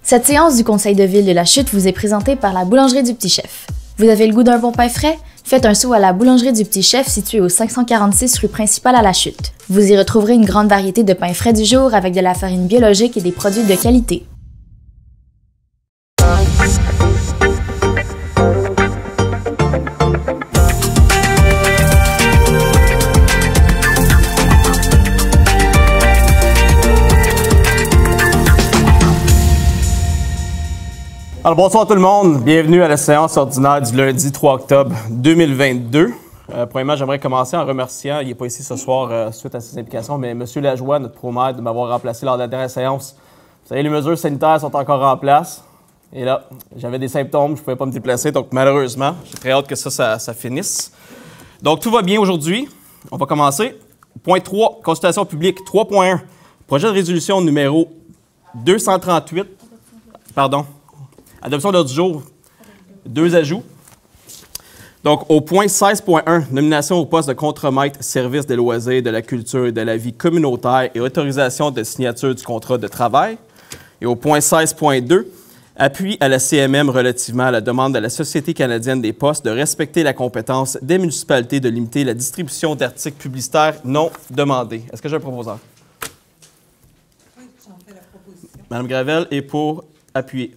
Cette séance du Conseil de ville de la Chute vous est présentée par la Boulangerie du Petit Chef. Vous avez le goût d'un bon pain frais? Faites un saut à la Boulangerie du Petit Chef située au 546 rue principale à la Chute. Vous y retrouverez une grande variété de pains frais du jour avec de la farine biologique et des produits de qualité. Alors bonsoir tout le monde, bienvenue à la séance ordinaire du lundi 3 octobre 2022. Premièrement, j'aimerais commencer en remerciant, il n'est pas ici ce soir suite à ses implications, mais M. Lajoie, notre promaire, de m'avoir remplacé lors de la dernière séance. Vous savez, les mesures sanitaires sont encore en place. Et là, j'avais des symptômes, je ne pouvais pas me déplacer, donc malheureusement, j'ai très hâte que ça finisse. Donc tout va bien aujourd'hui. On va commencer. Point 3, consultation publique 3.1, projet de résolution numéro 238, adoption d'ordre du jour, 2 ajouts. Donc, au point 16.1, nomination au poste de contremaître, service des loisirs, de la culture et de la vie communautaire et autorisation de signature du contrat de travail. Et au point 16.2, appui à la CMM relativement à la demande de la Société canadienne des postes de respecter la compétence des municipalités de limiter la distribution d'articles publicitaires non demandés. Est-ce que j'ai un proposeur? Oui, j'en fais la proposition. Mme Gravel est pour appuyer.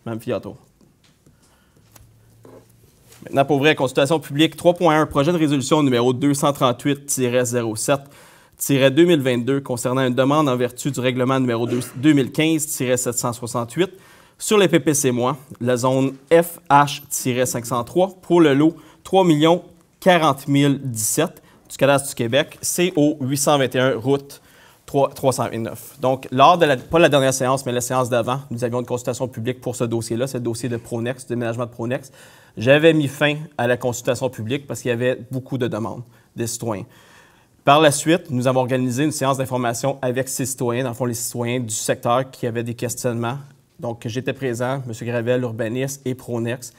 Mme Fiato. Maintenant, pour ouvrir consultation publique 3.1, projet de résolution numéro 238-07-2022 concernant une demande en vertu du règlement numéro 2015-768 sur les PPC-moi, la zone FH-503 pour le lot 3 040 017 du cadastre du Québec, CO 821 route 329. Donc, lors de pas la dernière séance, mais la séance d'avant, nous avions une consultation publique pour ce dossier-là, c'est le dossier de Pronex, du déménagement de Pronex. J'avais mis fin à la consultation publique parce qu'il y avait beaucoup de demandes des citoyens. Par la suite, nous avons organisé une séance d'information avec ces citoyens, dans le fond, les citoyens du secteur qui avaient des questionnements. Donc, j'étais présent, M. Gravel, l'urbaniste et Pronex,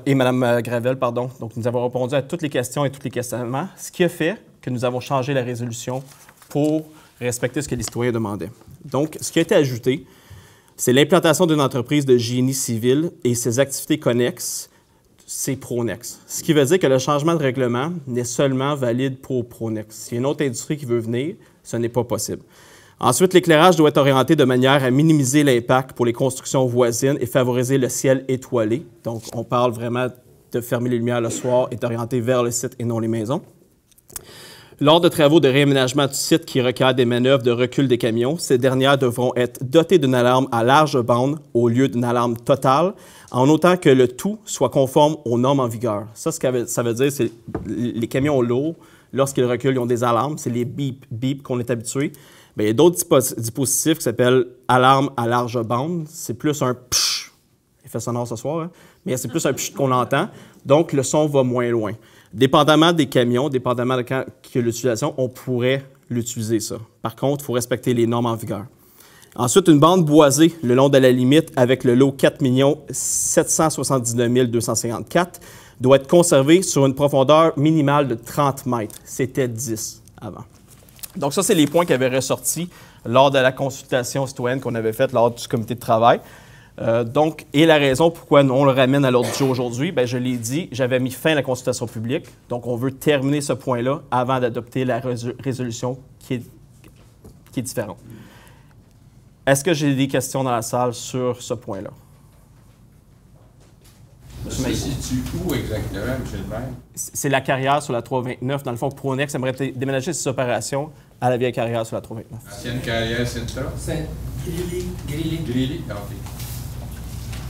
et Mme Gravel, pardon. Donc, nous avons répondu à toutes les questions et tous les questionnements, ce qui a fait que nous avons changé la résolution pour respecter ce que les citoyens demandaient. Donc, ce qui a été ajouté, c'est l'implantation d'une entreprise de génie civil et ses activités connexes, c'est Pronex. Ce qui veut dire que le changement de règlement n'est seulement valide pour Pronex. S'il y a une autre industrie qui veut venir, ce n'est pas possible. Ensuite, l'éclairage doit être orienté de manière à minimiser l'impact pour les constructions voisines et favoriser le ciel étoilé. Donc, on parle vraiment de fermer les lumières le soir et d'orienter vers le site et non les maisons. Lors de travaux de réaménagement du site qui requièrent des manœuvres de recul des camions, ces dernières devront être dotées d'une alarme à large bande au lieu d'une alarme totale, en autant que le tout soit conforme aux normes en vigueur. Ça, ça veut dire, c'est les camions lourds, lorsqu'ils reculent, ils ont des alarmes, c'est les beep qu'on est habitué. Bien, il y a d'autres dispositifs qui s'appellent alarme à large bande. C'est plus un psh. Il fait sonore ce soir, hein? Mais c'est plus un psh qu'on entend. Donc, le son va moins loin. Dépendamment des camions, dépendamment de quand qu'il y a l'utilisation, on pourrait l'utiliser, ça. Par contre, il faut respecter les normes en vigueur. Ensuite, une bande boisée le long de la limite avec le lot 4 779 254 doit être conservée sur une profondeur minimale de 30 mètres. C'était 10 avant. Donc ça, c'est les points qui avaient ressorti lors de la consultation citoyenne qu'on avait faite lors du comité de travail. Et la raison pourquoi on le ramène à l'ordre du jour aujourd'hui, bien, je l'ai dit, j'avais mis fin à la consultation publique. Donc, on veut terminer ce point-là avant d'adopter la résolution qui est différente. Est-ce que j'ai des questions dans la salle sur ce point-là? Ça se situe où exactement, M. le maire? C'est la carrière sur la 329. Dans le fond, Pronex aimerait déménager ses opérations à la vieille carrière sur la 329. Ancienne carrière, c'est ça? C'est Grilly. Grilly, OK.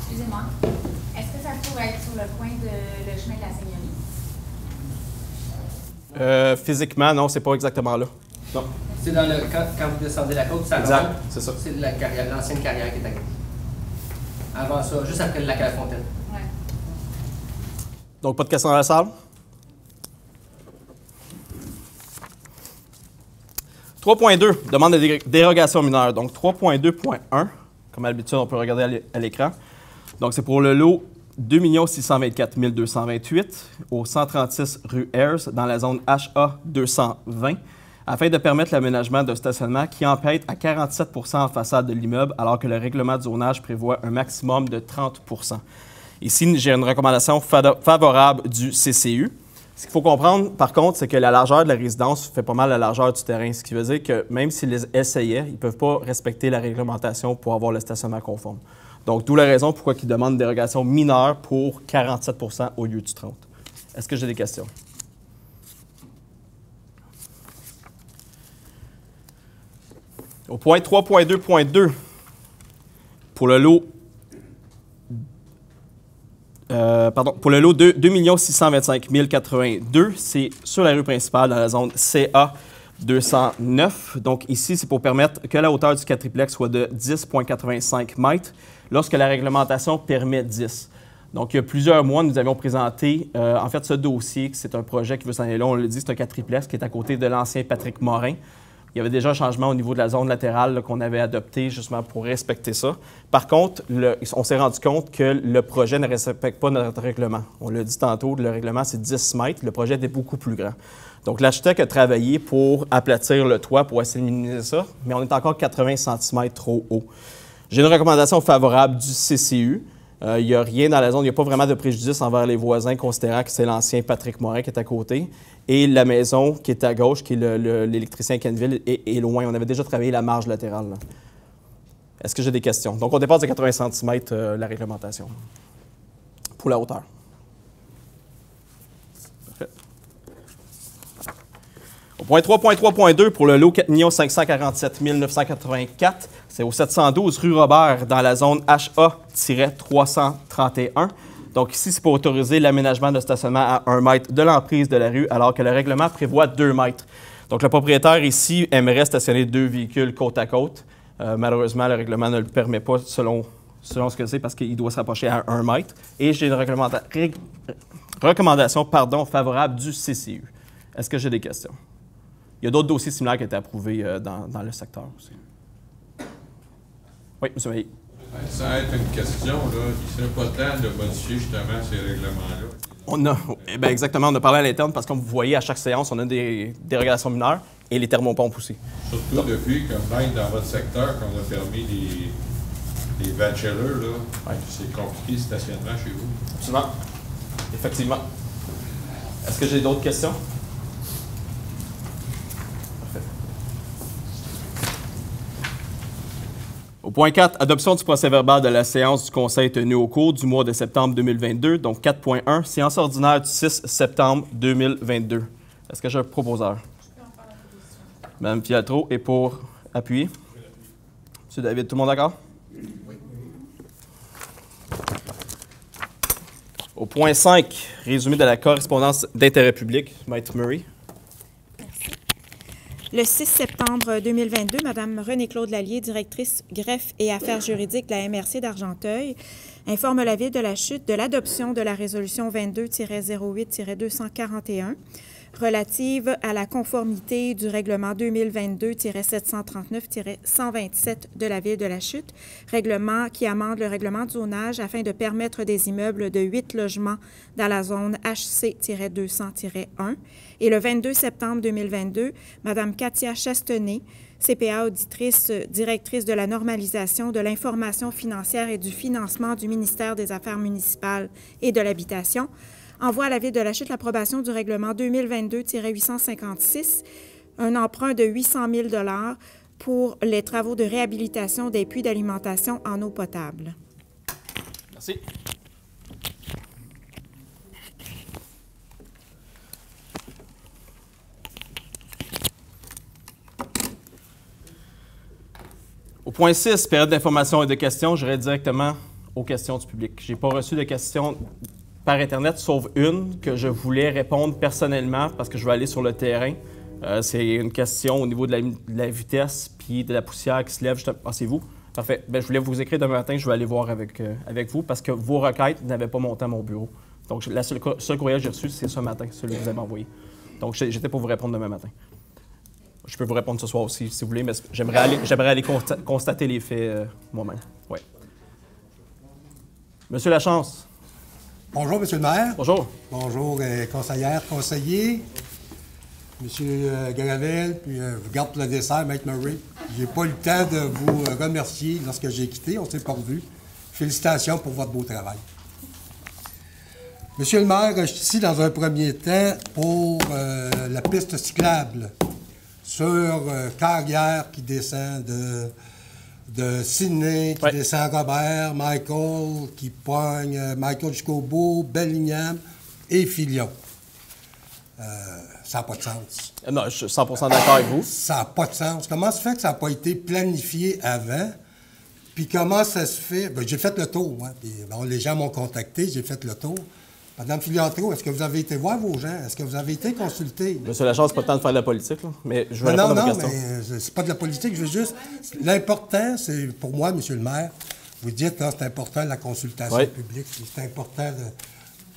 Excusez-moi, est-ce que ça pourrait être sur le coin de le chemin de la Seigneurie? Physiquement, non, c'est pas exactement là. Non. C'est dans le quand vous descendez la côte, ça Exact, c'est ça. C'est l'ancienne carrière qui est à gauche. Avant ça, juste après le lac à la Fontaine. Oui. Donc, pas de questions dans la salle? 3.2, demande de dérogation mineure. Donc, 3.2.1, comme à l'habitude, on peut regarder à l'écran. Donc, c'est pour le lot 2 624 228 au 136 rue Ayers, dans la zone HA 220, afin de permettre l'aménagement d'un stationnement qui empiète à 47 % en façade de l'immeuble, alors que le règlement de zonage prévoit un maximum de 30 %. Ici, j'ai une recommandation favorable du CCU. Ce qu'il faut comprendre, par contre, c'est que la largeur de la résidence fait pas mal la largeur du terrain, ce qui veut dire que même s'ils les essayaient, ils ne peuvent pas respecter la réglementation pour avoir le stationnement conforme. Donc, d'où la raison pourquoi ils demandent une dérogation mineure pour 47 % au lieu du 30 %. Est-ce que j'ai des questions? Au point 3.2.2, pour le lot pour le lot de 2 625 082, c'est sur la rue principale dans la zone CA 209. Donc ici, c'est pour permettre que la hauteur du quadriplex soit de 10,85 mètres lorsque la réglementation permet 10. Donc il y a plusieurs mois, nous avions présenté en fait ce dossier, c'est un projet qui veut s'en aller là, on le dit, c'est un quadriplex qui est à côté de l'ancien Patrick Morin. Il y avait déjà un changement au niveau de la zone latérale qu'on avait adopté justement pour respecter ça. Par contre, on s'est rendu compte que le projet ne respecte pas notre règlement. On l'a dit tantôt, le règlement, c'est 10 mètres. Le projet était beaucoup plus grand. Donc, l'architecte a travaillé pour aplatir le toit pour essayer de minimiser ça, mais on est encore 80 cm trop haut. J'ai une recommandation favorable du CCU. Il n'y a rien dans la zone, il n'y a pas vraiment de préjudice envers les voisins, considérant que c'est l'ancien Patrick Morin qui est à côté. Et la maison qui est à gauche, qui est l'électricien Kenville, est loin. On avait déjà travaillé la marge latérale. Est-ce que j'ai des questions? Donc, on dépasse de 80 cm la réglementation pour la hauteur. Parfait. Au point 3.3.2, pour le lot 4 547 984, c'est au 712 rue Robert, dans la zone HA-331. Donc ici, c'est pour autoriser l'aménagement de stationnement à 1 mètre de l'emprise de la rue, alors que le règlement prévoit 2 mètres. Donc le propriétaire ici aimerait stationner 2 véhicules côte à côte. Malheureusement, le règlement ne le permet pas selon ce que c'est, parce qu'il doit s'approcher à 1 mètre. Et j'ai une recommandation favorable du CCU. Est-ce que j'ai des questions? Il y a d'autres dossiers similaires qui ont été approuvés dans le secteur aussi. Oui, M. Maillet. Sans être une question, là, il ne serait pas temps de modifier justement ces règlements-là. Exactement, on a parlé à l'interne parce que comme vous voyez, à chaque séance, on a des dérogations mineures et les thermopompes aussi. Surtout depuis, comme même dans votre secteur, qu'on a permis les bachelors, là, ouais. C'est compliqué le stationnement chez vous. Absolument. Effectivement. Est-ce que j'ai d'autres questions? Au point 4, adoption du procès-verbal de la séance du Conseil tenue au cours du mois de septembre 2022, donc 4.1, séance ordinaire du 6 septembre 2022. Est-ce que j'ai un proposeur? Mme Fialtro est pour appuyer. M. David, tout le monde d'accord? Oui. Au point 5, résumé de la correspondance d'intérêt public, Maître Murray. Le 6 septembre 2022, Mme Renée-Claude Lallier, directrice greffe et affaires juridiques de la MRC d'Argenteuil, informe la Ville de la Chute de l'adoption de la résolution 22-08-241 relative à la conformité du règlement 2022-739-127 de la Ville de la Chute, règlement qui amende le règlement de zonage afin de permettre des immeubles de 8 logements dans la zone HC-200-1. Et le 22 septembre 2022, Mme Katia Chastenay, CPA auditrice, directrice de la normalisation de l'information financière et du financement du ministère des Affaires municipales et de l'Habitation, envoie à la Ville de la Chute l'approbation du règlement 2022-856, un emprunt de 800 000 $ pour les travaux de réhabilitation des puits d'alimentation en eau potable. Merci. Au point 6, période d'information et de questions, j'irai directement aux questions du public. Je n'ai pas reçu de questions par Internet, sauf une que je voulais répondre personnellement parce que je vais aller sur le terrain. C'est une question au niveau de la vitesse puis de la poussière qui se lève. Ah, c'est vous? Parfait. Bien, je voulais vous écrire demain matin, je vais aller voir avec vous parce que vos requêtes n'avaient pas monté à mon bureau. Donc, le seul courriel que j'ai reçu, c'est ce matin, celui que vous avez envoyé. Donc, j'étais pour vous répondre demain matin. Je peux vous répondre ce soir aussi, si vous voulez, mais j'aimerais aller constater les faits moi-même. Oui. Monsieur Lachance. Bonjour, Monsieur le maire. Bonjour. Bonjour, conseillère, conseiller. Monsieur Gravel, puis je garde pour le dessert, Maître Murray. J'ai pas eu le temps de vous remercier lorsque j'ai quitté. On s'est pas revus. Félicitations pour votre beau travail. Monsieur le maire, je suis ici dans un premier temps pour la piste cyclable sur Carrière qui descend de Sydney, qui descend à Robert, Michael, qui pogne Michael jusqu'au bout, Bellingham et Filion. Ça n'a pas de sens. Non, je suis 100% d'accord avec vous. Ça n'a pas de sens. Comment se fait que ça n'a pas été planifié avant? Puis comment ça se fait? Bien, j'ai fait le tour, moi. Puis, bon, les gens m'ont contacté, j'ai fait le tour. Madame Filiatro, est-ce que vous avez été voir vos gens? Est-ce que vous avez été consulté? Monsieur Lachance, c'est pas le temps de faire de la politique, là, mais je vais répondre à vos questions. Non, mais c'est pas de la politique, je veux juste... L'important, c'est, pour moi, monsieur le maire, vous dites, là, c'est important, la consultation publique, c'est important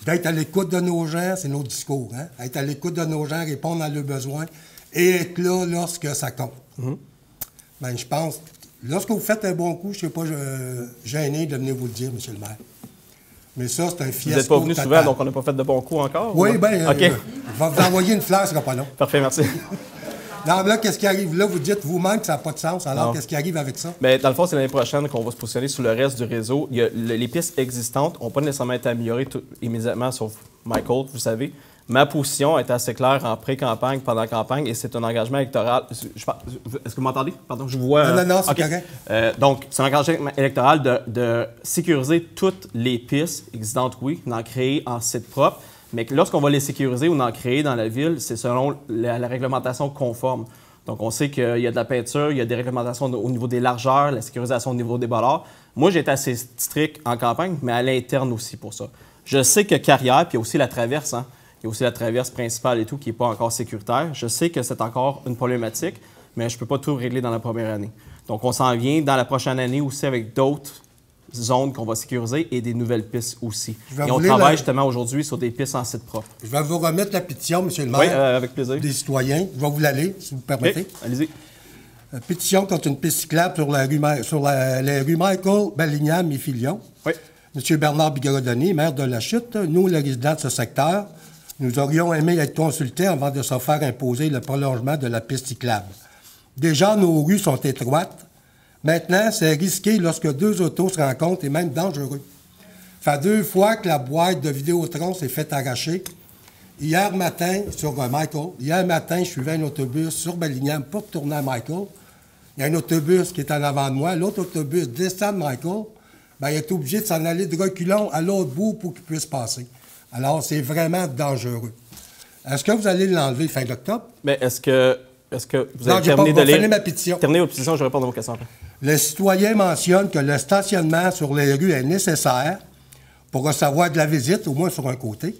d'être à l'écoute de nos gens, c'est notre discours, hein? Être à l'écoute de nos gens, répondre à leurs besoins et être là lorsque ça compte. Bien, je pense, lorsque vous faites un bon coup, je ne suis pas gêné de venir vous le dire, monsieur le maire. Mais ça, c'est un fiasco. Vous n'êtes pas venu souvent, donc on n'a pas fait de bons coups encore? Oui, bien, OK. je vais vous envoyer une fleur, ce sera pas long. Parfait, merci. Non, là, qu'est-ce qui arrive? Là, vous dites vous-même que ça n'a pas de sens. Alors, qu'est-ce qui arrive avec ça? Bien, dans le fond, c'est l'année prochaine qu'on va se positionner sur le reste du réseau. Les pistes existantes n'ont pas nécessairement été améliorées immédiatement, sauf Michael, vous savez. Ma position est assez claire en pré-campagne, pendant la campagne, et c'est un engagement électoral. Est-ce que vous m'entendez? Pardon, je vous vois. Non, c'est correct. Donc, c'est un engagement électoral de sécuriser toutes les pistes existantes, oui, d'en créer en site propre, mais que lorsqu'on va les sécuriser ou d'en créer dans la ville, c'est selon la réglementation conforme. Donc, on sait qu'il y a de la peinture, il y a des réglementations au niveau des largeurs, la sécurisation au niveau des bollards. Moi, j'ai été assez strict en campagne, mais à l'interne aussi pour ça. Je sais que Carrière, puis il y a aussi la traverse, hein. Il y a aussi la traverse principale et tout qui n'est pas encore sécuritaire. Je sais que c'est encore une problématique, mais je ne peux pas tout régler dans la première année. Donc, on s'en vient dans la prochaine année aussi avec d'autres zones qu'on va sécuriser et des nouvelles pistes aussi. Et on travaille justement aujourd'hui sur des pistes en site propre. Je vais vous remettre la pétition, monsieur le maire. Oui, avec plaisir. Des citoyens. Je vais vous la lire, si vous permettez. Okay, allez-y. Pétition contre une piste cyclable sur la rue Michael, Bellingham et Filion. Oui. Monsieur Bernard Bigarodoni, maire de La Chute, nous, les résidents de ce secteur, nous aurions aimé être consultés avant de se faire imposer le prolongement de la piste cyclable. Déjà, nos rues sont étroites. Maintenant, c'est risqué lorsque deux autos se rencontrent et même dangereux. Ça fait 2 fois que la boîte de Vidéotron s'est fait arracher. Hier matin, je suivais un autobus sur Bellingham pour tourner à Michael. Il y a un autobus qui est en avant de moi. L'autre autobus descend de Michael. Bien, il est obligé de s'en aller de reculons à l'autre bout pour qu'il puisse passer. Alors, c'est vraiment dangereux. Est-ce que vous allez l'enlever fin d'octobre? Mais est-ce que vous avez terminé de lire... ma pétition. Terminé votre pétition, je vais répondre à vos questions après. Le citoyen mentionne que le stationnement sur les rues est nécessaire pour recevoir de la visite, au moins sur un côté.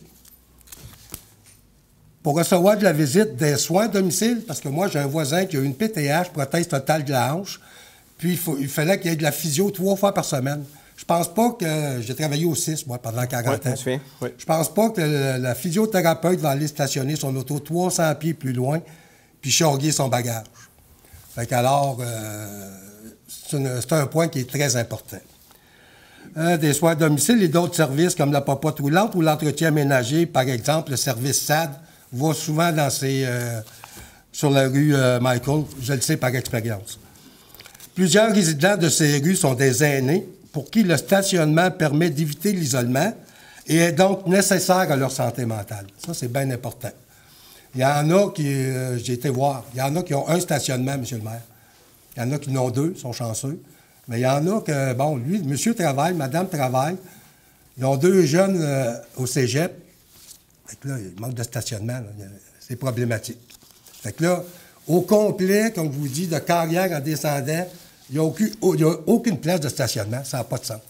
Pour recevoir de la visite des soins à domicile, parce que moi, j'ai un voisin qui a une PTH, prothèse totale de la hanche, puis il fallait qu'il y ait de la physio 3 fois par semaine. Je pense pas que... J'ai travaillé au 6, moi, pendant 40 ans. Oui. Je pense pas que la physiothérapeute va aller stationner son auto 300 pieds plus loin puis charguer son bagage. Fait qu'alors, c'est un point qui est très important. Des soins à domicile et d'autres services comme la popote roulante ou l'entretien ménager, par exemple, le service SAD, va souvent sur la rue Michael. Je le sais par expérience. Plusieurs résidents de ces rues sont des aînés pour qui le stationnement permet d'éviter l'isolement et est donc nécessaire à leur santé mentale. Ça, c'est bien important. Il y en a qui, j'ai été voir, il y en a qui ont un stationnement, M. le maire. Il y en a qui en ont 2, sont chanceux. Mais il y en a que, bon, lui, monsieur travaille, madame travaille. Ils ont 2 jeunes au cégep. Fait que là, il manque de stationnement. Là. C'est problématique. Fait que là, au complet, comme je vous dis, de Carrière en descendant, il n'y a aucune place de stationnement. Ça n'a pas de sens.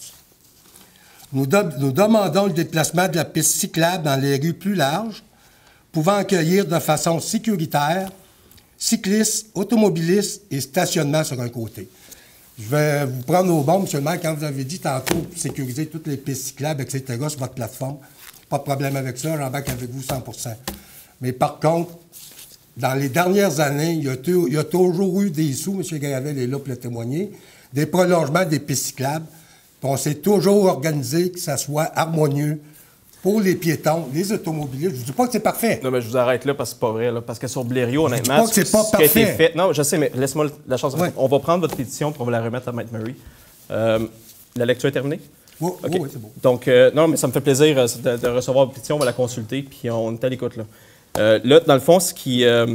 Nous demandons le déplacement de la piste cyclable dans les rues plus larges, pouvant accueillir de façon sécuritaire cyclistes, automobilistes et stationnement sur un côté. Je vais vous prendre au bon, M. le maire, quand vous avez dit tantôt sécuriser toutes les pistes cyclables, etc., sur votre plateforme. Pas de problème avec ça, j'embarque avec vous 100%. Mais par contre, dans les dernières années, il y a toujours eu des sous, M. Gravel est là pour le témoigner, des prolongements des pistes cyclables. On s'est toujours organisé que ça soit harmonieux pour les piétons, les automobilistes. Je ne dis pas que c'est parfait. Non, mais je vous arrête là parce que c'est pas vrai. Là, parce que sur Blériot, honnêtement, pas que c'est pas ce qui a été parfait. fait... Non, je sais, mais laisse-moi la chance. Ouais. On va prendre votre pétition et on va la remettre à Maître Murray. La lecture est terminée? Oui, OK. oui, c'est bon. Donc, non, mais ça me fait plaisir de recevoir votre pétition. On va la consulter, puis on est à l'écoute. Là, dans le fond, ce qui a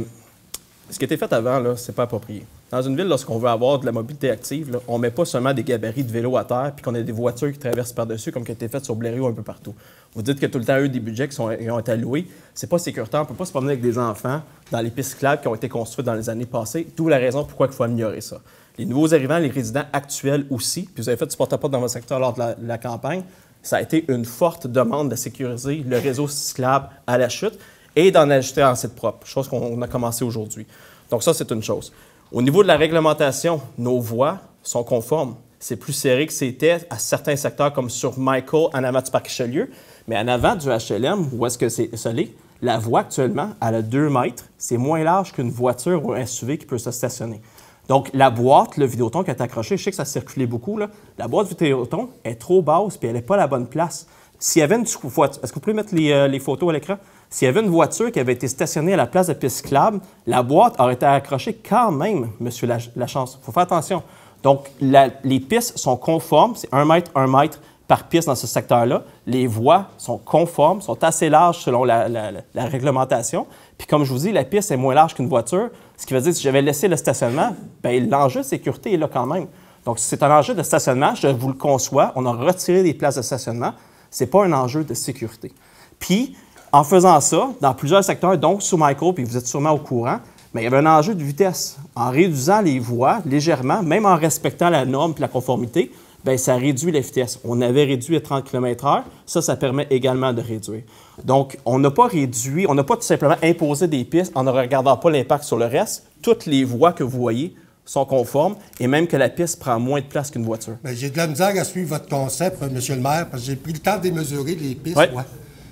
été fait avant, là, c'est pas approprié. Dans une ville, lorsqu'on veut avoir de la mobilité active, là, on ne met pas seulement des gabarits de vélos à terre puis qu'on a des voitures qui traversent par-dessus, comme qui a été fait sur Blériot un peu partout. Vous dites que tout le temps, eu des budgets qui ont été alloués. C'est pas sécuritaire. On ne peut pas se promener avec des enfants dans les pistes cyclables qui ont été construites dans les années passées. D'où la raison pourquoi il faut améliorer ça. Les nouveaux arrivants, les résidents actuels aussi, puis vous avez fait du porte-à-porte dans votre secteur lors de la campagne, ça a été une forte demande de sécuriser le réseau cyclable à la chute et d'en ajouter en site propre, chose qu'on a commencé aujourd'hui. Donc ça, c'est une chose. Au niveau de la réglementation, nos voies sont conformes. C'est plus serré que c'était à certains secteurs, comme sur Michael, en avant du parc Richelieu. Mais en avant du HLM, où est-ce que c'est isolé, la voie actuellement, elle a 2 mètres. C'est moins large qu'une voiture ou un SUV qui peut se stationner. Donc, la boîte, le Vidéotron qui est accroché, je sais que ça circulait beaucoup, là, la boîte Vidéotron est trop basse puis elle n'est pas à la bonne place. S'il y avait une voiture, est-ce que vous pouvez mettre les photos à l'écran? S'il y avait une voiture qui avait été stationnée à la place de piste cyclable, la boîte aurait été accrochée quand même, monsieur Lachance. Il faut faire attention. Donc, les pistes sont conformes. C'est 1 mètre par piste dans ce secteur-là. Les voies sont conformes, sont assez larges selon la réglementation. Puis, comme je vous dis, la piste est moins large qu'une voiture. Ce qui veut dire que si j'avais laissé le stationnement, bien, l'enjeu de sécurité est là quand même. Donc, c'est un enjeu de stationnement. Je vous le conçois. On a retiré des places de stationnement. Ce n'est pas un enjeu de sécurité. Puis, en faisant ça, dans plusieurs secteurs, donc sous Michael, puis vous êtes sûrement au courant, mais il y avait un enjeu de vitesse. En réduisant les voies légèrement, même en respectant la norme et la conformité, bien, ça réduit la vitesse. On avait réduit à 30 km/h. Ça permet également de réduire. Donc, on n'a pas réduit, on n'a pas tout simplement imposé des pistes en ne regardant pas l'impact sur le reste. Toutes les voies que vous voyez sont conformes et même que la piste prend moins de place qu'une voiture. Bien, j'ai de la misère à suivre votre concept, monsieur le maire, parce que j'ai pris le temps de démesurer les pistes. Ouais. Ouais.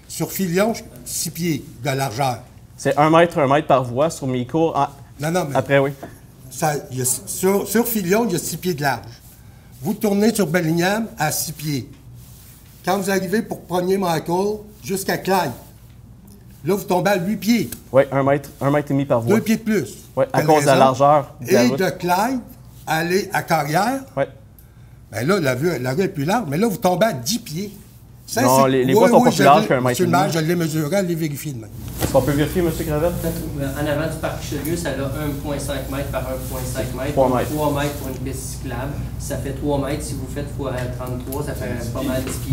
Sur Filion, 6 pieds de largeur. C'est 1 mètre par voie sur Mico. Non, mais Après, oui. Sur Filion, il y a 6 pieds de large. Vous tournez sur Bellingham à 6 pieds. Quand vous arrivez pour Premier Michael jusqu'à Clyde, là, vous tombez à 8 pieds. Oui, 1 mètre et demi par voie. 2 pieds de plus. Oui, à Quelle cause de la raison? largeur de la Et route. de Clyde, aller à Carrière, Oui. bien là, la rue est plus large, mais là, vous tombez à 10 pieds. Ça, Non, c'est- les voies sont pas plus larges qu'un mètre Monsieur et le demi. maire, je l'ai mesuré, allez vérifier demain. Est-ce qu'on peut vérifier, M. Gravel? En avant du parc Richelieu, ça a 1,5 mètre par 1,5 mètre. 3 mètres. 3 mètres pour une piste cyclable. Ça fait 3 mètres. Si vous faites x 33, ça fait pas mal 10 pieds.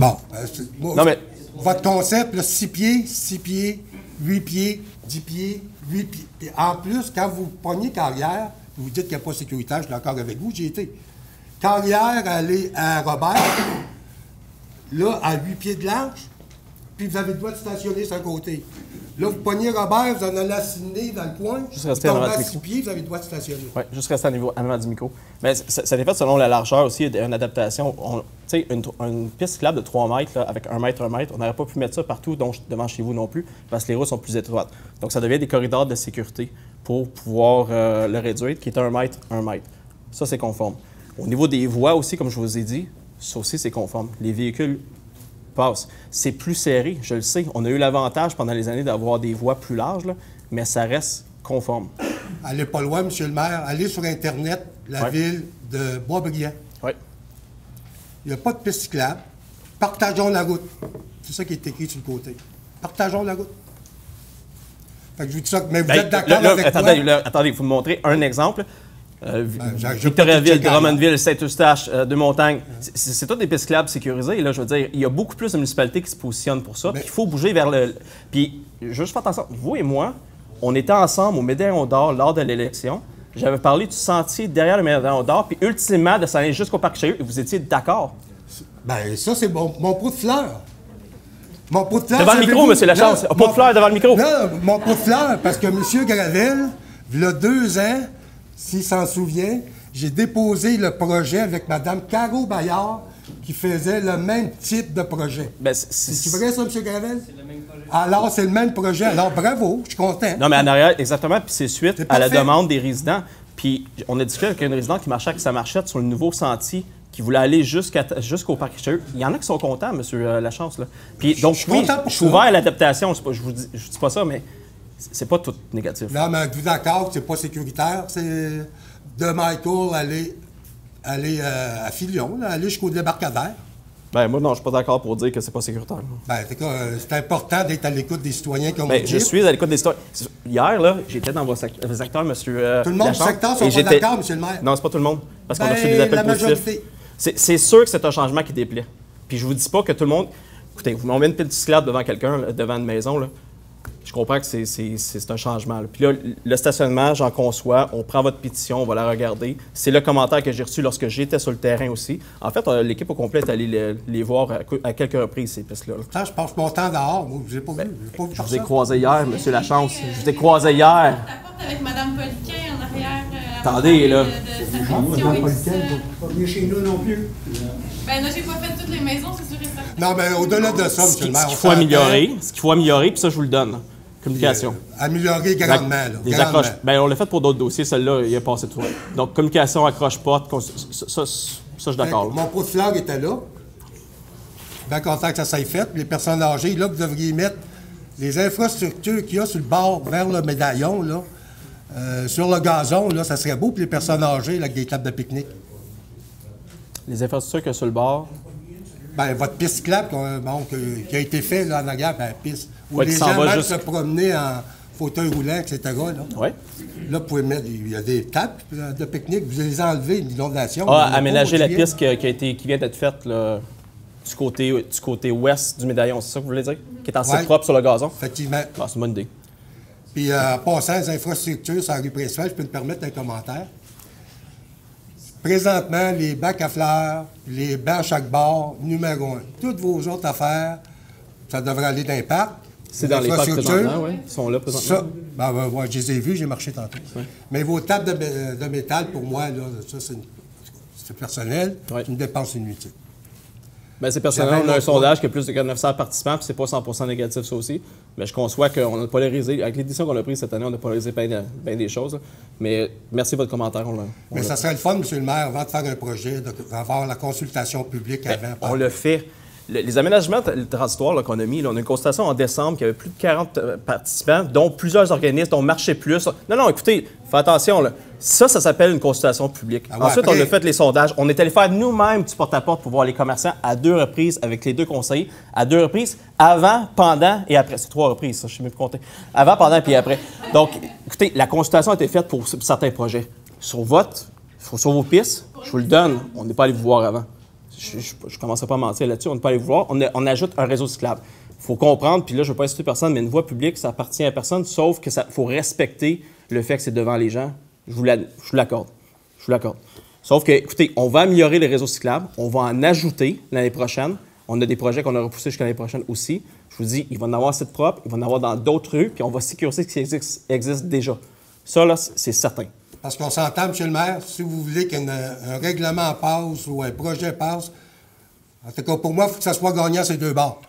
Bon. Non, mais Votre concept, là, 6 pieds, 8 pieds, 10 pieds, 8 pieds. Puis en plus, quand vous preniez Carrière, vous dites qu'il n'y a pas de sécurité, je suis d'accord avec vous, j'y étais. Carrière, aller à Robert, là, à 8 pieds de large, puis vous avez le droit de stationner sur un côté. Là, vous pognez Robert, vous en allez à Sydney dans le coin, Juste vous rester tombez devant à le 6 micro. pieds, vous avez le droit de stationner. oui, juste rester en avant du micro. Mais ça a été fait selon la largeur aussi, une adaptation. Tu sais, une piste cyclable de 3 mètres, là, avec 1 mètre, on n'aurait pas pu mettre ça partout devant chez vous non plus, parce que les routes sont plus étroites. Donc, ça devient des corridors de sécurité pour pouvoir le réduire, qui est 1 mètre, 1 mètre. Ça, c'est conforme. Au niveau des voies aussi, comme je vous ai dit, ça aussi, c'est conforme. Les véhicules passent. C'est plus serré, je le sais. On a eu l'avantage pendant les années d'avoir des voies plus larges, là, mais ça reste conforme. Allez pas loin, monsieur le maire, allez sur Internet, la Ouais. ville de Boisbriand. Oui. Il n'y a pas de piste cyclable. Partageons la route. C'est ça qui est écrit sur le côté. Partageons la route. Fait que je vous dis ça, mais vous êtes d'accord avec attendez, moi? attendez, vous me montrer un exemple. je Victoriaville, peux pas tout Drummondville, Saint-Eustache, Deux-Montagnes, c'est toutes des pistes cyclables sécurisées. Là, je veux dire, il y a beaucoup plus de municipalités qui se positionnent pour ça. Mais- Puis il faut bouger vers le... Puis, juste faire attention, vous et moi, on était ensemble au Médaillon d'Or lors de l'élection. J'avais parlé du sentier derrière le Médaillon d'Or, puis ultimement de s'en aller jusqu'au Parc Richelieu, et vous étiez d'accord. Ben, ça, c'est mon pot de fleurs. Mon pot de fleurs. Devant le micro, savez-vous? monsieur Lachance. Non, Pot de fleurs devant le micro. Non, mon pot de fleurs, parce que M. Gravel, il y a 2 ans, s'il s'en souvient, j'ai déposé le projet avec Mme Caro Bayard, qui faisait le même type de projet. Ben, C'est vrai, ça, M. Gravel? C'est le même projet. Alors, c'est le même projet. Alors, bravo, je suis content. Non, mais en arrière, exactement, puis c'est suite C'est à la parfait. demande des résidents. Puis on a discuté avec un résident qui marchait avec sa marchette sur le nouveau sentier qui voulaient aller jusqu'au parc Richelieu. Il y en a qui sont contents, M. Lachance. Là. Puis, donc, oui, je suis ouvert à l'adaptation. Je vous dis pas ça, mais c'est pas tout négatif. Non, mais êtes-vous d'accord que c'est pas sécuritaire? C'est de Michael aller à Filion, là, aller jusqu'au débarcadère. Ben moi, non, je suis pas d'accord pour dire que c'est pas sécuritaire. Ben, c'est important d'être à l'écoute des citoyens comme vous je suis à l'écoute des citoyens. Hier, là, j'étais dans vos secteurs, M. Tout le monde du secteur sont pas d'accord, M. le maire? Non, c'est pas tout le monde. Parce qu'on a reçu des appels positifs. C'est sûr que c'est un changement qui déplaît. Puis je vous dis pas que tout le monde... Écoutez, vous m'envoyez une petite cyclable devant quelqu'un, devant une maison, là. Je comprends que c'est un changement. Là. Puis là, le stationnement, j'en conçois. On prend votre pétition, on va la regarder. C'est le commentaire que j'ai reçu lorsque j'étais sur le terrain aussi. En fait, l'équipe au complet est allée les voir à quelques reprises, ces pistes-là. Ça, je passe mon temps dehors. Moi, je n'ai pas vu. Je vous ai croisé hier, M. Lachance. Je vous ai croisé hier. La porte avec Mme Poliquin en arrière. Attendez, là. Mme Poliquin, pas venir chez nous non plus. Ben là, j'ai pas fait toutes les maisons, c'est sûr et certain. Non, mais au-delà de ça, M. le maire, ce qu'il faut améliorer, puis ça, je vous le donne. Communication. Améliorer grandement. Des accroches. Bien, on l'a fait pour d'autres dossiers. Celle-là, il a passé tout. Donc, communication, accroche-porte, ça, je suis d'accord. Mon pot de fleurs était là. Bien content que ça s'aille fait. Les personnes âgées, là, vous devriez mettre les infrastructures qu'il y a sur le bord vers le médaillon, là, sur le gazon, là, ça serait beau pour les personnes âgées, là, avec des tables de pique-nique. Les infrastructures qu'il y a sur le bord? Bien, votre piste cyclable qui a été fait là, en arrière, bien, piste. Où ouais, les gens peuvent se promener en fauteuil roulant, etc. Là, ouais. Là vous pouvez mettre, il y a des tables de pique-nique, vous les enlevez, l'inondation. Aménager la piste qui vient d'être faite là, du côté ouest du médaillon, c'est ça que vous voulez dire? Qui est en site propre sur le gazon? Effectivement. Ah, c'est une bonne idée. Puis, en passant les infrastructures sur la rue principale, je peux me permettre un commentaire. Présentement, les bacs à fleurs, les bancs à chaque bord, numéro 1. Toutes vos autres affaires, ça devrait aller dans les parcs. C'est dans les parcs présentement, oui. Ils sont là présentement. Ça, moi, je les ai vus, j'ai marché tantôt. Ouais. Mais vos tables de métal, pour moi, là, ça, c'est personnel. Ouais. C'est une dépense inutile. Bien, c'est personnel. On a un sondage qui a plus de 900 participants, puis c'est pas 100% négatif, ça aussi. Mais je conçois qu'on a polarisé. Avec l'édition qu'on a prise cette année, on a polarisé bien des choses. Là. Mais merci de votre commentaire. Mais ça serait le fun, M. le maire, avant de faire un projet, d'avoir la consultation publique avant. On le fait. Les aménagements transitoires qu'on a mis, là, on a une consultation en décembre qui avait plus de 40 participants, dont plusieurs organismes, dont Marché Plus. Non, écoutez, faites attention. Là. Ça s'appelle une consultation publique. Ah ouais, ensuite, on a fait les sondages. On est allé faire nous-mêmes du porte-à-porte pour voir les commerçants à 2 reprises avec les 2 conseillers. À 2 reprises, avant, pendant et après. C'est 3 reprises, ça, je ne sais même plus compter. Avant, pendant puis après. Donc, écoutez, la consultation a été faite pour certains projets. Sur sur vos pistes, je vous le donne. On n'est pas allé vous voir avant. Je ne commencerai pas à mentir là-dessus, on ne peut pas aller vous voir. On ajoute un réseau cyclable. Il faut comprendre, puis là, je ne veux pas insulter personne, mais une voie publique, ça appartient à personne, sauf que faut respecter le fait que c'est devant les gens. Je vous l'accorde. Sauf que, écoutez, on va améliorer les réseaux cyclables, on va en ajouter l'année prochaine. On a des projets qu'on a repoussés jusqu'à l'année prochaine aussi. Je vous dis, il va en avoir site propre, il va en avoir dans d'autres rues, puis on va sécuriser ce qui existe déjà. Ça, là, c'est certain. Parce qu'on s'entend, M. le maire, si vous voulez qu'un règlement passe ou un projet passe, en tout cas, pour moi, il faut que ça soit gagnant ces 2 bords.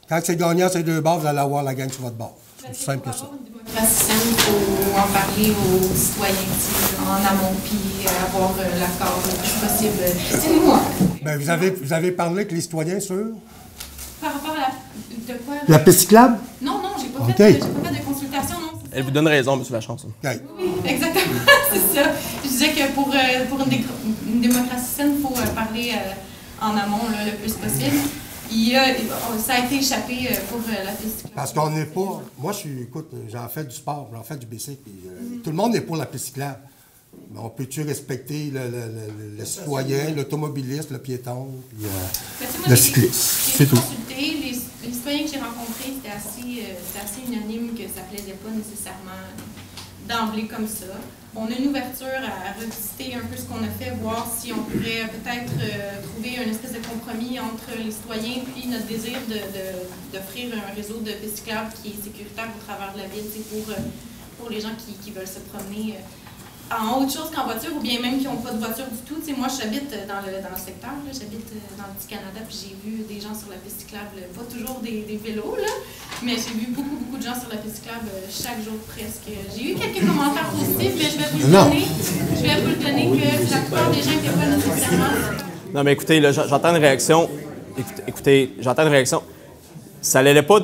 Quand c'est gagnant ces 2 bords, vous allez avoir la gang sur votre bord. C'est aussi simple que ça. Il faut en parler aux citoyens en amont, puis avoir l'accord le plus possible. C'est nous. Bien, vous avez parlé avec les citoyens sur... Par rapport à de quoi? La piste cyclable? Non, j'ai pas fait de consultation, non. Elle vous donne raison, M. Lachance. Okay. Oui, exactement, c'est ça. Je disais que pour une démocratie saine, il faut parler en amont le plus possible. Ça a été échappé pour la piste cyclable. Parce qu'on n'est pas... Moi, j'en fais du sport, j'en fais du bicycle. Tout le monde est pour la piste cyclable. Mais on peut-tu respecter le citoyen, l'automobiliste, le piéton, puis, le cycliste? C'est tout. Les citoyens que j'ai rencontrés, c'était assez unanime que ça ne plaisait pas nécessairement d'emblée comme ça. On a une ouverture à revisiter un peu ce qu'on a fait, voir si on pourrait peut-être trouver une espèce de compromis entre les citoyens puis notre désir d'offrir un réseau de pistes cyclables qui est sécuritaire au travers de la ville, pour les gens qui veulent se promener en autre chose qu'en voiture, ou bien même qui n'ont pas de voiture du tout. Tu sais, moi, j'habite dans le secteur, là, j'habite dans le Petit-Canada, puis j'ai vu des gens sur la piste cyclable, pas toujours des vélos, là, mais j'ai vu beaucoup de gens sur la piste cyclable chaque jour presque. J'ai eu quelques commentaires positifs, mais je vais vous le donner. Je vais vous le donner que la plupart des gens n'étaient pas nécessairement... Non, mais écoutez, là, j'entends une réaction. Écoutez, j'entends une réaction. Ça n'allait pas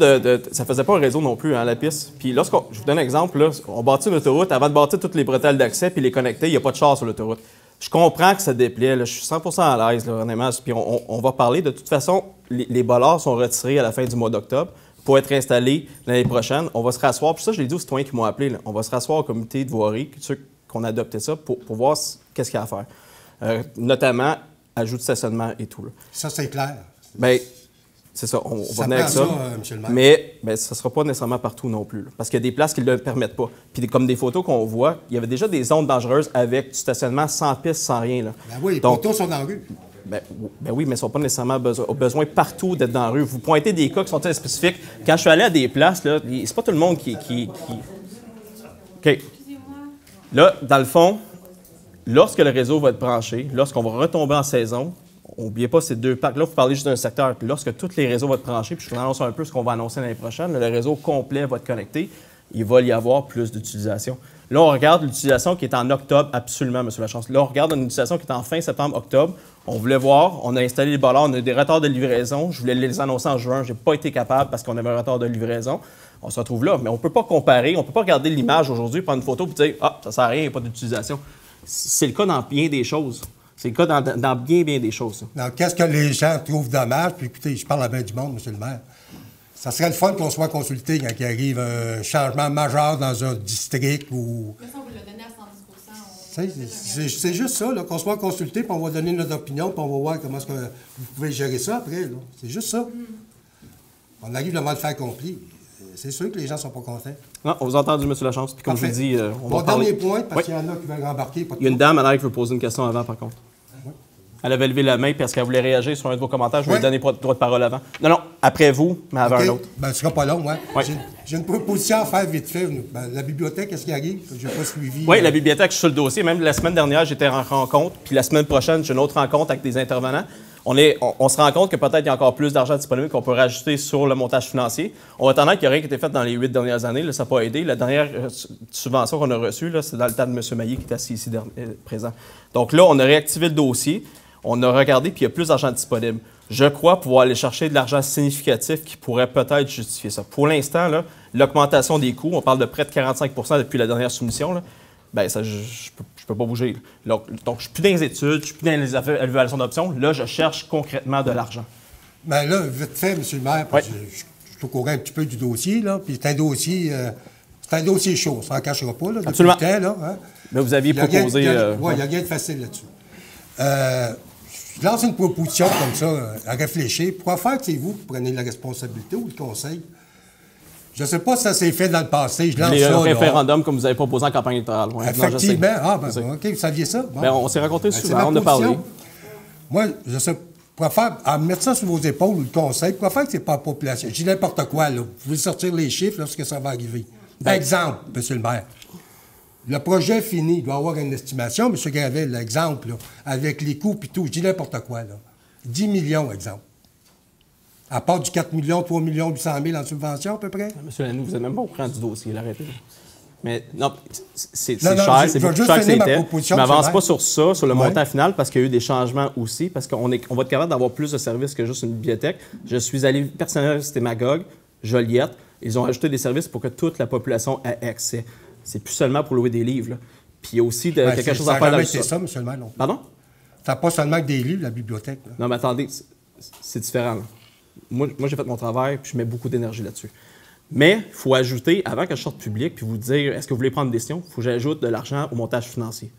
ça faisait pas un réseau non plus, hein, la piste. Puis lorsqu'on, je vous donne un exemple, là, on bâtit une autoroute, avant de bâtir toutes les bretelles d'accès puis les connecter, il n'y a pas de char sur l'autoroute. Je comprends que ça déplaît, là, je suis 100% à l'aise, là, honnêtement. Puis on va parler. De toute façon, les bollards sont retirés à la fin du mois d'octobre pour être installés l'année prochaine. On va se rasseoir. Puis ça, je l'ai dit aux citoyens qui m'ont appelé. Là, on va se rasseoir au comité de voirie, ceux qu'on a adopté ça, pour voir qu'est-ce qu'il y a à faire. Notamment, ajout de stationnement et tout. Là. Ça, c'est clair. Bien, c'est ça, on va venir avec ça. Monsieur le maire. Mais ça ne sera pas nécessairement partout non plus. Là, parce qu'il y a des places qui ne le permettent pas. Puis comme des photos qu'on voit, il y avait déjà des zones dangereuses avec du stationnement sans piste, sans rien. Là. Ben oui, les Donc, poteaux sont dans la rue. Ben oui, mais ils ne sont pas nécessairement besoin partout d'être dans la rue. Vous pointez des cas qui sont très spécifiques. Quand je suis allé à des places, là, c'est pas tout le monde qui... OK. Là, dans le fond, lorsque le réseau va être branché, lorsqu'on va retomber en saison, n'oubliez pas ces deux parcs. Là, vous parlez juste d'un secteur. Puis lorsque tous les réseaux vont être branchés, puis je vous annonce un peu ce qu'on va annoncer l'année prochaine, le réseau complet va être connecté, il va y avoir plus d'utilisation. Là, on regarde l'utilisation qui est en octobre, absolument, M. Lachance. Là, on regarde une utilisation qui est en fin septembre-octobre. On voulait voir, on a installé les bollards, on a eu des retards de livraison. Je voulais les annoncer en juin. Je n'ai pas été capable parce qu'on avait un retard de livraison. On se retrouve là. Mais on ne peut pas comparer, on ne peut pas regarder l'image aujourd'hui, prendre une photo et dire « Ah, ça ne sert à rien, il n'y a pas d'utilisation ». C'est le cas dans bien des choses. C'est le cas dans bien des choses. Donc, qu'est-ce que les gens trouvent dommage? Puis écoutez, je parle à bien du monde, M. le maire. Ça serait le fun qu'on soit consulté quand il arrive un changement majeur dans un district ou... Mais ça, on vous l'a donné à 110 C'est juste ça, qu'on soit consulté, puis on va donner notre opinion, puis on va voir comment est-ce que vous pouvez gérer ça après. C'est juste ça. On arrive devant le fait accompli. C'est sûr que les gens ne sont pas contents. Non, on vous a entendu, M. Lachance. Puis comme je vous dis, on va parler. Dernier point, parce qu'il y en a qui veulent rembarquer. Il y a une dame, qui veut poser une question avant, par contre. Elle avait levé la main parce qu'elle voulait réagir sur un de vos commentaires. Je vais lui donner droit de parole avant. Non, après vous, mais avant un autre. Ben, ce sera pas long, moi. Ouais. J'ai une proposition à faire vite fait. Ben, la bibliothèque, qu'est-ce qui arrive? Je n'ai pas suivi. Oui, la bibliothèque, je suis sur le dossier. Même la semaine dernière, j'étais en rencontre. Puis la semaine prochaine, j'ai une autre rencontre avec des intervenants. On se rend compte que peut-être il y a encore plus d'argent disponible qu'on peut rajouter sur le montage financier. On va attendre qu'il n'y a rien qui a été fait dans les 8 dernières années. Là, ça n'a pas aidé. La dernière subvention qu'on a reçue, c'est dans le temps de M. Maillé qui est assis ici présent. Donc là, on a réactivé le dossier. On a regardé, puis il y a plus d'argent disponible. Je crois pouvoir aller chercher de l'argent significatif qui pourrait peut-être justifier ça. Pour l'instant, l'augmentation des coûts, on parle de près de 45 depuis la dernière soumission, bien, ça, je ne peux pas bouger. Donc, je ne suis plus dans les études, je ne suis plus dans les évaluations d'options. Là, je cherche concrètement de l'argent. Bien là, vite fait, M. le maire, parce que je suis au courant un petit peu du dossier, là, puis c'est un dossier chaud, ça n'en cachera pas, là, depuis le temps, là. Hein? Mais vous aviez proposé... Oui, il n'y a rien de facile là-dessus. Je lance une proposition comme ça, à réfléchir. Pourquoi faire que c'est vous qui prenez la responsabilité ou le conseil? Je ne sais pas si ça s'est fait dans le passé. Je lance ça. Un référendum comme vous avez proposé en campagne électorale. Ouais. Effectivement. OK, vous saviez ça? Bon. Bien, on s'est rencontrés souvent, on a parlé. Moi, je sais pourquoi faire, à mettre ça sur vos épaules, le conseil, pourquoi faire que c'est pas la population? Je dis n'importe quoi, là. Vous pouvez sortir les chiffres lorsque ça va arriver. Exemple, M. le maire. Le projet fini, il doit y avoir une estimation, M. Gravel, l'exemple, avec les coûts et tout, je dis n'importe quoi, là. 10 millions, exemple. À part du 4 millions, 3 millions 800 000 en subvention, à peu près? M. Lannou, vous n'êtes même pas au courant du dossier, l'arrêtez. Mais non, c'est cher, c'est beaucoup cher que c'était. Je ne m'avance pas sur ça, sur le montant final, parce qu'il y a eu des changements aussi, parce qu'on va être capable d'avoir plus de services que juste une bibliothèque. Je suis allé personnellement visiter Magog, Joliette. Ils ont ajouté des services pour que toute la population ait accès. C'est plus seulement pour louer des livres. Là. Puis il y a aussi quelque chose à faire dans le c'est ça, M. le maire. Non. Pardon? Ça n'a pas seulement que des livres, la bibliothèque. Là. Non, mais attendez, c'est différent. Là. Moi j'ai fait mon travail, puis je mets beaucoup d'énergie là-dessus. Mais il faut ajouter, avant que je sorte public, puis vous dire, est-ce que vous voulez prendre une décision? Il faut que j'ajoute de l'argent au montage financier.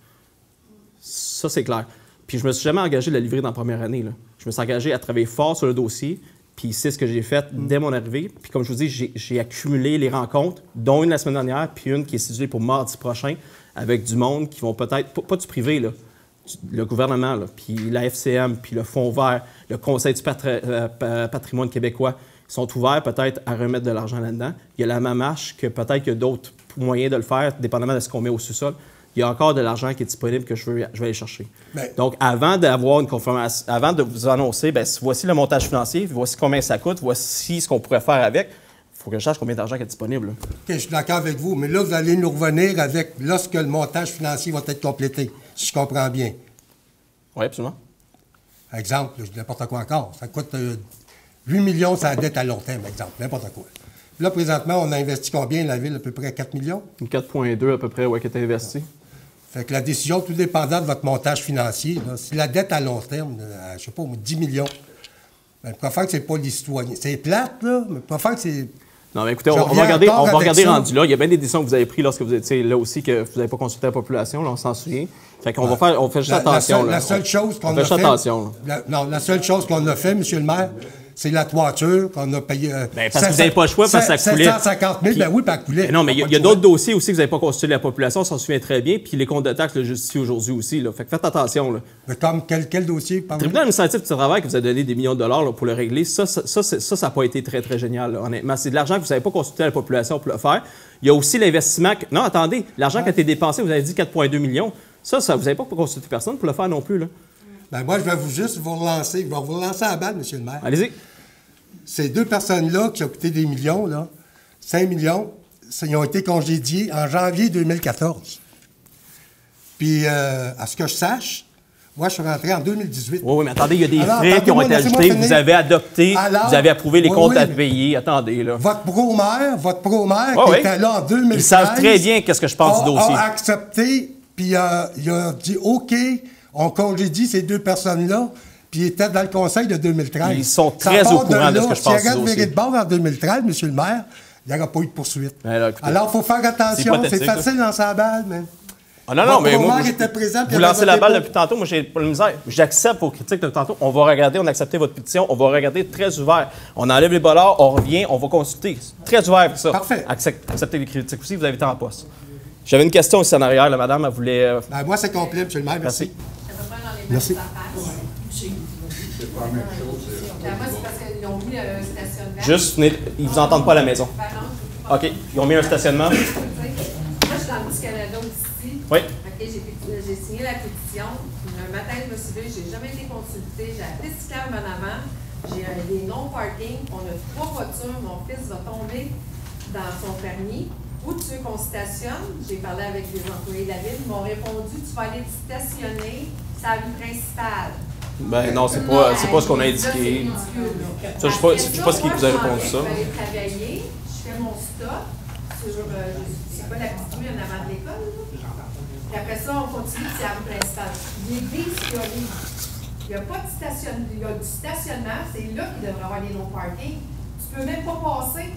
Ça, c'est clair. Puis je me suis jamais engagé de la livrer dans la première année. Là. Je me suis engagé à travailler fort sur le dossier, puis c'est ce que j'ai fait dès mon arrivée. Puis comme je vous dis, j'ai accumulé les rencontres, dont une la semaine dernière, puis une qui est située pour mardi prochain, avec du monde qui vont peut-être, pas du privé, là, le gouvernement, là, puis la FCM, puis le Fonds vert, le Conseil du patrimoine québécois, sont ouverts peut-être à remettre de l'argent là-dedans. Il y a la MAMACH, que peut-être qu'il y a d'autres moyens de le faire, dépendamment de ce qu'on met au sous-sol. il y a encore de l'argent qui est disponible que je vais aller chercher. Ben- Donc, avant d'avoir une confirmation, avant de vous annoncer, bien, voici le montage financier, voici combien ça coûte, voici ce qu'on pourrait faire avec, il faut que je sache combien d'argent qui est disponible. Là. OK, je suis d'accord avec vous, mais là, vous allez nous revenir avec lorsque le montage financier va être complété, si je comprends bien. Oui, absolument. Exemple, je dis n'importe quoi encore. Ça coûte 8 millions, ça dette à long terme, exemple, n'importe quoi. Là, présentement, on a investi combien, la Ville? À peu près 4 millions? Une 4,2 à peu près, qui est investi. Fait que la décision, tout dépendant de votre montage financier, là, si la dette à long terme, je ne sais pas, 10 millions, bien, je préfère que ce n'est pas les citoyens. C'est plate, là, mais je préfère que c'est... Non, mais écoutez, Je on va reviens regarder, encore avec ça. rendu là. Il y a bien des décisions que vous avez prises lorsque vous étiez là aussi, que vous n'avez pas consulté la population, là, on s'en souvient. Fait qu'on va faire, on fait juste attention. La seule chose qu'on on a fait juste fait... attention. La seule chose qu'on a fait, monsieur le maire, c'est la toiture qu'on a payée... Ben, parce que vous n'avez pas le choix, parce que ça coulait. 750 000, ben oui, puis elle coulait. Non, mais il y a d'autres dossiers aussi que vous n'avez pas consulté la population, on s'en souvient très bien, puis les comptes de taxes le justifient aujourd'hui aussi. Là. Fait que faites attention. Là. Mais comme quel dossier? Le tribunal administratif du travail que vous a donné des millions de dollars là, pour le régler, ça n'a pas été très, très génial, là, honnêtement. C'est de l'argent que vous n'avez pas consulté la population pour le faire. Il y a aussi l'investissement... Non, attendez, l'argent qui a été dépensé, vous avez dit 4,2 millions. Ça, vous n'avez pas consulté personne pour le faire non plus. Là. Ben moi, je vais juste vous relancer. Je vais vous relancer à la balle, monsieur le maire. Allez-y. Ces deux personnes-là qui ont coûté des millions, là, 5 millions, ils ont été congédiés en janvier 2014. Puis, à ce que je sache, moi, je suis rentré en 2018. Oui, mais attendez, il y a des Alors, frais qui ont été ajoutés, vous avez adopté, Alors, vous avez approuvé les oui, comptes oui, à mais- payer. Attendez, là. Votre pro-maire Oui, qui oui. était là en 2013... Ils savent très bien qu'est-ce que je pense du dossier. a accepté, puis il a dit, OK, on congédie ces deux personnes-là, puis il était dans le conseil de 2013. Ils sont Ça très part au courant de là. ce que je pense S'il y du avait dossier. viré de bord en 2013, monsieur le maire, il n'y aurait pas eu de poursuite. Ben là, écoutez, Alors, il faut faire attention. hypothétique, C'est facile dans sa balle, mais... Ah non, Votre mais moi, pro-maire était présent, puis vous il avait lancez la voté balle pour. depuis tantôt. Moi, j'ai pas de misère. J'accepte vos critiques de tantôt. On va regarder, on a accepté votre pétition. On va regarder très ouvert. On enlève les bollards, on revient, on va consulter. Très ouvert avec ça. Parfait. Acceptez les critiques aussi, vous avez été en poste. J'avais une question aussi en arrière. La madame, elle voulait... Ben, moi, c'est complet, monsieur le maire. Merci. Merci. Merci. C'est pas la même chose. Moi, c'est parce qu'ils ont mis un stationnement. Juste, ils vous entendent pas à la maison. Ben non, OK. Ils ont mis un stationnement. moi, je suis dans le Petit-Canada aussi. Oui. OK, j'ai signé la pétition. Un matin, je me suis levée, j'ai jamais été consultée. J'ai appelé Cyclable en avant. J'ai des non-parking. On a 3 voitures. Mon fils va tomber dans son permis. Où tu veux qu'on stationne? J'ai parlé avec les employés de la ville. Ils m'ont répondu, tu vas aller te stationner sur la rue principale. Ben non, c'est pas ce qu'on a Ça, c'est indiqué. ridicule, là. Ça, je sais pas ce qui vous a répondu ça. Je vais aller travailler, je fais mon stop sur, c'est pas la petite rue en avant de l'école, là. Puis après ça, on continue, c'est la rue principale. Il est déscolé. Il n'y a pas de stationnement, il y a du stationnement, c'est là qu'il devrait avoir les non-parking. Tu peux même pas passer.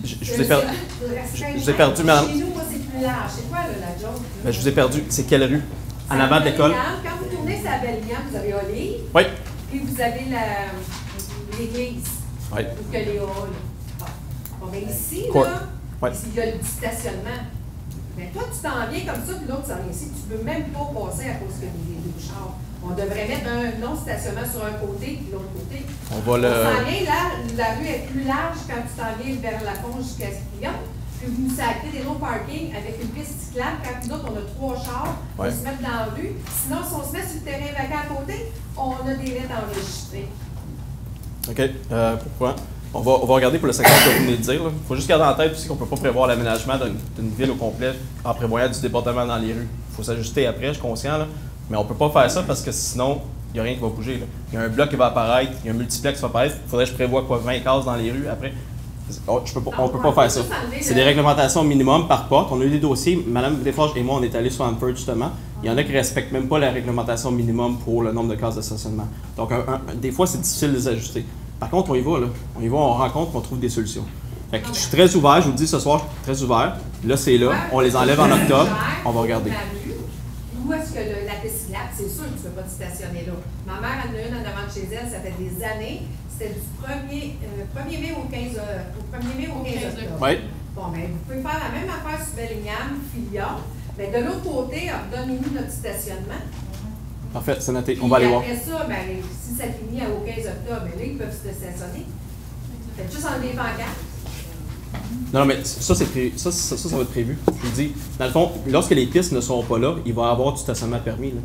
Je vous ai perdu. Je vous ai perdu, madame. Chez nous, moi, c'est plus large. C'est quoi, là, la joke? là? Ben, je vous ai perdu. C'est quelle rue? En avant de l'école? Quand vous tournez sur la Belle-Liane, vous avez Olive, Oui. puis vous avez l'église. Oui. Ou que les halls. Bon, ben ici, Court. là, Ouais. ici, il y a du stationnement. Mais toi, tu t'en viens comme ça, puis l'autre s'en vient ici. Tu ne peux même pas passer à cause que des deux chars. On devrait mettre un non-stationnement sur un côté, puis l'autre côté. On va le... On s'en vient, là, la rue est plus large quand tu t'en viens vers la pont jusqu'à Splion. Puis vous nous sacrez des non-parking avec une piste cyclable. Quand nous autres, on a 3 chars, on Ouais. se met dans la rue. Sinon, si on se met sur le terrain vacant à côté, on a des lettres enregistrées. OK. Pourquoi? On va regarder pour le secteur que vous venez de dire. Il faut juste garder en tête aussi qu'on ne peut pas prévoir l'aménagement d'une ville au complet en prévoyant du débordement dans les rues. Il faut s'ajuster après, je suis conscient, là. Mais on ne peut pas faire ça parce que sinon, il n'y a rien qui va bouger. Là. Il y a un bloc qui va apparaître, il y a un multiplex qui va apparaître. Il faudrait que je prévoie 20 cases dans les rues après. On ne peut pas faire ça. C'est des réglementations minimum par porte. On a eu des dossiers. Madame Desforges et moi, on est allés sur Hanford, justement. Il y en a qui ne respectent même pas la réglementation minimum pour le nombre de cases de stationnement. Donc, des fois, c'est difficile de les ajuster. Par contre, on y va, là. On y va, on rencontre, on trouve des solutions. Fait que je suis très ouvert, je vous le dis ce soir, je suis très ouvert. Là, c'est là. On les enlève en octobre. On va regarder. Où est-ce que la piste cyclable, c'est sûr que tu ne peux pas te stationner là. Ma mère en a une en avant de chez elle, ça fait des années. C'était du 1er mai au 15 octobre. Oui. Bon, bien, vous pouvez faire la même affaire sur Bellingham, Filion. Mais de l'autre côté, donnez-nous notre stationnement. Parfait, c'est noté. Puis On va aller voir. après ça, ben, si ça finit au 15 octobre, ben là, ils peuvent se stationner. Faites juste enlever les pancartes. Non, mais ça, ça va être prévu. Je vous dis, dans le fond, lorsque les pistes ne seront pas là, il va y avoir du stationnement permis. Là.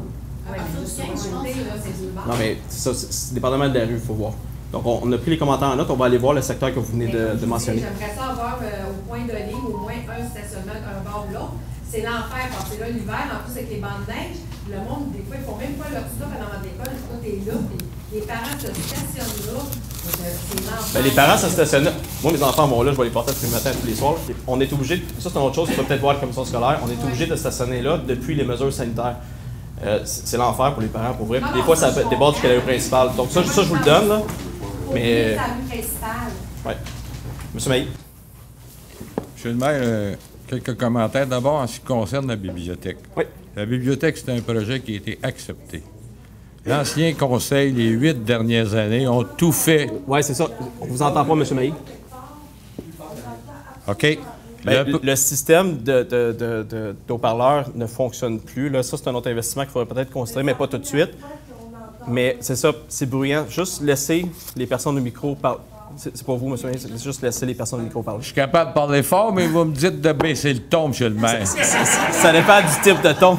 Ouais, mais juste sur le côté, là, c'est du bar. Non, mais c'est dépendamment de la rue, il faut voir. Donc, on a pris les commentaires en note, on va aller voir le secteur que vous venez de mentionner. J'aimerais ça avoir au point de ligne au moins un stationnement d'un bord ou l'autre. C'est l'enfer parce que là, l'hiver, en plus avec les bancs de neige, le monde, des fois, ils font même pas leur stop à l'avant de l'école. Toi, t'es là, puis les parents se stationnent là. C'est l'enfer. Ben, les parents se stationnent là. Moi, mes enfants vont là, je vais les porter tous les matins, tous les soirs. On est obligé, ça c'est une autre chose, il faut peut-être voir la commission scolaire, on est obligé de stationner là depuis les mesures sanitaires. C'est l'enfer pour les parents, pour vrai. Puis des fois, ça déborde jusqu'à la rue principale. Donc ça, je vous le donne, là. Mais... la rue principale. Oui. Monsieur Mailly. Monsieur le maire, quelques commentaires. D'abord, en ce qui concerne la bibliothèque. Oui. La bibliothèque, c'est un projet qui a été accepté. L'ancien conseil, les 8 dernières années, ont tout fait. Oui, c'est ça. On vous entend pas, Monsieur Mailly. OK? Le système d'haut-parleurs ne fonctionne plus. Là, ça, c'est un autre investissement qu'il faudrait peut-être considérer, mais pas tout de suite. Mais c'est ça, c'est bruyant. Juste laisser les personnes au micro parler. C'est pas vous, monsieur, c'est juste laisser les personnes au micro parler. Je suis capable de parler fort, mais vous me dites de baisser le ton, monsieur le maire. Ça dépend du type de ton.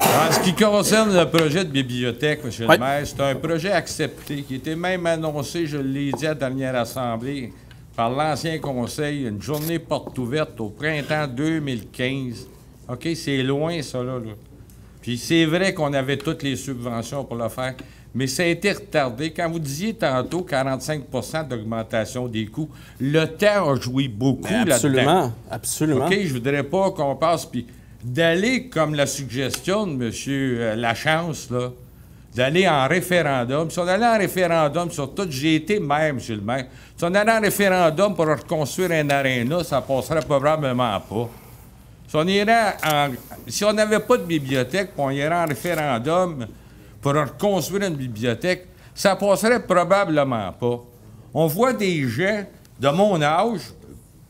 En ce qui concerne le projet de bibliothèque, monsieur le maire, c'est un projet accepté qui était même annoncé, je l'ai dit à la dernière assemblée, par l'ancien conseil, une journée porte ouverte au printemps 2015. OK, c'est loin, ça, là. Puis c'est vrai qu'on avait toutes les subventions pour le faire, mais ça a été retardé. Quand vous disiez tantôt 45 d'augmentation des coûts, le temps a joué beaucoup là-dedans. Absolument, absolument. OK, je voudrais pas qu'on passe, puis d'aller, comme la suggestion de M. Lachance, là, d'aller en référendum. Si on allait en référendum sur tout, j'ai été maire, M. le maire. Si on allait en référendum pour reconstruire un aréna, ça passerait probablement pas. Si on n'avait pas de bibliothèque, puis on irait en référendum pour reconstruire une bibliothèque, ça passerait probablement pas. On voit des gens de mon âge,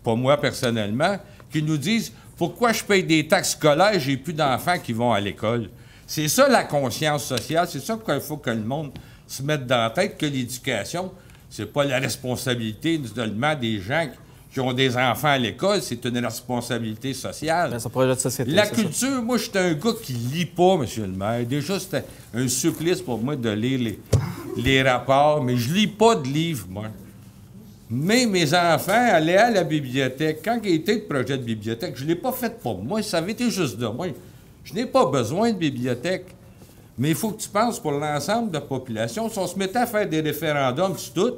pas moi personnellement, qui nous disent « Pourquoi je paye des taxes scolaires, j'ai plus d'enfants qui vont à l'école? » C'est ça la conscience sociale, c'est ça qu'il faut que le monde se mette dans la tête, que l'éducation, c'est pas la responsabilité seulement des gens qui ont des enfants à l'école, c'est une responsabilité sociale. C'est un projet de société. La culture, moi, j'étais un gars qui lit pas, monsieur le maire. Déjà, c'était un supplice pour moi de lire les rapports, mais je lis pas de livres, moi. Mais mes enfants allaient à la bibliothèque. Quand il était le projet de bibliothèque, je ne l'ai pas fait pour moi, ça avait été juste de moi. Je n'ai pas besoin de bibliothèque. Mais il faut que tu penses pour l'ensemble de la population. Si on se mettait à faire des référendums sur tout,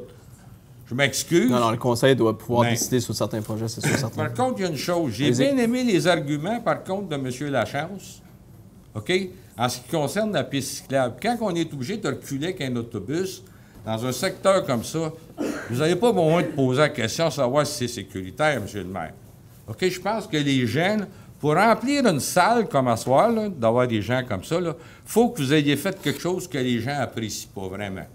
je m'excuse. Non, le conseil doit pouvoir décider sur certains projets, c'est sûr, certain. Par contre, il y a une chose. J'ai bien aimé les arguments, par contre, de M. Lachance, OK, en ce qui concerne la piste cyclable. Quand on est obligé de reculer avec un autobus dans un secteur comme ça, vous n'avez pas besoin de poser la question de savoir si c'est sécuritaire, M. le maire. OK, je pense que les gens, pour remplir une salle comme à soir, d'avoir des gens comme ça, il faut que vous ayez fait quelque chose que les gens n'apprécient pas vraiment.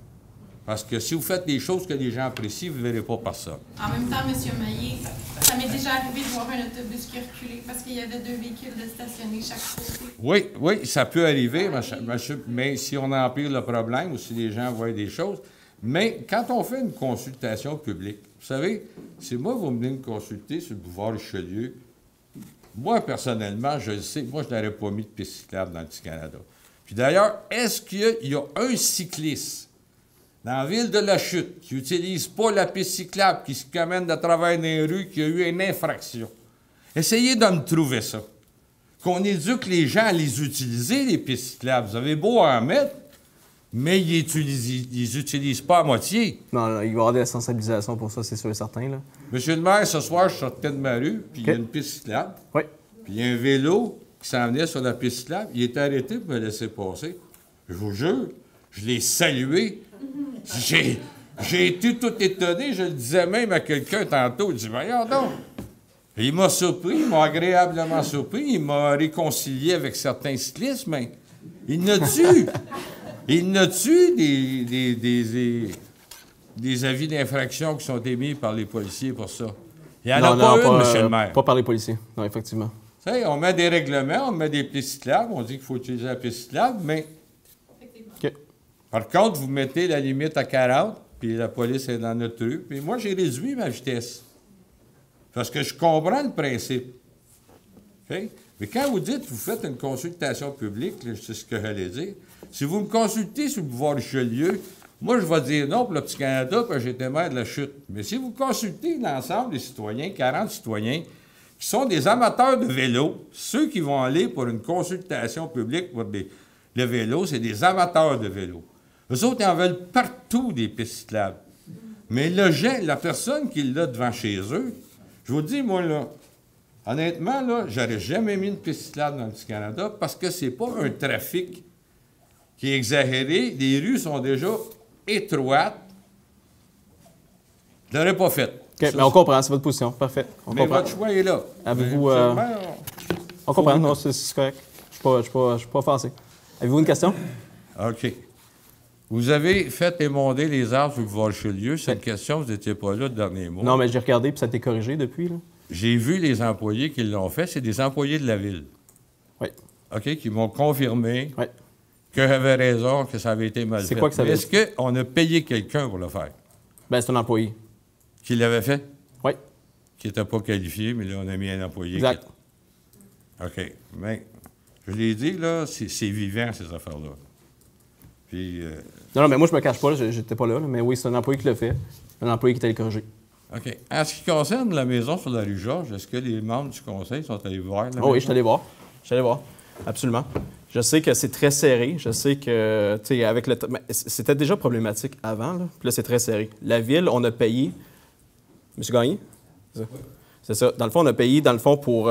Parce que si vous faites des choses que les gens apprécient, vous ne verrez pas par ça. En même temps, M. Maillé, ça m'est déjà arrivé de voir un autobus qui reculait parce qu'il y avait 2 véhicules de stationnés chaque côté. Oui, ça peut arriver, mais si on empire le problème ou si les gens voient des choses. Mais quand on fait une consultation publique, vous savez, si moi, vous venez me consulter sur le boulevard Richelieu, moi, personnellement, je le sais, moi, je n'aurais pas mis de piste cyclable dans le Petit-Canada. Puis d'ailleurs, est-ce qu'il y a un cycliste dans la ville de La Chute qui n'utilise pas la piste cyclable, qui se promène à travers les rues, qui a eu une infraction? Essayez de me trouver ça. Qu'on éduque les gens à les utiliser, les pistes cyclables. Vous avez beau en mettre, mais ils les utilisent pas à moitié. Non, il va y avoir de la sensibilisation pour ça, c'est sûr et certain. Là. Monsieur le maire, ce soir, je sortais de ma rue, puis il y a une piste cyclable. Oui. Puis il y a un vélo qui s'en venait sur la piste cyclable. Il était arrêté pour me laisser passer. Je vous jure, je l'ai salué. J'ai été tout étonné. Je le disais même à quelqu'un tantôt. Je dis, voyons donc. Il m'a surpris, il m'a agréablement surpris. Il m'a réconcilié avec certains cyclistes, mais il n'a dû. Il n'a dû des avis d'infraction qui sont émis par les policiers pour ça. Il n'y en a pas une, monsieur le maire. Pas par les policiers, non, effectivement. Tu sais, on met des règlements, on met des pistes cyclables, on dit qu'il faut utiliser la piste cyclable, mais... OK. Par contre, vous mettez la limite à 40, puis la police est dans notre rue. Puis moi, j'ai réduit ma vitesse. Parce que je comprends le principe. OK? Mais quand vous dites que vous faites une consultation publique, là, c'est ce que j'allais dire, si vous me consultez sur le boulevard Richelieu, moi, je vais dire non pour le Petit Canada, parce que j'étais maire de la Chute. Mais si vous consultez l'ensemble des citoyens, 40 citoyens, qui sont des amateurs de vélo, ceux qui vont aller pour une consultation publique pour le vélo, c'est des amateurs de vélo. Eux autres, ils en veulent partout des pistes cyclables. Mais la personne qui l'a devant chez eux, je vous dis, moi, là, honnêtement, là, j'aurais jamais mis une piste cyclable dans le Petit Canada parce que c'est pas un trafic qui est exagéré. Les rues sont déjà étroites. Je l'aurais pas fait. OK, mais on comprend, c'est votre position. Parfait. Mais votre choix est là. Avez-vous... On comprend, non, c'est correct. Je suis pas offensé. Avez-vous une question? OK. Vous avez fait émonder les arbres sur le boulevard Richelieu. C'est une question, vous n'étiez pas là le dernier mois. Non, mais j'ai regardé, puis ça a été corrigé depuis, là. J'ai vu les employés qui l'ont fait. C'est des employés de la ville. Oui. OK, qui m'ont confirmé Oui. que j'avais raison, que ça avait été mal fait. C'est quoi que ça veut dire? Est-ce qu'on a payé quelqu'un pour le faire? Bien, c'est un employé. Qui l'avait fait? Oui. Qui n'était pas qualifié, mais là, on a mis un employé. Exact. OK. Mais, je l'ai dit, là, c'est vivant, ces affaires-là. Puis... Non, mais moi, je me cache pas, j'étais pas là, mais oui, c'est un employé qui l'a fait. Un employé qui était corrigé. OK. En ce qui concerne la maison sur la rue Georges, est-ce que les membres du conseil sont allés voir la maison? Oui, je suis allé voir. Je suis allé voir. Absolument. Je sais que c'est très serré. Je sais que, tu sais, avec le... Mais c'était déjà problématique avant, là. Puis là, c'est très serré. La ville, on a payé... Monsieur Gagné? C'est ça? Oui. C'est ça. Dans le fond, on a payé, pour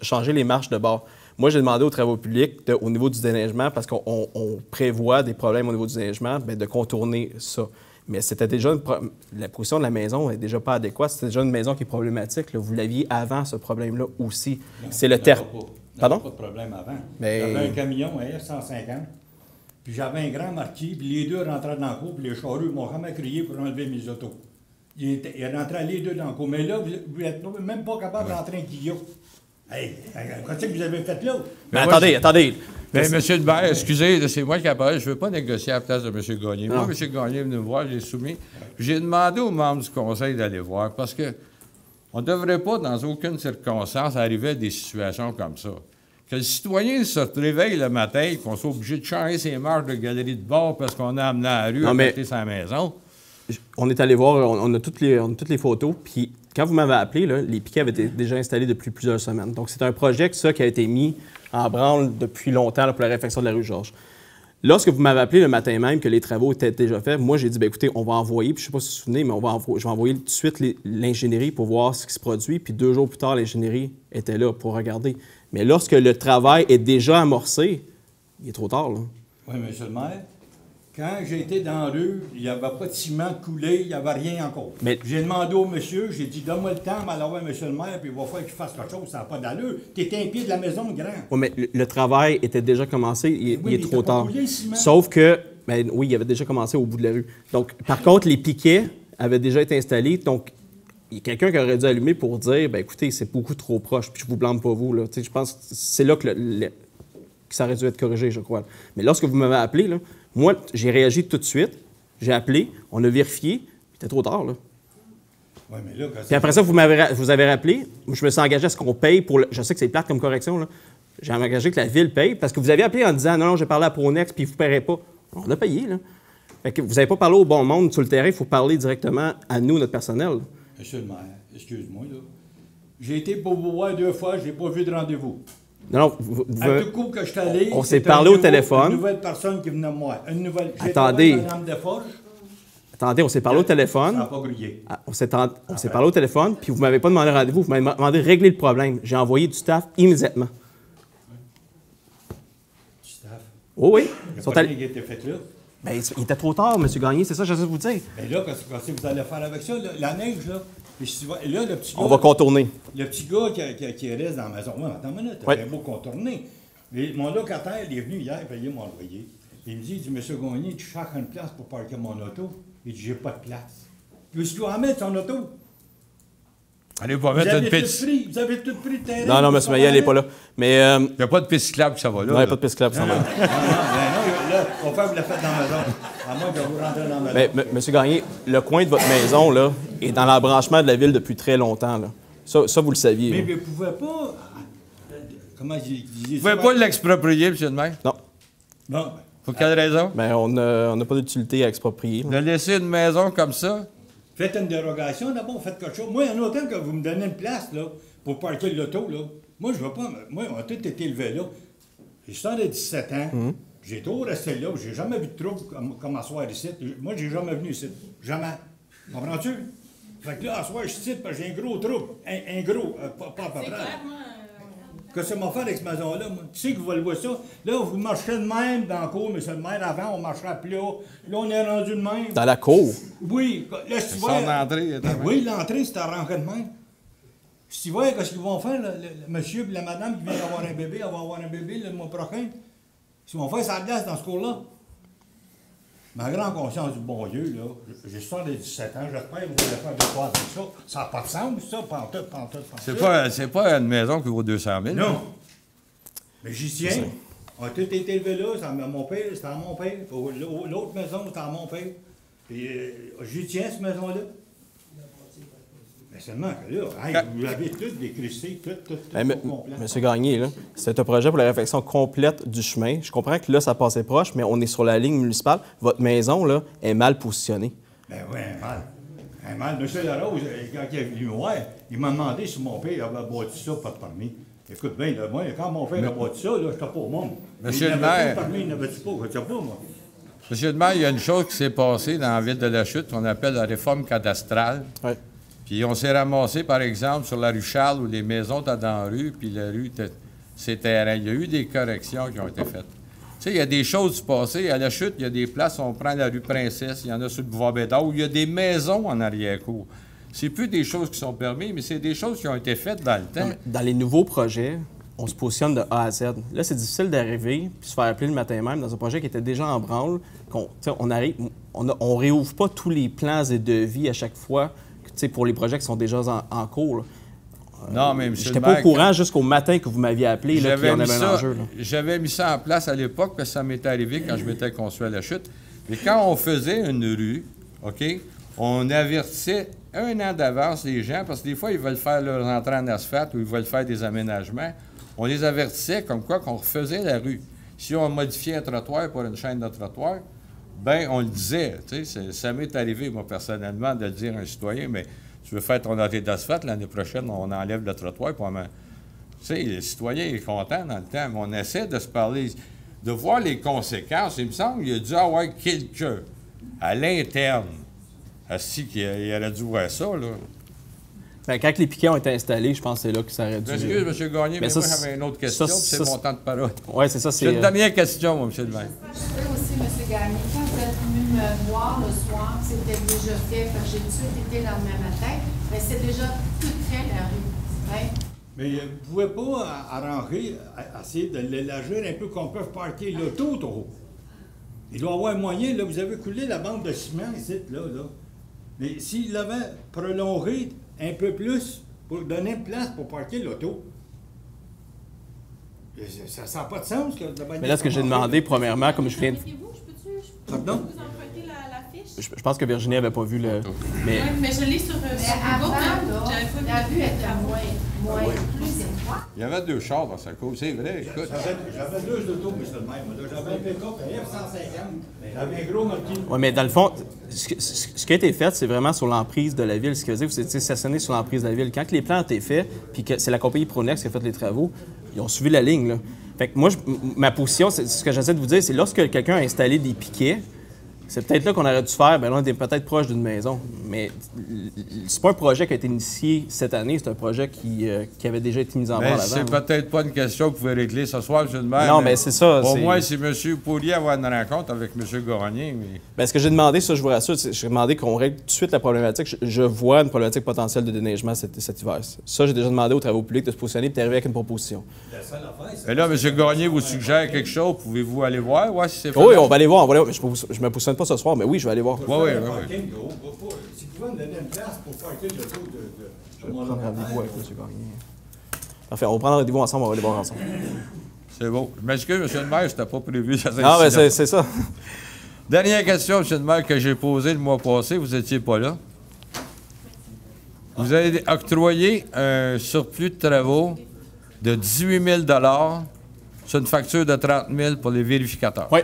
changer les marches de bord. Moi, j'ai demandé aux travaux publics, au niveau du déneigement, parce qu'on prévoit des problèmes au niveau du déneigement, bien, de contourner ça. Mais c'était déjà la position de la maison n'est déjà pas adéquate. C'était déjà une maison qui est problématique, là. Vous l'aviez avant, ce problème-là aussi. C'est le terme. Pardon? Pas de problème avant. Mais... J'avais un camion, un F-150, puis j'avais un grand marquis, puis les deux rentraient dans la cour, puis les charrues m'ont jamais crié pour enlever mes autos. Ils rentraient les deux dans la cour. Mais là, vous n'êtes même pas capable de rentrer un Kia. Hey, qu'est-ce que vous avez fait là? Mais attendez. Mais M. Hébert, excusez, c'est moi qui apparaît. Je ne veux pas négocier à la place de M. Gagné. Moi, M. Gagné est venu me voir, j'ai soumis. J'ai demandé aux membres du conseil d'aller voir parce que on ne devrait pas, dans aucune circonstance, arriver à des situations comme ça. Que le citoyen se réveille le matin et qu'on soit obligé de changer ses marches de galerie de bord parce qu'on a amené à la rue à côté de sa maison. On est allé voir, on a toutes les photos, puis quand vous m'avez appelé, là, les piquets avaient été déjà installés depuis plusieurs semaines. Donc, c'est un projet qui a été mis en branle depuis longtemps là, pour la réfection de la rue Georges. Lorsque vous m'avez appelé le matin même que les travaux étaient déjà faits, moi, j'ai dit, bien, écoutez, on va envoyer, puis je ne sais pas si vous vous souvenez, mais je vais envoyer tout de suite l'ingénierie pour voir ce qui se produit, puis 2 jours plus tard, l'ingénierie était là pour regarder. Mais lorsque le travail est déjà amorcé, il est trop tard, là. Oui, M. le maire. Quand j'ai été dans la rue, il n'y avait pas de ciment coulé, il n'y avait rien encore. Mais... J'ai demandé au monsieur, j'ai dit, donne-moi le temps, m'aller voir M. le maire, puis il va falloir qu'il fasse quelque chose, ça n'a pas d'allure. Tu étais un pied de la maison, grand. Oui, mais le travail était déjà commencé, il est trop tard. Sauf que, ben, oui, il avait déjà commencé au bout de la rue. Donc, par contre, les piquets avaient déjà été installés, donc il y a quelqu'un qui aurait dû allumer pour dire, bien, écoutez, c'est beaucoup trop proche, puis je vous blâme pas vous, là. Je pense que c'est là que ça aurait dû être corrigé, je crois. Mais lorsque vous m'avez appelé, là, moi, j'ai réagi tout de suite. J'ai appelé, on a vérifié. C'était trop tard, là. Ouais, mais là, puis après ça, vous avez rappelé. Je me suis engagé à ce qu'on paye pour... Je sais que c'est plate comme correction, là. J'ai engagé que la ville paye parce que vous avez appelé en disant « Non, j'ai parlé à Pronex, puis vous ne paierez pas. » On a payé, là. Fait que vous n'avez pas parlé au bon monde sur le terrain. Il faut parler directement à nous, notre personnel. Monsieur le maire, excuse-moi, là. J'ai été pour vous voir 2 fois, je n'ai pas vu de rendez-vous. Non, à tout coup que je suis allé, on s'est parlé au téléphone. Une nouvelle personne qui venait me voir. Attendez. Attendez, on s'est parlé au téléphone. Ça n'a pas grillé. On s'est parlé au téléphone, puis vous ne m'avez pas demandé rendez-vous. Vous m'avez demandé de régler le problème. J'ai envoyé du staff immédiatement. Du staff? Oh, oui. Il n'y a pas rien qui a été fait là. Bien, il était trop tard, M. Gagné, c'est ça que j'essaie de vous dire. Bien là, qu'est-ce que vous allez faire avec ça? La neige, là. Et là, le petit gars, on va contourner. Le petit gars qui reste dans la maison. Ouais, attends une minute, t'as bien beau contourner. Et mon locataire, il est venu hier payer mon loyer. Il me dit, M. Gagné, tu cherches une place pour parquer mon auto? Il dit, j'ai pas de place. Puis tu dois en mettre son auto. Allez pas mettre une piste. Vous avez tout pris le terrain. Non, M. Maillet, elle n'est pas là. Mais. Il n'y a pas de piste cyclable qui s'en va là. Non, il n'y a pas de piste cyclable qui s'en va là. Non, là, on va faire vous la faites dans la maison. À moins que vous rentrez dans la maison. Mais, M. Gagné, le coin de votre maison, là, est dans l'embranchement de la ville depuis très longtemps, là. Ça, vous le saviez. Mais là. vous ne pouvez pas... Comment je dis? Vous ne pouvez pas l'exproprier, M. le maire? Non. Non. Pour quelle raison? Ben, on n'a pas d'utilité à exproprier. De laisser une maison comme ça? Faites une dérogation, d'abord, faites quelque chose. Moi, en autant que vous me donnez une place, là, pour parquer l'auto, là, moi, je ne veux pas... Moi, on a tous été élevés là. J'ai 77 ans. J'ai toujours resté là. J'ai jamais vu de trouble comme à soir ici. Moi, j'ai jamais venu ici. Jamais. Comprends-tu? Fait que là, à soir, je suis ici parce que j'ai un gros trouble. Un gros, pas à peu près. Qu'est-ce que ça m'a fait avec cette maison-là, moi? Tu sais que vous allez voir ça? Là, vous marcherez de même dans la cour, monsieur le maire. Avant, on marcherait plus haut. Là, on est rendu de même. Dans la cour? Oui. Là, si tu Son vois... entrée, oui, l'entrée, c'est arrangé de même. Si tu vois, qu'est-ce qu'ils vont faire, le monsieur et la madame qui vient d'avoir un bébé, elle va avoir un bébé le mois prochain. Ils vont faire sa glace dans ce cours-là. Ma grande conscience du bon Dieu, là, j'ai 77 ans, j'espère que vous allez faire de quoi avec ça. Ça n'a pas de sens, ça, pantoute. C'est pas une maison qui vaut 200 000. Non. Mais j'y tiens. On a tous été élevés là, c'était à mon père, c'était à mon père. L'autre maison, c'était à mon père. Puis j'y tiens, cette maison-là. Mais seulement que là, hey, vous avez tout décrissé, tout complet. Monsieur Gagné, là, c'est un projet pour la réfection complète du chemin. Je comprends que là, ça passait proche, mais on est sur la ligne municipale. Votre maison, là, est mal positionnée. Ben oui, un mal. Monsieur Larose, quand il est venu me voir, il m'a demandé si mon père avait bâti ça, pas de permis. Écoute bien, moi, quand mon père a bâti ça, là, j'étais pas au monde. Monsieur le maire... maire... Il n'avait pas de permis, il n'avait pas, je ne sais pas, moi. Monsieur le maire, il y a une chose qui s'est passée dans la ville de La Chute qu'on appelle la réforme cadastrale. Oui. Puis on s'est ramassé, par exemple, sur la rue Charles, où les maisons étaient dans la rue, puis la rue était ses terrains. Il y a eu des corrections qui ont été faites. Tu sais, il y a des choses du passé. À La Chute, il y a des places, on prend la rue Princesse, il y en a sur le boulevard Bédard, où il y a des maisons en arrière-cour. C'est plus des choses qui sont permises, mais c'est des choses qui ont été faites dans le temps. Dans les nouveaux projets, on se positionne de A à Z. Là, c'est difficile d'arriver puis se faire appeler le matin même dans un projet qui était déjà en branle. On réouvre pas tous les plans et devis à chaque fois pour les projets qui sont déjà en cours. Là. Non, mais M. J'étais pas au courant jusqu'au matin que vous m'aviez appelé qu'il y en avait un enjeu. J'avais mis ça en place à l'époque parce que ça m'était arrivé quand je m'étais construit à La Chute. Mais quand on faisait une rue, OK, on avertissait 1 an d'avance les gens parce que des fois, ils veulent faire leur entrée en asphalte ou ils veulent faire des aménagements. On les avertissait comme quoi qu'on refaisait la rue. Si on modifiait un trottoir pour une chaîne de trottoir, bien, on le disait. Ça m'est arrivé, moi, personnellement, de le dire à un citoyen, mais tu veux faire ton entrée d'asphalte, l'année prochaine, on enlève le trottoir. Tu sais, le citoyen est content dans le temps, mais on essaie de se parler, de voir les conséquences. Il me semble qu'il a dû avoir quelqu'un à l'interne, assis, qui aurait dû voir ça, là. Bien, quand les piquets ont été installés, je pense que c'est là que ça aurait dû... Excuse, M. Gagné, mais moi, j'avais une autre question, puis c'est mon temps de parole. Oui, c'est ça. J'ai une dernière question, moi, M. le maire. Je peux aussi, M. Gagné, quand vous êtes venu me voir le soir, c'était déjà fait, parce que j'ai tout de suite été le lendemain matin, mais c'est déjà tout fait, la rue. Hein? Mais vous ne pouvez pas arranger, essayer de l'élargir un peu qu'on peut parquer l'auto trop. Il doit y avoir un moyen, là, vous avez coulé la bande de ciment ici, là. Mais s'il l'avait prolongé un peu plus pour donner une place pour parquer l'auto, ça n'a pas de sens. Mais là, ce que j'ai demandé, premièrement, comme je viens de... Pardon? Vous emprunter la fiche? Je pense que Virginie n'avait pas vu le... Mais je l'ai sur Mais avant, la vue était moins plus étroite. Il y avait 2 chars dans sa cour, c'est vrai, écoute. J'avais 2 autos, M. le maire. J'avais un pick-up, un F-150. J'avais un gros marquis. Oui, mais dans le fond, ce qui a été fait, c'est vraiment sur l'emprise de la ville. Ce qui veut dire que vous étiez stationné sur l'emprise de la ville. Quand les plans ont été faits, puis que c'est la compagnie Pronex qui a fait les travaux, ils ont suivi la ligne, là. Fait que moi, ma position, ce que j'essaie de vous dire, c'est lorsque quelqu'un a installé des piquets, c'est peut-être là qu'on aurait dû faire, bien là, on est peut-être proche d'une maison. Mais c'est pas un projet qui a été initié cette année, c'est un projet qui avait déjà été mis en branle avant. C'est peut-être pas une question que vous pouvez régler ce soir, M. le maire. Non, mais c'est ça. Au moins, si M. Pourrier avoir une rencontre avec M. Gagné. Mais... Bien, ce que j'ai demandé, ça, je vous rassure, j'ai demandé qu'on règle tout de suite la problématique. Je vois une problématique potentielle de déneigement cet hiver. Ça, j'ai déjà demandé aux travaux publics de se positionner et d'arriver avec une proposition. Et là, M. Gagné vous suggère quelque chose, pouvez-vous aller voir? Ouais, si c'est oui, on va aller voir. Je me positionne pas ce soir, mais oui, je vais aller voir. Oui. Si vous pouvez me donner une place pour parquer l'auto je vais prendre rendez-vous avec M. Gagné. Parfait, on va prendre rendez-vous ensemble, on va aller voir ensemble. C'est bon. Je m'excuse, M. le maire, c'était pas prévu. Non, mais c'est ça. Dernière question, M. le maire, que j'ai posée le mois passé, vous n'étiez pas là. Vous avez octroyé un surplus de travaux de 18 000 sur une facture de 30 000 pour les vérificateurs. Oui.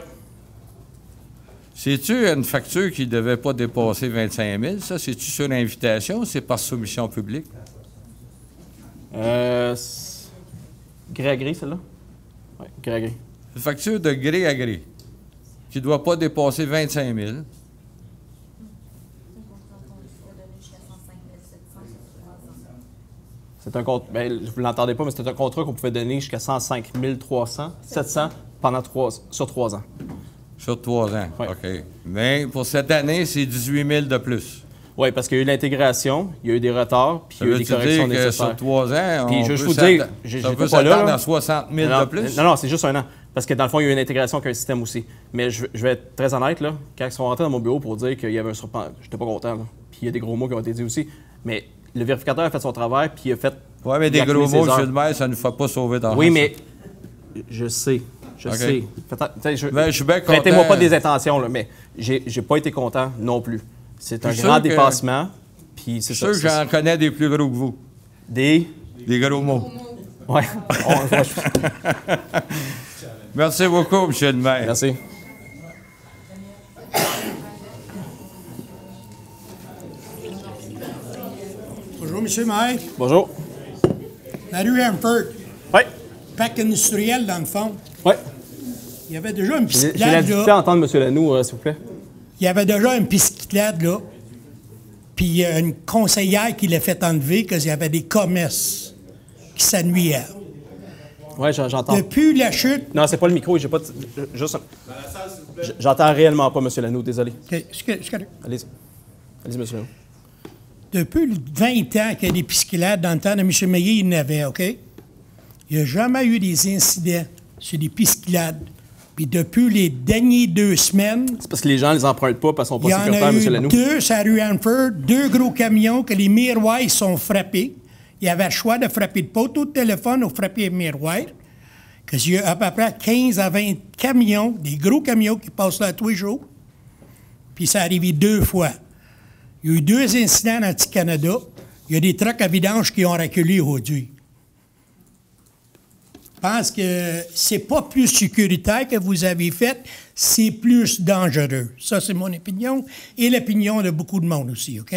C'est-tu une facture qui ne devait pas dépasser 25 000, ça? C'est-tu sur invitation ou c'est par soumission publique? Gré à gré, celle-là? Oui, gré à gré. Une facture de gré à gré qui ne doit pas dépasser 25 000. C'est un contrat, bien, vous ne l'entendez pas, mais c'était un contrat qu'on pouvait donner jusqu'à 105 300, 700 sur 3 ans. Sur 3 ans, oui. OK. Mais pour cette année, c'est 18 000 de plus. Oui, parce qu'il y a eu l'intégration, il y a eu des retards, puis il y a eu des corrections nécessaires. Sur 3 ans, puis on je peut veux vous dire, ça peut s'attendre à 60 000 de plus? Non, c'est juste un an. Parce que dans le fond, il y a eu une intégration avec un système aussi. Mais je vais être très honnête, là, quand ils sont rentrés dans mon bureau pour dire qu'il y avait un surplus, j'étais pas content. Là. Puis il y a des gros mots qui ont été dits aussi. Mais le vérificateur a fait son travail, puis il a fait... Oui, mais des gros mots, M. le maire, ça ne nous fait pas sauver d'argent. Oui, mais je sais. Je okay. sais. Je suis bien content. Prêtez-moi pas des intentions, là, mais j'ai pas été content non plus. C'est un grand dépassement. Puis c'est sûr que j'en connais des plus gros que vous. Des gros mots. Oui. Merci beaucoup, M. le maire. Merci. Bonjour, M. le maire. Bonjour. La rue Hanford. Oui. Parc industriel, dans le fond. Oui. Il y avait déjà une piste J'ai la difficulté à entendre M. Lanoux, s'il vous plaît. Il y avait déjà une piste là. Puis il y a une conseillère qui l'a fait enlever parce qu'il y avait des commerces qui s'ennuyaient. Oui, j'entends. Depuis la chute... Non, c'est pas le micro, j'ai pas... Juste... J'entends réellement pas, M. Lanoux, désolé. OK, Allez-y. Allez-y, M. Lanoux. Depuis 20 ans qu'il y a des piscilades, dans le temps de M. Meillet, il y en avait, OK? Il n'y a jamais eu des incidents sur des piscilades. Puis depuis les dernières 2 semaines... C'est parce que les gens ne les empruntent pas parce qu'ils sont pas sécuritaires, M. Lanoux. Il y en a eu 2 sur la rue Hanford, 2 gros camions que les miroirs sont frappés. Il y avait le choix de frapper le poteau de téléphone ou frapper le miroir. Parce qu'il y a à peu près 15 à 20 camions, des gros camions qui passent là tous les jours. Puis ça arrivé 2 fois. Il y a eu 2 incidents dans le Canada. Il y a des trucks à vidange qui ont reculé aujourd'hui. Je pense que c'est pas plus sécuritaire que vous avez fait, c'est plus dangereux. Ça, c'est mon opinion et l'opinion de beaucoup de monde aussi, OK?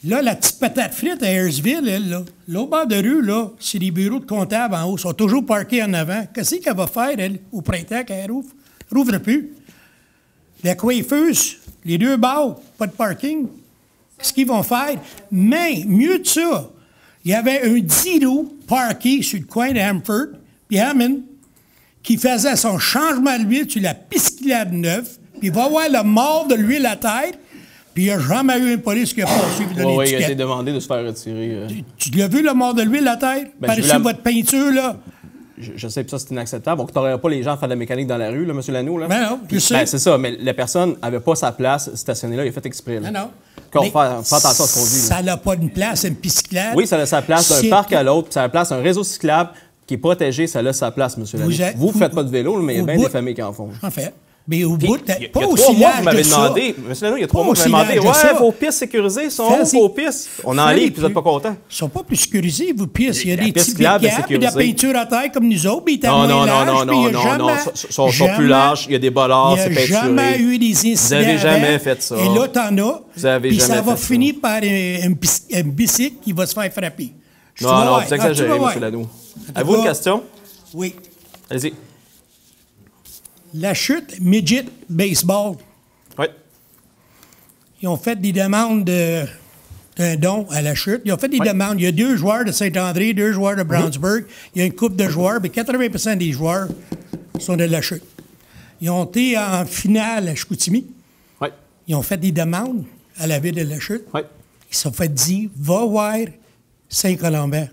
Là, la petite patate frite à Ayersville, elle, là, au bord de rue, là, c'est les bureaux de comptables en haut, sont toujours parqués en avant. Qu'est-ce qu'elle va faire, elle, au printemps, quand elle rouvre? Elle rouvre plus. La coiffeuse, les 2 bars, pas de parking. Qu'est-ce qu'ils vont faire? Mais, mieux de ça, il y avait un 10 roues parké sur le coin de Hanford, puis Hammond, qui faisait son changement d'huile sur la piscilade neuve, puis il va avoir le mort de l'huile à terre, puis il n'y a jamais eu une police qui a passé pour donner Oui, il a été demandé de se faire retirer. Tu l'as vu, le mort de l'huile à terre? Par-dessus votre peinture, là? Je sais que ça, c'est inacceptable. Donc, tu n'aurais pas les gens à faire de la mécanique dans la rue, là, M. Lanoux, là? Ben non, je sais. Ben, c'est ça, mais la personne n'avait pas sa place stationnée là, il a fait exprès. Là. Ben non. Faut faire attention à ce qu'on dit. Ça n'a pas une place, une piste cyclable. Oui, ça a sa place d'un parc à l'autre, ça a place un réseau cyclable qui est protégé, ça a sa place, M. Lanoux. Vous ne faites pas de vélo, mais il y a bien des familles qui en font. En fait. Mais au bout, pas aussi large vous m'avez demandé, M. Lanoux, il y a 3 mois que vous m'avez demandé, ouais, vos pistes sécurisées sont où, vos pistes? On en livre, puis vous n'êtes pas content. Ils ne sont pas plus sécurisés, vos pistes. Il y a des petits bicaps, de la peinture à terre comme nous autres, mais ils non, sont plus larges, il y a des bollards, c'est peinturé. Il n'y a jamais eu des incidents. Vous n'avez jamais fait ça. Et là, t'en as. Vous avez puis jamais ça va fait finir par un bicycle qui va se faire frapper. Non, vous exagérez, M. Lanoux. Avez-vous une question? Oui. Allez-y. La chute midget baseball. Oui. Ils ont fait des demandes d'un don à la chute. Ils ont fait des demandes. Il y a 2 joueurs de Saint-André, 2 joueurs de Brownsburg. Il y a une couple de joueurs, mais 80% des joueurs sont de la chute. Ils ont été en finale à Chicoutimi. Oui. Ils ont fait des demandes à la ville de la chute. Oui. Ils se sont fait dire, va voir Saint-Colomban.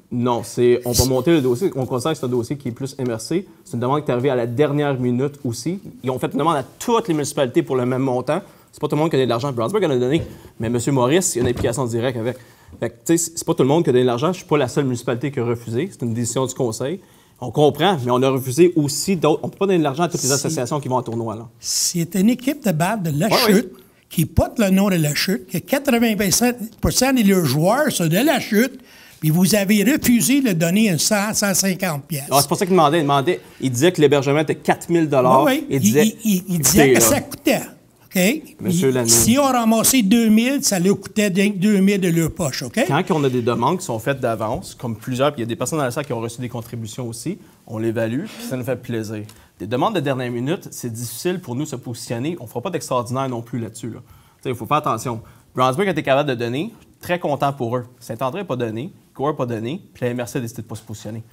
Non, on va monter le dossier. On considère que c'est un dossier qui est plus MRC. C'est une demande qui est arrivée à la dernière minute aussi. Ils ont fait une demande à toutes les municipalités pour le même montant. C'est pas tout le monde qui a donné de l'argent. Brownsburg en a donné, mais M. Maurice, il y a une implication directe avec. Fait que, tu sais, c'est pas tout le monde qui a donné de l'argent. Je suis pas la seule municipalité qui a refusé. C'est une décision du conseil. On comprend, mais on a refusé aussi d'autres. On peut pas donner de l'argent à toutes les associations qui vont en tournoi, là. C'est une équipe de balle de la chute qui porte le nom de la chute, que 80% de leurs joueurs sont de la chute, puis vous avez refusé de donner un 150 pièces. C'est pour ça qu'il demandait. Il disait que l'hébergement était 4 000 oui. Il disait que ça coûtait. OK? Monsieur Lanoux. Si on ramassait 2 000, ça leur coûtait 2 000 de leur poche. OK? Quand on a des demandes qui sont faites d'avance, comme plusieurs, puis il y a des personnes dans la salle qui ont reçu des contributions aussi, on l'évalue, puis ça nous fait plaisir. Des demandes de dernière minute, c'est difficile pour nous de se positionner. On ne fera pas d'extraordinaire non plus là-dessus. Là. Il faut faire attention. Brownsburg a été capable de donner, très content pour eux. Saint-André n'a pas donné, Gore n'a pas donné, puis la MRC a décidé de ne pas se positionner.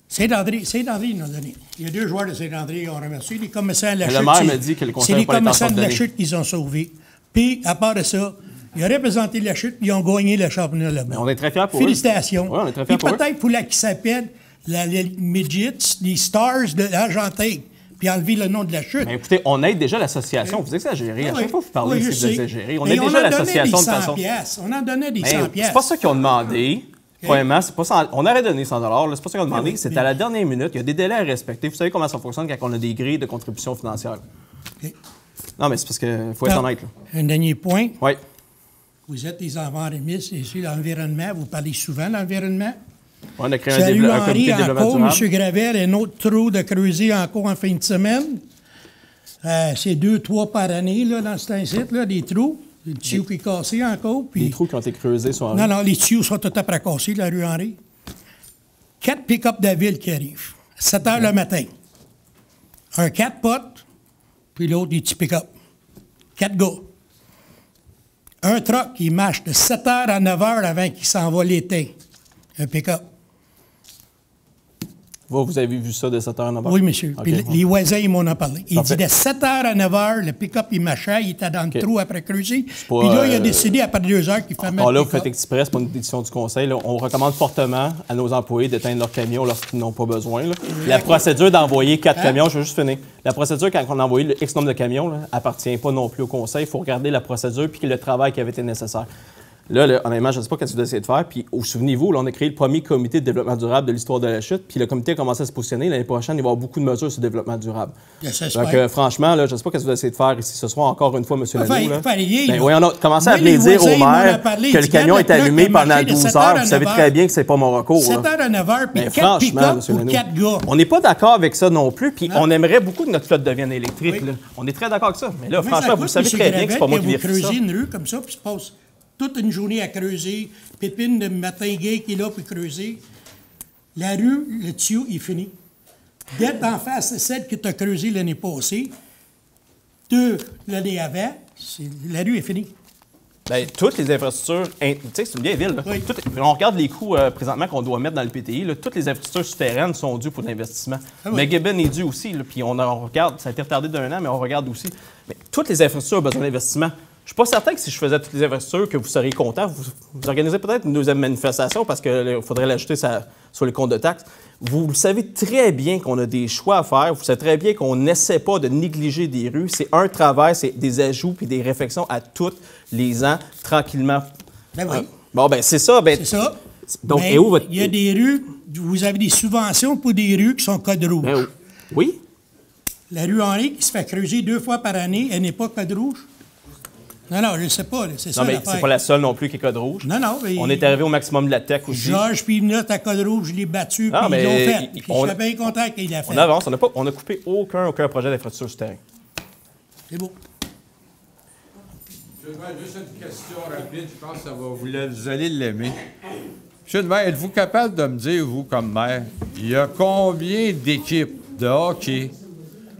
Saint-André nous a donné. Il y a 2 joueurs de Saint-André qui ont remercié. Les commerçants de la chute. Le maire m'a dit que le conseil c'est les commerçants de la chute qu'ils ont sauvés. Puis, à part de ça, ils ont représenté la chute et ils ont gagné le championnat là-bas. On est très fiers pour Félicitations. eux. Oui, on est très fiers pour eux. Peut-être pour la qui s'appelle les Midgets, les Stars de l'Argentine, puis enlever le nom de la chute. Mais écoutez, on aide déjà l'association. Vous exagérez. À chaque fois que vous parlez, vous exagérez. On aide déjà l'association de façon. On en donnait des 100 pièces. C'est pas ça qu'ils ont demandé. Premièrement, on aurait donné 100 $, c'est pas ça qu'ils ont demandé, c'est à la dernière minute, il y a des délais à respecter. Vous savez comment ça fonctionne quand on a des grilles de contribution financière. Okay. Non, mais c'est parce qu'il faut être honnête. Là. Un dernier point. Oui. Vous êtes des avant-remistes et sur l'environnement, vous parlez souvent de l'environnement. On a créé un comité de développement durable. M. Gravel, un autre trou de creuser encore en fin de semaine. C'est 2-3 par année là, dans ce site, là, des trous. Les tuyaux qui sont cassés encore. Puis... Les trous qui ont été creusés sont en Non, les tuyaux sont tout à fait cassés, la rue Henry. 4 pick-up de la ville qui arrivent, à 7 h le matin. Un 4 potes, puis l'autre, des petits pick-up. 4 gars. Un truck qui marche de 7 h à 9 h avant qu'il s'en va l'été. Un pick-up. Vous avez vu ça de 7 h à 9 h? Oui, monsieur. Okay. Puis les voisins, ils m'en ont parlé. Il dit de 7 h à 9 h, le pick-up, il marchait, il était dans le trou après creuser. Puis là, il a décidé, après 2 heures, qu'il fermait le là, pick-up. vous faites exprès, c'est pas une décision du conseil. Là. On recommande fortement à nos employés d'éteindre leur camion lorsqu'ils n'ont pas besoin. Là. La procédure d'envoyer 4 camions, je vais juste finir. La procédure, quand on a envoyé le X nombre de camions, là, appartient pas non plus au conseil. Il faut regarder la procédure puis le travail qui avait été nécessaire. Là, honnêtement, je ne sais pas ce que vous essayez de faire. Puis, souvenez-vous, là, on a créé le premier comité de développement durable de l'histoire de la chute. Puis, le comité a commencé à se positionner. L'année prochaine, il va y avoir beaucoup de mesures sur le développement durable. Donc, franchement, là, je ne sais pas ce que vous essayez de faire ici ce soir, encore une fois, M. Lanoux. On a commencé à venir dire au maire que le camion est allumé pendant 12 heures. Vous savez très bien que ce n'est pas mon recours. 7 h à 9 h, puis 4 pick-up pour 4 gars. On n'est pas d'accord avec ça non plus. Puis, on aimerait beaucoup que notre flotte devienne électrique. Oui. On est très d'accord avec ça. Mais là, franchement, vous savez très bien que ce n'est pas moi qui vérifie ça. Vous creusez une rue comme ça, puis se passe toute une journée à creuser. Pépine de matin gay qui est là pour creuser. La rue, le tuyau, il finit. D'être en face, c'est celle que tu as creusée l'année passée. 2 l'année avant, la rue est finie. Bien, toutes les infrastructures, tu sais, c'est une vieille ville. Là. Oui. On regarde les coûts présentement qu'on doit mettre dans le PTI. Là, toutes les infrastructures souterraines sont dues pour l'investissement. Ah oui. McGibbon est dû aussi. Là, puis on regarde, ça a été retardé d'1 an, mais on regarde aussi. Mais toutes les infrastructures ont besoin d'investissement. Je ne suis pas certain que si je faisais toutes les infrastructures, que vous seriez content. Vous organisez peut-être une deuxième manifestation parce qu'il faudrait l'ajouter sur les comptes de taxes. Vous savez très bien qu'on a des choix à faire. Vous savez très bien qu'on n'essaie pas de négliger des rues. C'est un travail, c'est des ajouts puis des réflexions à tous les ans, tranquillement. Ben oui. Bon, ben c'est ça. Ben, c'est ça. Donc, mais il y a des rues, vous avez des subventions pour des rues qui sont code rouge. Ben oui. La rue Henry qui se fait creuser 2 fois par année, elle n'est pas code rouge. Non, je ne sais pas. C'est ça. Non, mais c'est pas la seule non plus qui est code rouge. Non. On est arrivé au maximum de la tech aussi. Georges Pivnot à code rouge, je l'ai battu, puis ils l'ont fait. Puis je suis bien content qu'il l'a fait. On avance. On a coupé aucun projet d'infrastructure sur terrain. C'est beau. Je vais juste une question rapide. Je pense que ça va vous allez l'aimer. Monsieur le maire, êtes-vous capable de me dire, vous, comme maire, il y a combien d'équipes de hockey,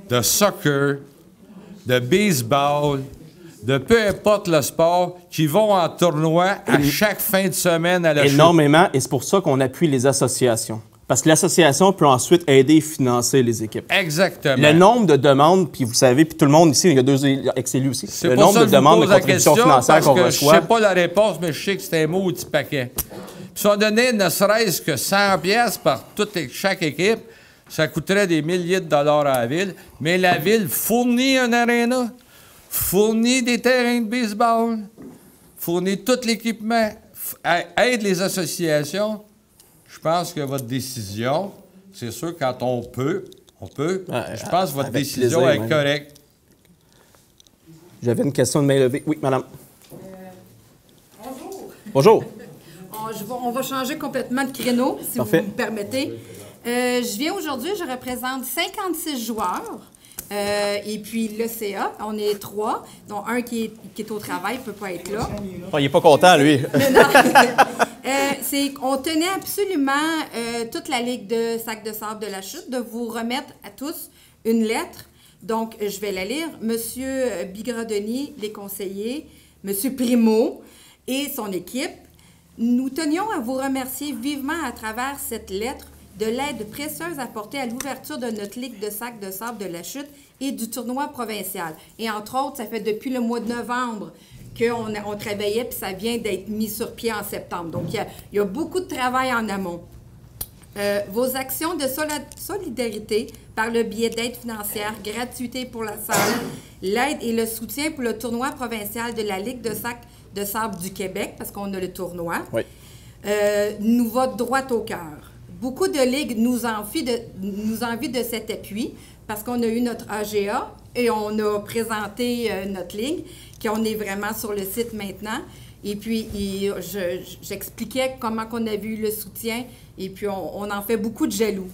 de soccer, de baseball, de peu importe le sport, qui vont en tournoi à chaque fin de semaine à la chute? Énormément, et c'est pour ça qu'on appuie les associations. Parce que l'association peut ensuite aider et financer les équipes. Exactement. Le nombre de demandes, puis vous savez, puis tout le monde ici, il y a 2 ex-élus aussi. C'est le pour nombre ça de demandes de contributions financières qu'on reçoit. Je ne sais pas la réponse, mais je sais que c'est un maudit paquet. Puis si on donnait ne serait-ce que 100 pièces par chaque équipe, ça coûterait des milliers de dollars à la ville. Mais la ville fournit un aréna, fournit des terrains de baseball, fournit tout l'équipement, aide les associations. Je pense que votre décision, c'est sûr, quand on peut, je pense que votre décision est correcte. J'avais une question de main levée. Oui, madame. Bonjour. Bonjour. On va changer complètement de créneau, si Parfait. vous me permettez. Je viens aujourd'hui, je représente 56 joueurs. Et puis l'ECA, on est 3, dont un qui est au travail, ne peut pas être là. Oh, il n'est pas content, lui. On tenait absolument, toute la Ligue de Sac de Sable de la Chute, de vous remettre à tous une lettre. Donc, je vais la lire. Monsieur Bigradoni, les conseillers, Monsieur Primo et son équipe, nous tenions à vous remercier vivement à travers cette lettre de l'aide précieuse apportée à l'ouverture de notre Ligue de Sac de Sable de la Chute et du tournoi provincial. Et entre autres, ça fait depuis le mois de novembre qu'on travaillait, puis ça vient d'être mis sur pied en septembre. Donc, il y a beaucoup de travail en amont. Vos actions de solidarité par le biais d'aide financière, gratuité pour la salle, l'aide et le soutien pour le tournoi provincial de la Ligue de Sac de Sable du Québec, parce qu'on a le tournoi, nous va droit au cœur. Beaucoup de ligues nous envient de cet appui parce qu'on a eu notre AGA et on a présenté notre ligue, qu'on est vraiment sur le site maintenant. Et puis, j'expliquais comment on a vu le soutien et puis on en fait beaucoup de jaloux.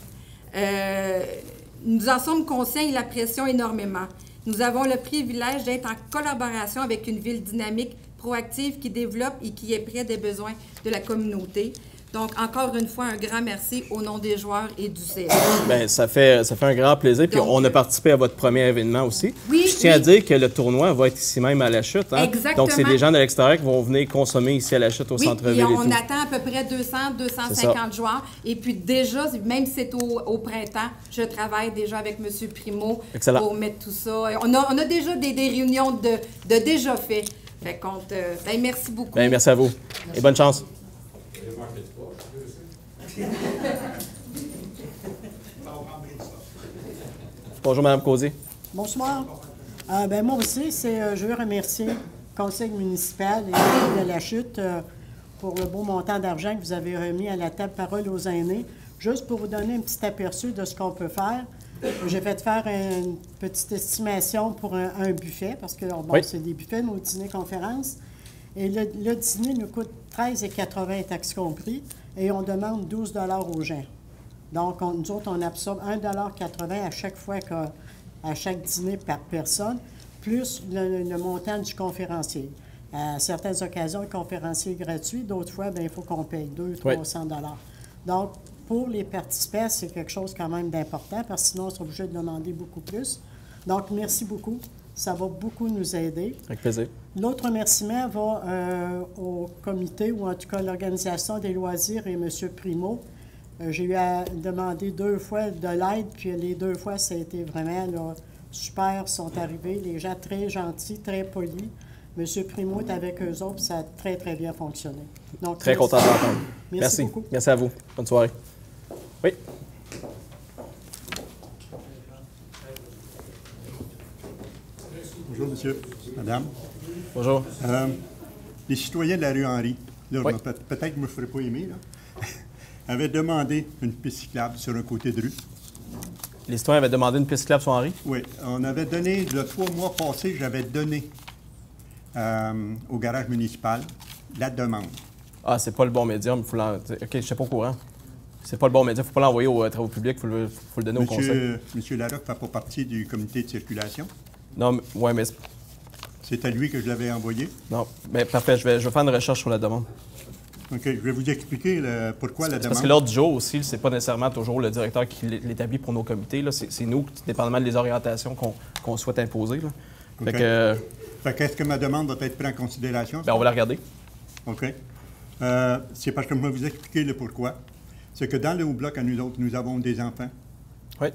Nous en sommes conscients et l'apprécions énormément. Nous avons le privilège d'être en collaboration avec une ville dynamique, proactive, qui développe et qui est près des besoins de la communauté. Donc, encore une fois, un grand merci au nom des joueurs et du CF. Bien, ça fait un grand plaisir. Puis donc, on a participé à votre premier événement aussi. Oui, je tiens à dire que le tournoi va être ici même à la Chute. Hein? Exactement. Donc, c'est des gens de l'extérieur qui vont venir consommer ici à la Chute au centre-ville. Oui, on attend à peu près 200-250 joueurs. Et puis déjà, même si c'est au printemps, je travaille déjà avec M. Primo pour mettre tout ça. On a déjà des réunions de déjà fait. Fait qu'on merci beaucoup. Bien, merci à vous. Et bonne chance. Bonjour, Mme Causé. Bonsoir. Moi aussi, je veux remercier le conseil municipal et de la Chute pour le beau montant d'argent que vous avez remis à la table parole aux aînés. Juste pour vous donner un petit aperçu de ce qu'on peut faire, j'ai fait faire une petite estimation pour un buffet, parce que c'est des buffets, nos dîners-conférences. Et le dîner nous coûte 13,80 taxes compris, et on demande 12 $ aux gens. Donc, nous autres, on absorbe 1,80 à chaque fois, à chaque dîner par personne, plus le montant du conférencier. À certaines occasions, le conférencier est gratuit, d'autres fois, il faut qu'on paye 200-300 $. Donc, pour les participants, c'est quelque chose quand même d'important, parce que sinon, on sera obligé de demander beaucoup plus. Donc, merci beaucoup. Ça va beaucoup nous aider. Avec plaisir. L'autre remerciement va au comité, ou en tout cas l'Organisation des loisirs et M. Primo. J'ai eu à demander 2 fois de l'aide, puis les 2 fois, ça a été vraiment là, super, sont arrivés. Les gens très gentils, très polis. M. Primo est avec eux autres, ça a très, très bien fonctionné. Donc, très content d'entendre. Merci beaucoup. Merci à vous. Bonne soirée. Oui. Bonjour, monsieur, madame. Bonjour. Les citoyens de la rue Henry, là, peut-être que je ne me ferais pas aimer, là, avaient demandé une piste cyclable sur un côté de rue. Les citoyens avaient demandé une piste cyclable sur Henry? Oui. On avait donné, le 3 mois passés, j'avais donné au garage municipal la demande. Ah, c'est pas le bon médium. OK, je ne suis pas au courant. C'est pas le bon médium. Il ne faut pas l'envoyer aux travaux publics. Il faut le donner au conseil. Monsieur Larocque ne fait pas partie du comité de circulation? Non, mais... C'est à lui que je l'avais envoyé? Non, mais parfait. Je vais faire une recherche sur la demande. OK. Je vais vous expliquer pourquoi la demande. Parce que l'ordre du jour aussi, c'est pas nécessairement toujours le directeur qui l'établit pour nos comités. C'est nous, dépendamment des orientations qu'on souhaite imposer. Là. Okay. Fait que est-ce que ma demande va être prise en considération? Bien, on va la regarder. OK. C'est parce que je vais vous expliquer le pourquoi. C'est que dans le haut-bloc, à nous autres, nous avons des enfants. Oui.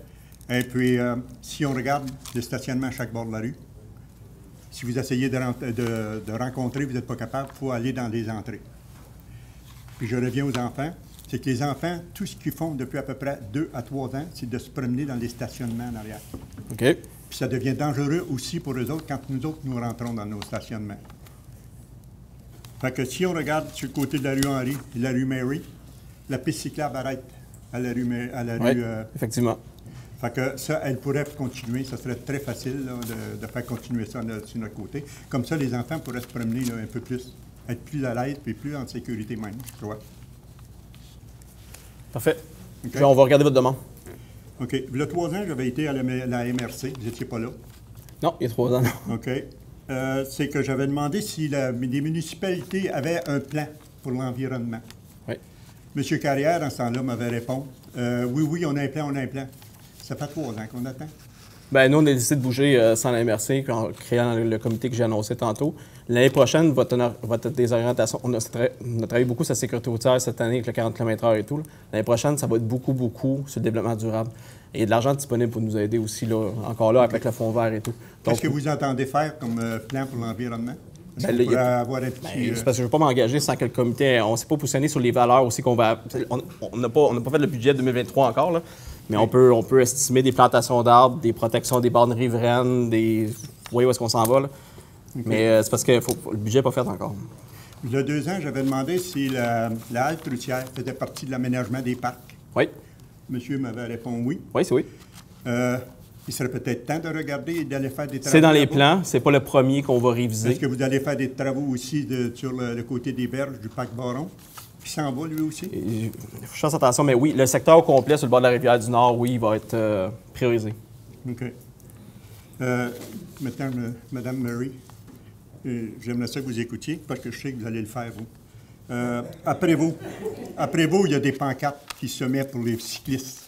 Et puis, si on regarde le stationnement à chaque bord de la rue, si vous essayez de rencontrer, vous n'êtes pas capable, il faut aller dans les entrées. Puis je reviens aux enfants, c'est que les enfants, tout ce qu'ils font depuis à peu près 2 à 3 ans, c'est de se promener dans les stationnements en arrière. OK. Puis ça devient dangereux aussi pour eux autres quand nous autres, nous rentrons dans nos stationnements. Fait que si on regarde sur le côté de la rue Henry et la rue Mary, la piste cyclable arrête à la rue... effectivement. Fait que ça, elle pourrait continuer. Ça serait très facile là, de faire continuer ça sur notre côté. Comme ça, les enfants pourraient se promener là, un peu plus, être plus à l'aise et plus en sécurité même, je crois. Parfait. Okay. On va regarder votre demande. OK. Il y a 3 ans, j'avais été à la MRC. Vous n'étiez pas là? Non, il y a 3 ans, non. OK. C'est que j'avais demandé si les municipalités avaient un plan pour l'environnement. Oui. M. Carrière, en ce temps-là, m'avait répondu oui, on a un plan, on a un plan. Ça fait 3 ans qu'on attend. Bien, nous, on a décidé de bouger sans la MRC en créant le comité que j'ai annoncé tantôt. L'année prochaine, votre désorientation, on a travaillé beaucoup sur la sécurité routière cette année avec le 40 km/h et tout. L'année prochaine, ça va être beaucoup sur le développement durable. Et il y a de l'argent disponible pour nous aider aussi, là, encore là, avec le fonds vert et tout. Qu'est-ce que vous entendez faire comme plan pour l'environnement? Ben, c'est parce que je ne veux pas m'engager sans que le comité... On ne s'est pas positionné sur les valeurs aussi qu'on va... On n'a pas fait le budget 2023 encore, là, mais on peut estimer des plantations d'arbres, des protections des bornes riveraines, des... Vous voyez où est-ce qu'on s'en va, là? Okay. Mais c'est parce que le budget n'est pas fait encore. Il y a 2 ans, j'avais demandé si la halte routière faisait partie de l'aménagement des parcs. Oui. Monsieur m'avait répondu oui. Oui, c'est oui. Il serait peut-être temps de regarder et d'aller faire des travaux. C'est dans les plans. C'est pas le premier qu'on va réviser. Est-ce que vous allez faire des travaux aussi sur le côté des berges du parc Baron? Qui s'en va, lui aussi? Je fasse attention, mais oui, le secteur au complet sur le bord de la rivière du Nord, oui, il va être priorisé. OK. Maintenant, Mme Murray, j'aimerais ça que vous écoutiez, parce que je sais que vous allez le faire, vous. Après vous, il y a des pancartes qui se mettent pour les cyclistes.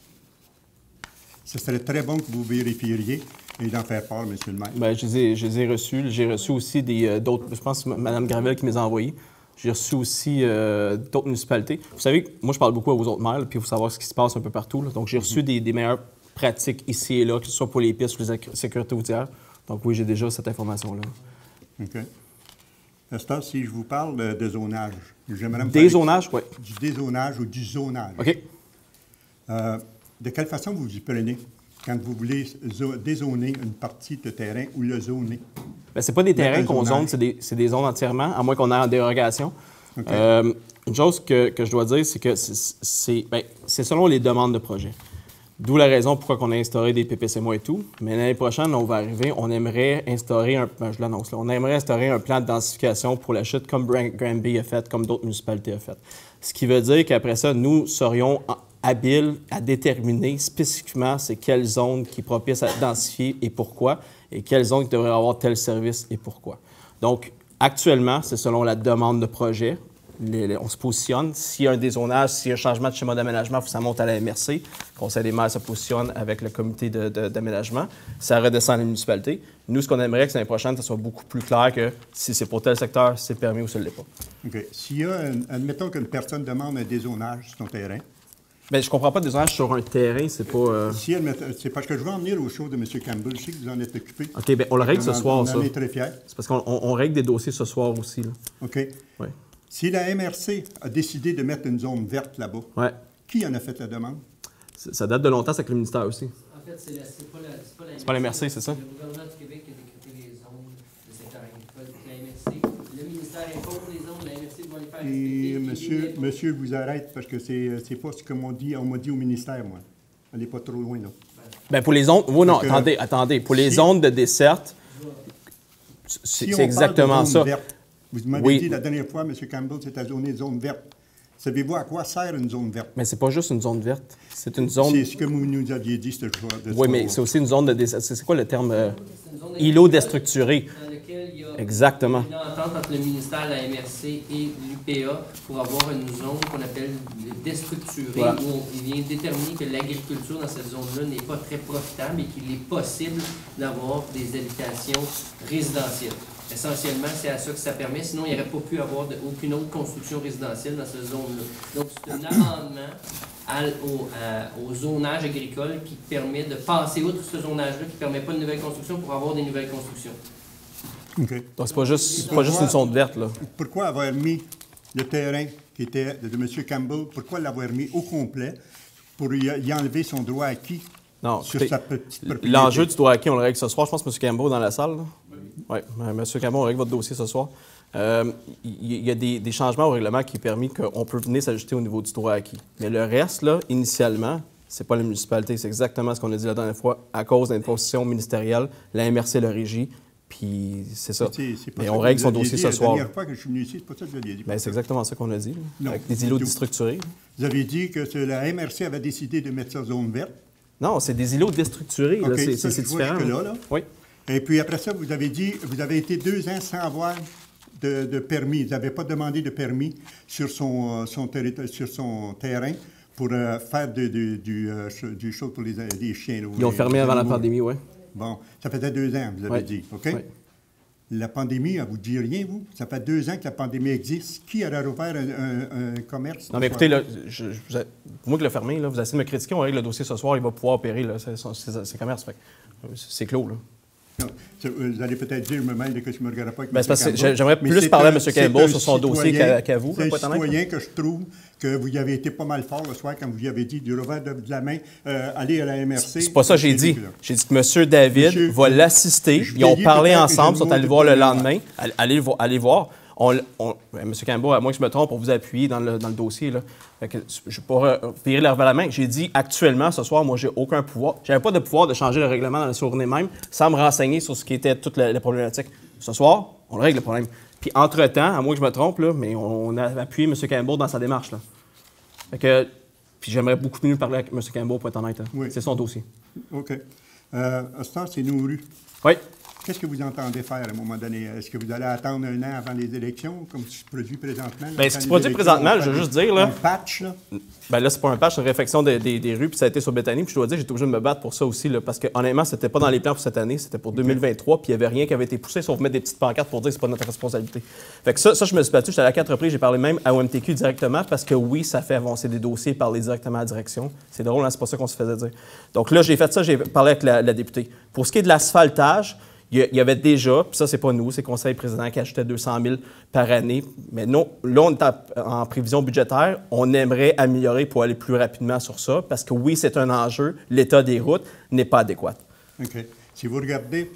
Ce serait très bon que vous vérifieriez et d'en faire part, M. le maire. Bien, je les ai reçus. J'ai reçu aussi d'autres, je pense que Mme Gravel qui me les a envoyés. J'ai reçu aussi d'autres municipalités. Vous savez, moi, je parle beaucoup aux autres maires, puis il faut savoir ce qui se passe un peu partout. Là. Donc, j'ai reçu des meilleures pratiques ici et là, que ce soit pour les pistes ou les sécurités routières. Donc, oui, j'ai déjà cette information-là. OK. Esther, si je vous parle de zonage, j'aimerais me Dézonage, oui. Du dézonage ou du zonage. OK. De quelle façon vous y prenez quand vous voulez dézoner une partie de terrain ou le zoner? Bien, c'est pas des terrains qu'on zone, c'est des zones entièrement, à moins qu'on ait en dérogation. Okay. Une chose que je dois dire, c'est que c'est selon les demandes de projet. D'où la raison pourquoi on a instauré des PPCMO et tout. Mais l'année prochaine, on va arriver, on aimerait instaurer je l'annonce là, on aimerait instaurer un plan de densification pour la chute comme Granby a fait, comme d'autres municipalités ont fait. Ce qui veut dire qu'après ça, nous serions habiles à déterminer spécifiquement c'est quelle zone qui est propice à densifier et pourquoi, et quelle zone qui devrait avoir tel service et pourquoi. Donc, actuellement, c'est selon la demande de projet. On se positionne. S'il y a un dézonage, s'il y a un changement de schéma d'aménagement, il faut que ça monte à la MRC. Le Conseil des maires se positionne avec le comité d'aménagement. Ça redescend à la municipalité. Nous, ce qu'on aimerait, que l'année prochaine, ça soit beaucoup plus clair que si c'est pour tel secteur, c'est permis ou ça ne l'est pas. OK. S'il y a, admettons qu'une personne demande un dézonage sur son terrain. Bien, je ne comprends pas de dézonage sur un terrain, c'est pas... C'est parce que je veux en venir au show de M. Campbell. Je sais que vous en êtes occupé. OK, bien, on le règle ce soir, ça. On est très fiers. C'est parce qu'on règle des dossiers ce soir aussi, là. OK. Oui. Si la MRC a décidé de mettre une zone verte là-bas, qui en a fait la demande? Ça date de longtemps, c'est avec le ministère aussi. En fait, c'est pas la MRC, c'est ça? Le gouvernement du Québec qui a décrété les zones de secteur agricole. La MRC, le ministère impose les zones, la MRC doit les faire respecter. Monsieur, je vous arrête parce que c'est pas ce qu'on m'a dit au ministère, moi. On n'est pas trop loin, là. Bien, pour les zones... Oui, non, attendez. Pour les zones de desserte, c'est exactement ça. Vous m'avez dit la dernière fois, M. Campbell, c'était zone verte. Savez-vous à quoi sert une zone verte? Mais c'est pas juste une zone verte. C'est une zone... C'est ce que vous nous aviez dit, ce choix. Oui, mais c'est aussi une zone de... C'est quoi le terme? Îlot déstructuré. Dans lequel il y a exactement. Une entente entre le ministère, la MRC et l'UPA pour avoir une zone qu'on appelle déstructurée, voilà, où il vient déterminer que l'agriculture dans cette zone-là n'est pas très profitable et qu'il est possible d'avoir des habitations résidentielles. Essentiellement, c'est à ça que ça permet. Sinon, il n'y aurait pas pu avoir aucune autre construction résidentielle dans cette zone-là. Donc, c'est un amendement au zonage agricole qui permet de passer outre ce zonage-là, qui ne permet pas de nouvelles constructions pour avoir des nouvelles constructions. OK. Donc, c'est pas juste une zone verte, là. Pourquoi avoir mis le terrain qui était de M. Campbell, pourquoi l'avoir mis au complet pour y enlever son droit acquis? Non, sur sa petite propriété? L'enjeu du droit acquis, on le règle ce soir. Je pense que M. Campbell est dans la salle. Oui, M. Campbell, on règle votre dossier ce soir. Il y a des changements au règlement qui ont permis qu'on peut venir s'ajuster au niveau du droit acquis. Mais le reste, là, initialement, C'est pas la municipalité, c'est exactement ce qu'on a dit la dernière fois. À cause d'une position ministérielle, la MRC le régit, puis c'est ça. Mais on règle son dossier ce soir. La dernière fois que je suis venu ici, c'est pas ça que vous aviez dit. Bien, c'est exactement ça qu'on a dit, là, non, avec des îlots déstructurés. Vous avez dit que la MRC avait décidé de mettre ça zone verte. Non, c'est des îlots déstructurés. Okay, c'est différent. Là. Oui. Et puis après ça, vous avez dit, vous avez été 2 ans sans avoir de permis. Vous n'avez pas demandé de permis sur son terrain pour faire du show pour les chiens. Là, ils ont fermé avant la pandémie, oui. Bon, ça faisait 2 ans, vous avez dit, OK? Oui. La pandémie, elle vous dit rien, vous? Ça fait 2 ans que la pandémie existe. Qui aurait rouvert un commerce? Non, mais écoutez, là, moi qui l'ai fermé, là, vous essayez de me critiquer, on règle le dossier ce soir, il va pouvoir opérer, ses commerces. C'est clos, là. Non, vous allez peut-être dire, je me mêle de que tu ne me regardes pas avec M. Campbell. J'aimerais plus parler à M. Campbell sur son dossier qu'à vous. C'est un citoyen que je trouve que vous y avez été pas mal fort le soir quand vous y avez dit du revers de la main, aller à la MRC. C'est pas ça que j'ai dit. J'ai dit que M. David va l'assister. Ils ont parlé ensemble, ils sont allés voir le lendemain. Allez voir. M. Campbell, à moins que je me trompe, pour vous appuyer dans le dossier, là. Je pourrais virer le revers de la main. J'ai dit actuellement, ce soir, moi, j'ai aucun pouvoir. Je n'avais pas de pouvoir de changer le règlement dans la journée même sans me renseigner sur ce qui était toute la problématique. Ce soir, on règle le problème. Puis entre-temps, à moins que je me trompe, là, mais on a appuyé M. Campbell dans sa démarche. Là. Puis j'aimerais beaucoup mieux parler avec M. Campbell, pour être honnête. Oui. C'est son dossier. OK. Ostar, c'est Nourru. Oui. Qu'est-ce que vous entendez faire à un moment donné? Est-ce que vous allez attendre 1 an avant les élections, comme ce qui se produit présentement? Bien, ce qui se produit présentement, je veux juste dire, là... Un patch, là? Bien là, c'est pas un patch, c'est une réfection des rues, puis ça a été sur Béthanie. Puis je dois dire, j'étais obligé de me battre pour ça aussi, là, parce que honnêtement, c'était pas dans les plans pour cette année, c'était pour 2023, puis il n'y avait rien qui avait été poussé, sauf mettre des petites pancartes pour dire que c'est pas notre responsabilité. Fait que ça, je me suis battu, j'étais à 4 reprises, j'ai parlé même à OMTQ directement, parce que oui, ça fait avancer des dossiers, parler directement à la direction. C'est drôle, hein, c'est pas ça qu'on se faisait dire. Donc là, j'ai fait ça, j'ai parlé avec la députée. Pour ce qui est de l'asphaltage, il y avait déjà, puis ça, c'est pas nous, c'est le conseil président qui achetait 200 000 par année. Mais non, là, on est en prévision budgétaire. On aimerait améliorer pour aller plus rapidement sur ça, parce que oui, c'est un enjeu. L'état des routes n'est pas adéquat. OK. Si vous regardez,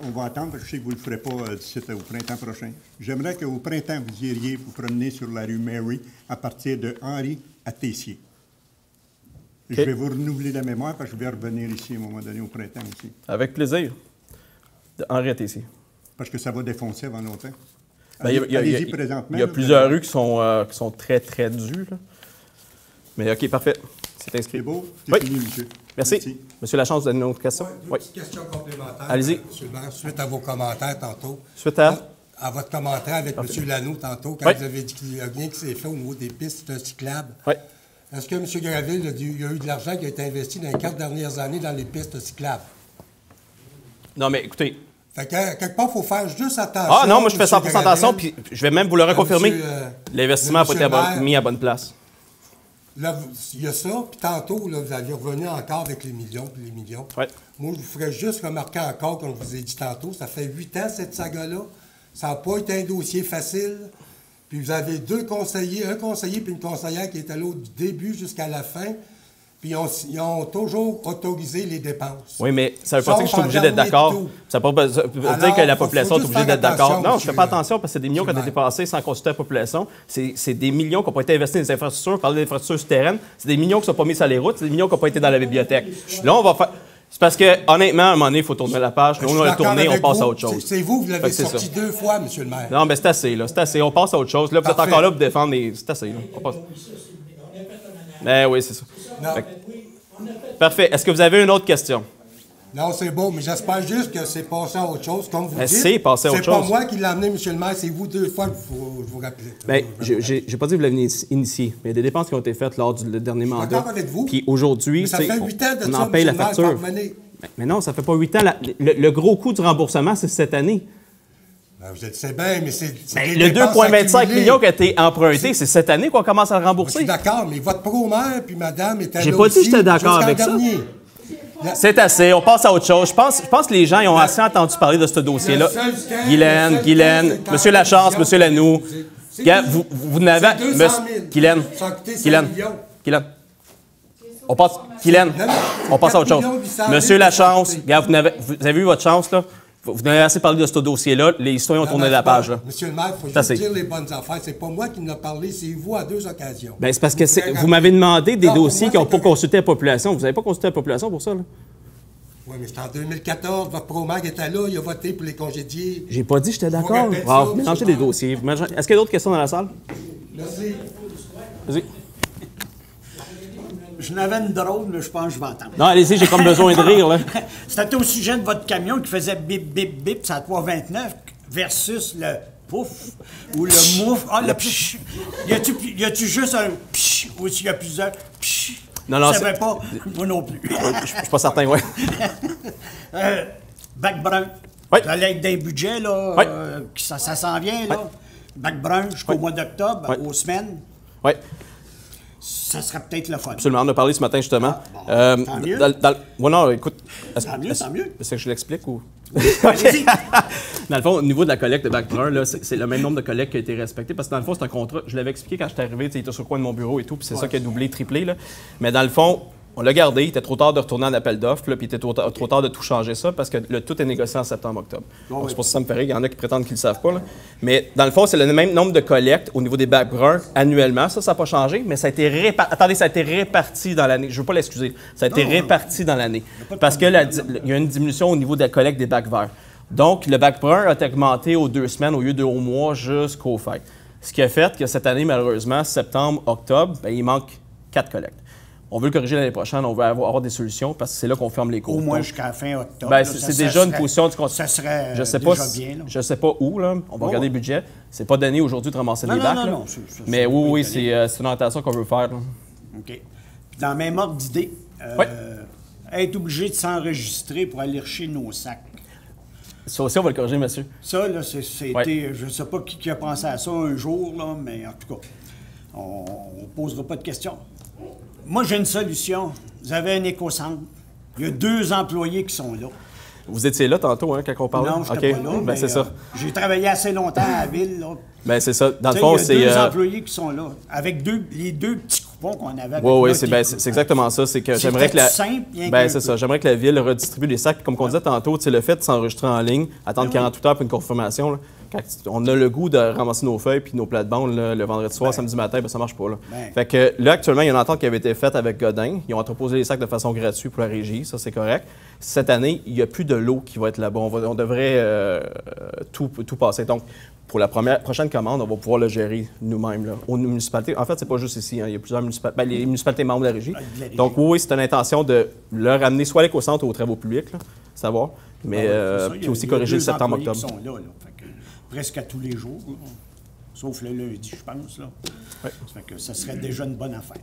on va attendre, parce que je sais que vous ne le ferez pas d'ici au printemps prochain. J'aimerais qu'au printemps, vous iriez vous promener sur la rue Mary à partir de Henry à Tessier. Okay. Je vais vous renouveler la mémoire, parce que je vais revenir ici à un moment donné au printemps aussi. Avec plaisir. Henri ici. Parce que ça va défoncer avant longtemps. Ben, il y a plusieurs rues qui sont très, très dures. Là. Mais OK, parfait. C'est inscrit. C'est beau. C'est fini, monsieur. Merci. Monsieur Lachance, vous avez une autre question? Oui, une petite question complémentaire. Allez-y. Monsieur le maire, suite à vos commentaires tantôt. Suite à votre commentaire avec M. Lanoux tantôt, quand vous avez dit qu'il y a rien qui s'est fait au niveau des pistes cyclables. Oui. Est-ce que M. Graville, il y a eu de l'argent qui a été investi dans les 4 dernières années dans les pistes cyclables? Non, mais écoutez... Fait que, quelque part, il faut faire juste attention. Ah non, moi, je fais 100% attention, puis je vais même vous le reconfirmer. L'investissement n'a pas été mis à bonne place. Là, il y a ça, puis tantôt, là, vous allez revenir encore avec les millions, puis les millions. Ouais. Moi, je vous ferais juste remarquer encore, comme je vous ai dit tantôt, ça fait 8 ans, cette saga-là. Ça n'a pas été un dossier facile. Puis vous avez 2 conseillers, un conseiller puis une conseillère qui était là du début jusqu'à la fin. Puis ils ont toujours autorisé les dépenses. Oui, mais ça ne veut pas dire que je suis obligé d'être d'accord. Ça ne veut pas dire que la population est obligée d'être d'accord. Non, je ne fais pas attention parce que c'est des millions qui ont été dépensés sans consulter la population. C'est des millions qui n'ont pas été investis dans les infrastructures. Parler d'infrastructures souterraines, c'est des millions qui ne sont pas mis sur les routes, c'est des millions qui n'ont pas été dans la bibliothèque. Là, on va faire... C'est parce que, honnêtement, à un moment donné, il faut tourner la page. Nous, on a tourné, on passe à autre chose. C'est vous l'avez sorti 2 fois, M. le maire. Non, mais c'est assez, là. C'est assez. On passe à autre chose. Là, vous êtes encore là pour défendre les... C'est assez, là. On passe. Mais oui, c'est ça. Parfait. Est-ce que vous avez une autre question? Non, c'est beau, mais j'espère juste que c'est passé à autre chose, comme vous dites. C'est passé à autre chose. C'est pas moi qui l'ai amené, M. le maire, c'est vous 2 fois que je vous rappelez. Bien, j'ai pas dit que vous l'avez initié, mais il y a des dépenses qui ont été faites lors du dernier mandat. D'accord avec vous. Puis aujourd'hui, ça fait 8 ans de on en paye la facture. Mais non, ça fait pas 8 ans. Le gros coût du remboursement, c'est cette année. Ben, vous êtes bien, mais c'est le 2,25 millions qui a été emprunté, c'est cette année qu'on commence à le rembourser. Je suis d'accord, mais votre pro-maire puis madame était là. J'ai pas dit que j'étais d'accord avec ça. C'est assez, on passe à autre chose. Je pense que les gens ils ont assez entendu parler de ce dossier-là. Guylaine, M. Lachance, M. Lanoux. Vous n'avez... Guylaine. On passe à autre chose. M. Lachance, vous avez eu votre chance, là. Vous n'avez assez parlé de ce dossier-là. Les citoyens ont tourné la page. Là. Monsieur le maire, il faut juste dire les bonnes affaires. C'est pas moi qui en a parlé, c'est vous à 2 occasions. Bien, c'est parce que vous m'avez demandé des dossiers qui n'ont pas consulté la population. Vous n'avez pas consulté la population pour ça, là? Oui, mais c'était en 2014. Votre pro-mag était là, il a voté pour les congédiés. J'ai pas dit que j'étais d'accord. Vous mélangez des dossiers. Est-ce qu'il y a d'autres questions dans la salle? Merci. Vas-y. Je n'avais une drôle, mais je pense que je vais entendre. Non, allez-y, j'ai comme besoin de rire, là. C'était au sujet de votre camion qui faisait bip, bip, bip, c'est à 3,29 versus le pouf ou le mouf. Ah, le psh. Y a-tu juste un psh ou s'il y a plusieurs psh? Non, je savais pas. Moi non plus. Je suis pas certain, oui. Bac brun. Oui. Ça allait être des budgets, là. Oui. Ça s'en vient, là. Oui. Bac brun jusqu'au mois d'octobre, aux semaines. Oui. Ça serait peut-être le fun. Absolument. On a parlé ce matin, justement. Tant mieux. Non, écoute. Tant mieux. Est-ce que je l'explique ou. Dans le fond, au niveau de la collecte de bac brun, c'est le même nombre de collectes qui a été respecté. Parce que dans le fond, c'est un contrat. Je l'avais expliqué quand j'étais arrivé, il était sur le coin de mon bureau et tout, puis c'est ça qui a doublé, triplé. Là. Mais dans le fond, on l'a gardé. Il était trop tard de retourner en appel d'offres, puis il était trop tard de tout changer ça parce que le tout est négocié en septembre-octobre. Donc, c'est pour ça que ça me fait rire. Il y en a qui prétendent qu'ils ne le savent pas. Là. Mais dans le fond, c'est le même nombre de collectes au niveau des bacs bruns annuellement. Ça n'a pas changé, mais ça a été réparti dans l'année. Je ne veux pas l'excuser. Ça a été réparti dans l'année. Parce qu'il y a une diminution au niveau de la collecte des bacs verts. Donc, le bac brun a augmenté aux 2 semaines au lieu de au mois jusqu'aux fêtes. Ce qui a fait que cette année, malheureusement, septembre, octobre, il manque 4 collectes. On veut le corriger l'année prochaine, on veut avoir des solutions parce que c'est là qu'on ferme les cours. Au moins jusqu'à la fin octobre. C'est déjà une position du conseil. Ça serait je sais déjà pas bien. Là. Je sais pas où, là. On va regarder le budget. C'est pas donné aujourd'hui de ramasser des bacs. Non. Mais oui, c'est une orientation qu'on veut faire. Là. OK. Puis dans le même ordre d'idée, être obligé de s'enregistrer pour aller chercher nos sacs. Ça aussi, on va le corriger, monsieur. Ça, là, c'était. Je ne sais pas qui a pensé à ça un jour, là, mais en tout cas, on ne posera pas de questions. Moi, j'ai une solution. Vous avez un éco-centre. Il y a 2 employés qui sont là. Vous étiez là tantôt, hein, quand on parlait? Non, je n'étais pas là. C'est ça. J'ai travaillé assez longtemps à la ville. Là. Ben, c'est ça. Dans le fond, c'est. Il y a 2 employés qui sont là, avec les 2 petits coupons qu'on avait avec Oui, c'est exactement ça. C'est que j'aimerais que c'est ça. J'aimerais que la ville redistribue des sacs. Comme on disait tantôt, le fait de s'enregistrer en ligne, attendre 48 heures pour une confirmation, là, quand on a le goût de ramasser nos feuilles puis nos plates-bandes le vendredi soir, samedi matin, ça marche pas. Là. Fait que là, actuellement, il y a une entente qui avait été faite avec Godin. Ils ont entreposé les sacs de façon gratuite pour la régie. Ça, c'est correct. Cette année, il n'y a plus de lot qui va être là-bas. On devrait tout passer. Donc, pour la prochaine commande, on va pouvoir le gérer nous-mêmes. Aux municipalités. En fait, c'est pas juste ici. Hein. Il y a plusieurs municipalités. Les municipalités membres de la régie. Donc, oui, c'est une intention de leur amener soit à l'éco-centre ou aux travaux publics, là, savoir. Mais puis aussi corriger le septembre-octobre. Presque à tous les jours, là. Sauf le lundi, je pense. Là. Ouais. Ça fait que ça serait déjà une bonne affaire.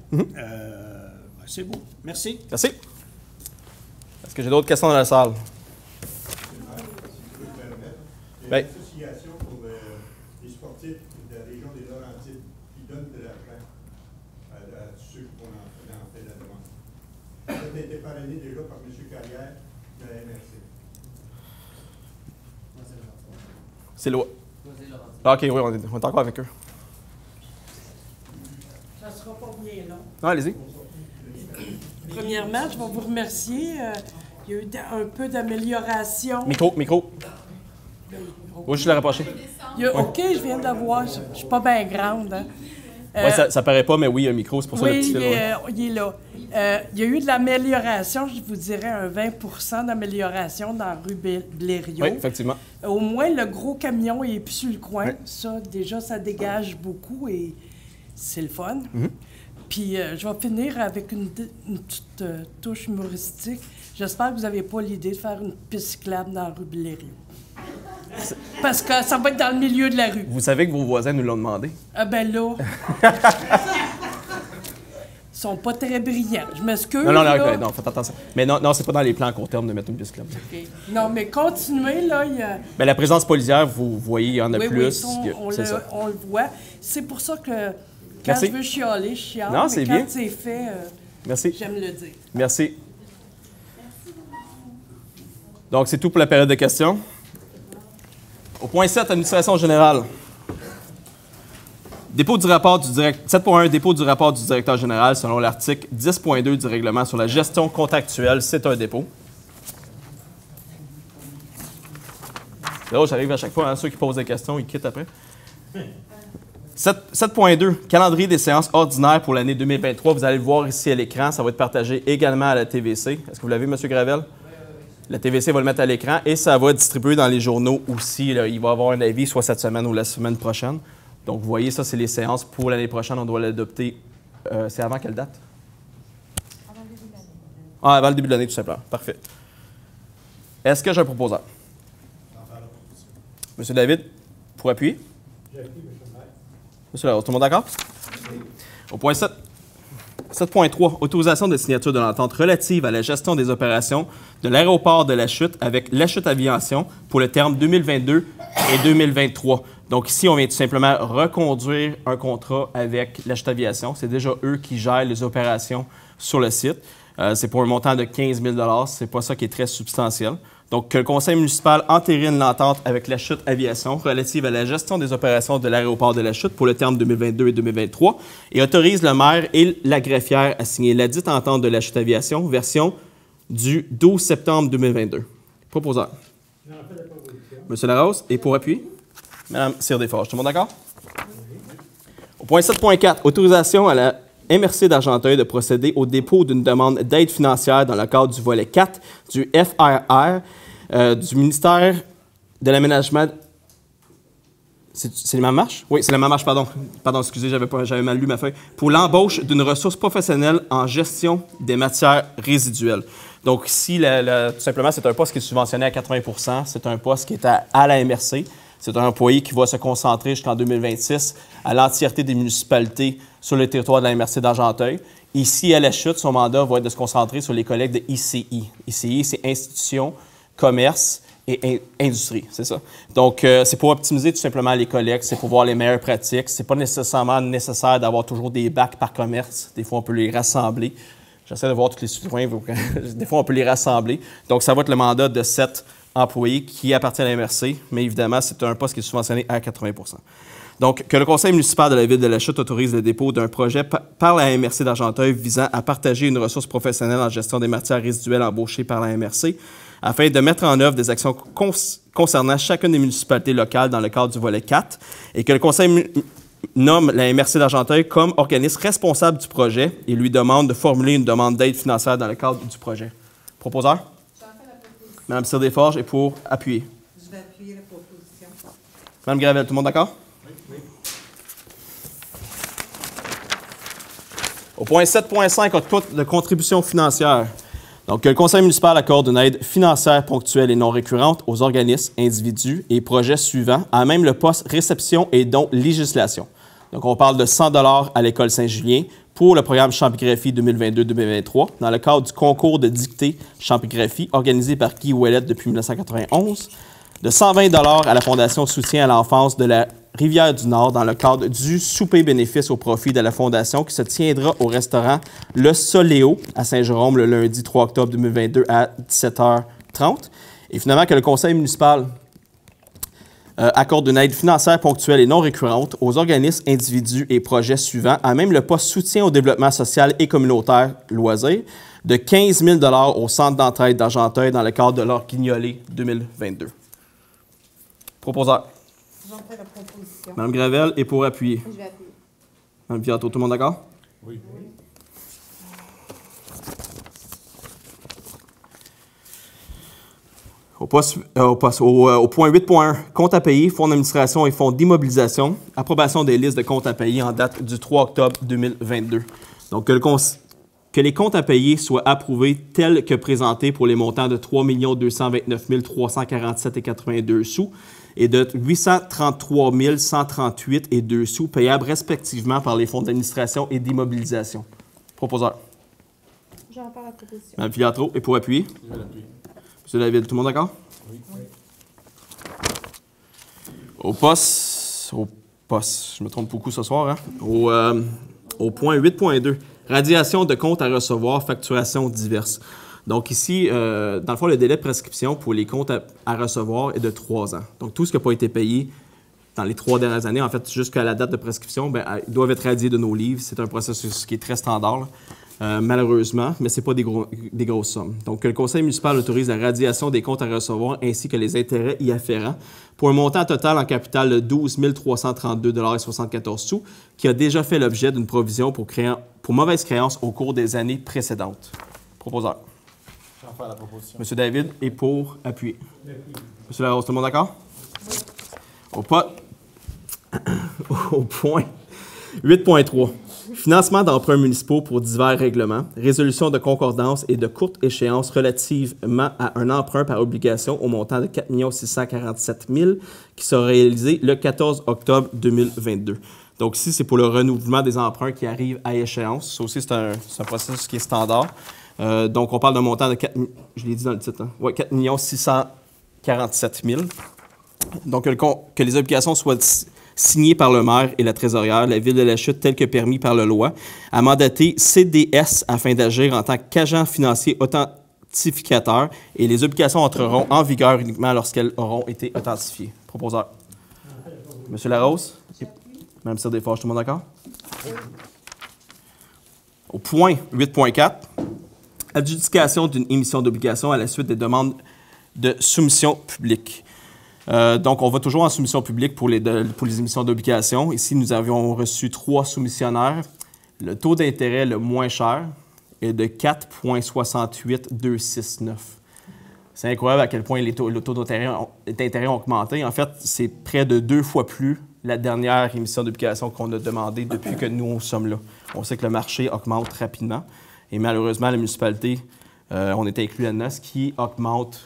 C'est beau. Merci. Merci. Est-ce que j'ai d'autres questions dans la salle? Une association pour les sportifs de la région des Laurentides qui donne de l'argent à ceux qui en fait la demande. Ça a été parrainé déjà par M. Carrière de la MRC. C'est loin. OK, oui, on est encore avec eux. Ça ne sera pas bien long. Non, allez-y. Premièrement, je vais vous remercier. Il y a eu un peu d'amélioration. Micro. Oui, je l'ai rapproché. OK, je viens de le voir. Je ne suis pas bien grande. Hein. Oui, ça paraît pas, mais oui, il y a un micro, c'est pour ça le petit il est là. Il y a eu de l'amélioration, je vous dirais un 20 d'amélioration dans la rue Blériot. Oui, effectivement. Au moins, le gros camion est plus sur le coin. Oui. Ça, déjà, ça dégage beaucoup et c'est le fun. Mm-hmm. Puis, je vais finir avec une petite touche humoristique. J'espère que vous n'avez pas l'idée de faire une piste cyclable dans la rue Blériot. Parce que ça va être dans le milieu de la rue. Vous savez que vos voisins nous l'ont demandé? Ah ben là... Ils sont pas très brillants. Je m'excuse. Non, faites attention. Mais non, c'est pas dans les plans à court terme de mettre une piste cyclable. Okay. Non, mais continuez, là. Bien, la présence policière, vous voyez, il y en a plus. Oui, on le voit. C'est pour ça que quand je veux chialer, je chiale. Non, c'est bien. Quand c'est fait, j'aime le dire. Merci. Donc, c'est tout pour la période de questions. Au point 7, administration générale. Dépôt du rapport du 7.1, dépôt du rapport du directeur général selon l'article 10.2 du règlement sur la gestion contractuelle. C'est un dépôt. Là, j'arrive à chaque fois, hein, ceux qui posent des questions, ils quittent après. 7.2, calendrier des séances ordinaires pour l'année 2023. Vous allez le voir ici à l'écran. Ça va être partagé également à la TVC. Est-ce que vous l'avez, M. Gravel? La TVC va le mettre à l'écran et ça va être distribué dans les journaux aussi. Là. Il va y avoir un avis soit cette semaine ou la semaine prochaine. Donc, vous voyez, ça, c'est les séances pour l'année prochaine. On doit l'adopter. C'est avant quelle date? Avant le début de l'année. Ah, avant le début de l'année, tout simplement. Parfait. Est-ce que j'ai un proposeur? M. David, pour appuyer? Monsieur Larose, tout le monde d'accord? Au point 7. 7.3, autorisation de signature de l'entente relative à la gestion des opérations de l'aéroport de La Chute avec La Chute Aviation pour le terme 2022 et 2023. Donc ici, on vient tout simplement reconduire un contrat avec La Chute Aviation. C'est déjà eux qui gèrent les opérations sur le site. C'est pour un montant de 15 000 c'est pas ça qui est très substantiel. Donc, que le conseil municipal entérine l'entente avec La Chute Aviation relative à la gestion des opérations de l'aéroport de La Chute pour le terme 2022 et 2023 et autorise le maire et la greffière à signer ladite entente de La Chute Aviation, version du 12 septembre 2022. Proposeur. Monsieur Larose, et pour appui? Madame Cyr-Desforges. Tout le monde d'accord? Au point 7.4, autorisation à la MRC d'Argenteuil de procéder au dépôt d'une demande d'aide financière dans le cadre du volet 4 du FRR du ministère de l'Aménagement. C'est la même marche? Oui, c'est la même marche, pardon. Pardon, excusez, j'avais mal lu ma feuille. Pour l'embauche d'une ressource professionnelle en gestion des matières résiduelles. Donc ici, tout simplement, c'est un poste qui est subventionné à 80 %. C'est un poste qui est à la MRC. C'est un employé qui va se concentrer jusqu'en 2026 à l'entièreté des municipalités sur le territoire de la MRC d'Argenteuil. Ici, à La Chute, son mandat va être de se concentrer sur les collègues de ICI. ICI, c'est Institutions, Commerce et Industrie, c'est ça. Donc, c'est pour optimiser tout simplement les collectes, c'est pour voir les meilleures pratiques. C'est pas nécessairement nécessaire d'avoir toujours des bacs par commerce. Des fois, on peut les rassembler. J'essaie de voir tous les citoyens. Des fois, on peut les rassembler. Donc, ça va être le mandat de 7 employés qui appartient à la MRC, mais évidemment, c'est un poste qui est subventionné à 80 %. Donc, que le conseil municipal de la Ville de La Chute autorise le dépôt d'un projet par la MRC d'Argenteuil visant à partager une ressource professionnelle en gestion des matières résiduelles embauchées par la MRC afin de mettre en œuvre des actions concernant chacune des municipalités locales dans le cadre du volet 4 et que le conseil nomme la MRC d'Argenteuil comme organisme responsable du projet et lui demande de formuler une demande d'aide financière dans le cadre du projet. Proposeur? Madame Cyr-Desforges est pour appuyer. Je vais appuyer la proposition. Madame Gravel, tout le monde d'accord? Oui. Au point 7.5, octroi de contribution financière. Donc, que le conseil municipal accorde une aide financière ponctuelle et non récurrente aux organismes, individus et projets suivants, à même le poste réception et dons législation. Donc, on parle de 100 $ à l'École Saint-Julien pour le programme Champigraphie 2022-2023 dans le cadre du concours de dictée Champigraphie organisé par Guy Ouellet depuis 1991, de 120 $ à la Fondation Soutien à l'enfance de la Rivière-du-Nord dans le cadre du souper bénéfice au profit de la Fondation qui se tiendra au restaurant Le Soléo à Saint-Jérôme le lundi 3 octobre 2022 à 17h30. Et finalement, que le conseil municipal accorde une aide financière ponctuelle et non récurrente aux organismes, individus et projets suivants, à même le poste soutien au développement social et communautaire loisirs, de 15 000 $ au Centre d'entraide d'Argenteuil dans le cadre de leur guignolée 2022. Proposeur. J'en fais la proposition. Mme Gravel est pour appuyer. Je vais appuyer. Mme Viato, tout le monde d'accord? Oui. Au point 8.1, compte à payer, fonds d'administration et fonds d'immobilisation, approbation des listes de comptes à payer en date du 3 octobre 2022. Donc, que les comptes à payer soient approuvés tels que présentés pour les montants de 3 229 347,82 sous et de 833 138 et 2 sous payables respectivement par les fonds d'administration et d'immobilisation. Proposeur. J'en parle la proposition. Mme Filiatro, et pour appuyer? Je vais l'appuyer. M. David, tout le monde d'accord? Oui. Au poste, je me trompe beaucoup ce soir, hein? Au point 8.2, radiation de comptes à recevoir, facturation diverses. Donc ici, dans le fond, le délai de prescription pour les comptes à recevoir est de 3 ans. Donc tout ce qui n'a pas été payé dans les 3 dernières années, en fait, jusqu'à la date de prescription, ils doivent être radiés de nos livres. C'est un processus qui est très standard. malheureusement, mais ce n'est pas des grosses sommes. Donc, le conseil municipal autorise la radiation des comptes à recevoir ainsi que les intérêts y afférents pour un montant total en capital de 12 332,74 $, qui a déjà fait l'objet d'une provision pour mauvaise créance au cours des années précédentes. Proposeur. Je vais faire la proposition. M. David est pour appuyer. M. Larose, tout le monde d'accord? Oui. Au point 8.3. Financement d'emprunts municipaux pour divers règlements, résolution de concordance et de courte échéance relativement à un emprunt par obligation au montant de 4 647 000 qui sera réalisé le 14 octobre 2022. Donc ici, c'est pour le renouvellement des emprunts qui arrivent à échéance. Ça aussi, c'est un processus qui est standard. Donc, on parle d'un montant de 4, je l'ai dit dans le titre, hein? Ouais, 4 647 000. Donc, que les obligations soient signé par le maire et la trésorière, la Ville de la Chute, tel que permis par la loi, a mandaté CDS afin d'agir en tant qu'agent financier authentificateur et les obligations entreront en vigueur uniquement lorsqu'elles auront été authentifiées. Proposeur. Monsieur Larose? Mme Cyr-Desforges, tout le monde d'accord? Au point 8.4, adjudication d'une émission d'obligation à la suite des demandes de soumission publique. Donc, on va toujours en soumission publique pour les émissions d'obligations. Ici, nous avions reçu 3 soumissionnaires. Le taux d'intérêt le moins cher est de 4,68269. C'est incroyable à quel point le taux d'intérêt ont augmenté. En fait, c'est près de 2 fois plus la dernière émission d'obligation qu'on a demandée depuis que nous sommes là. On sait que le marché augmente rapidement. Et malheureusement, la municipalité, on est inclus là-dedans, ce qui augmente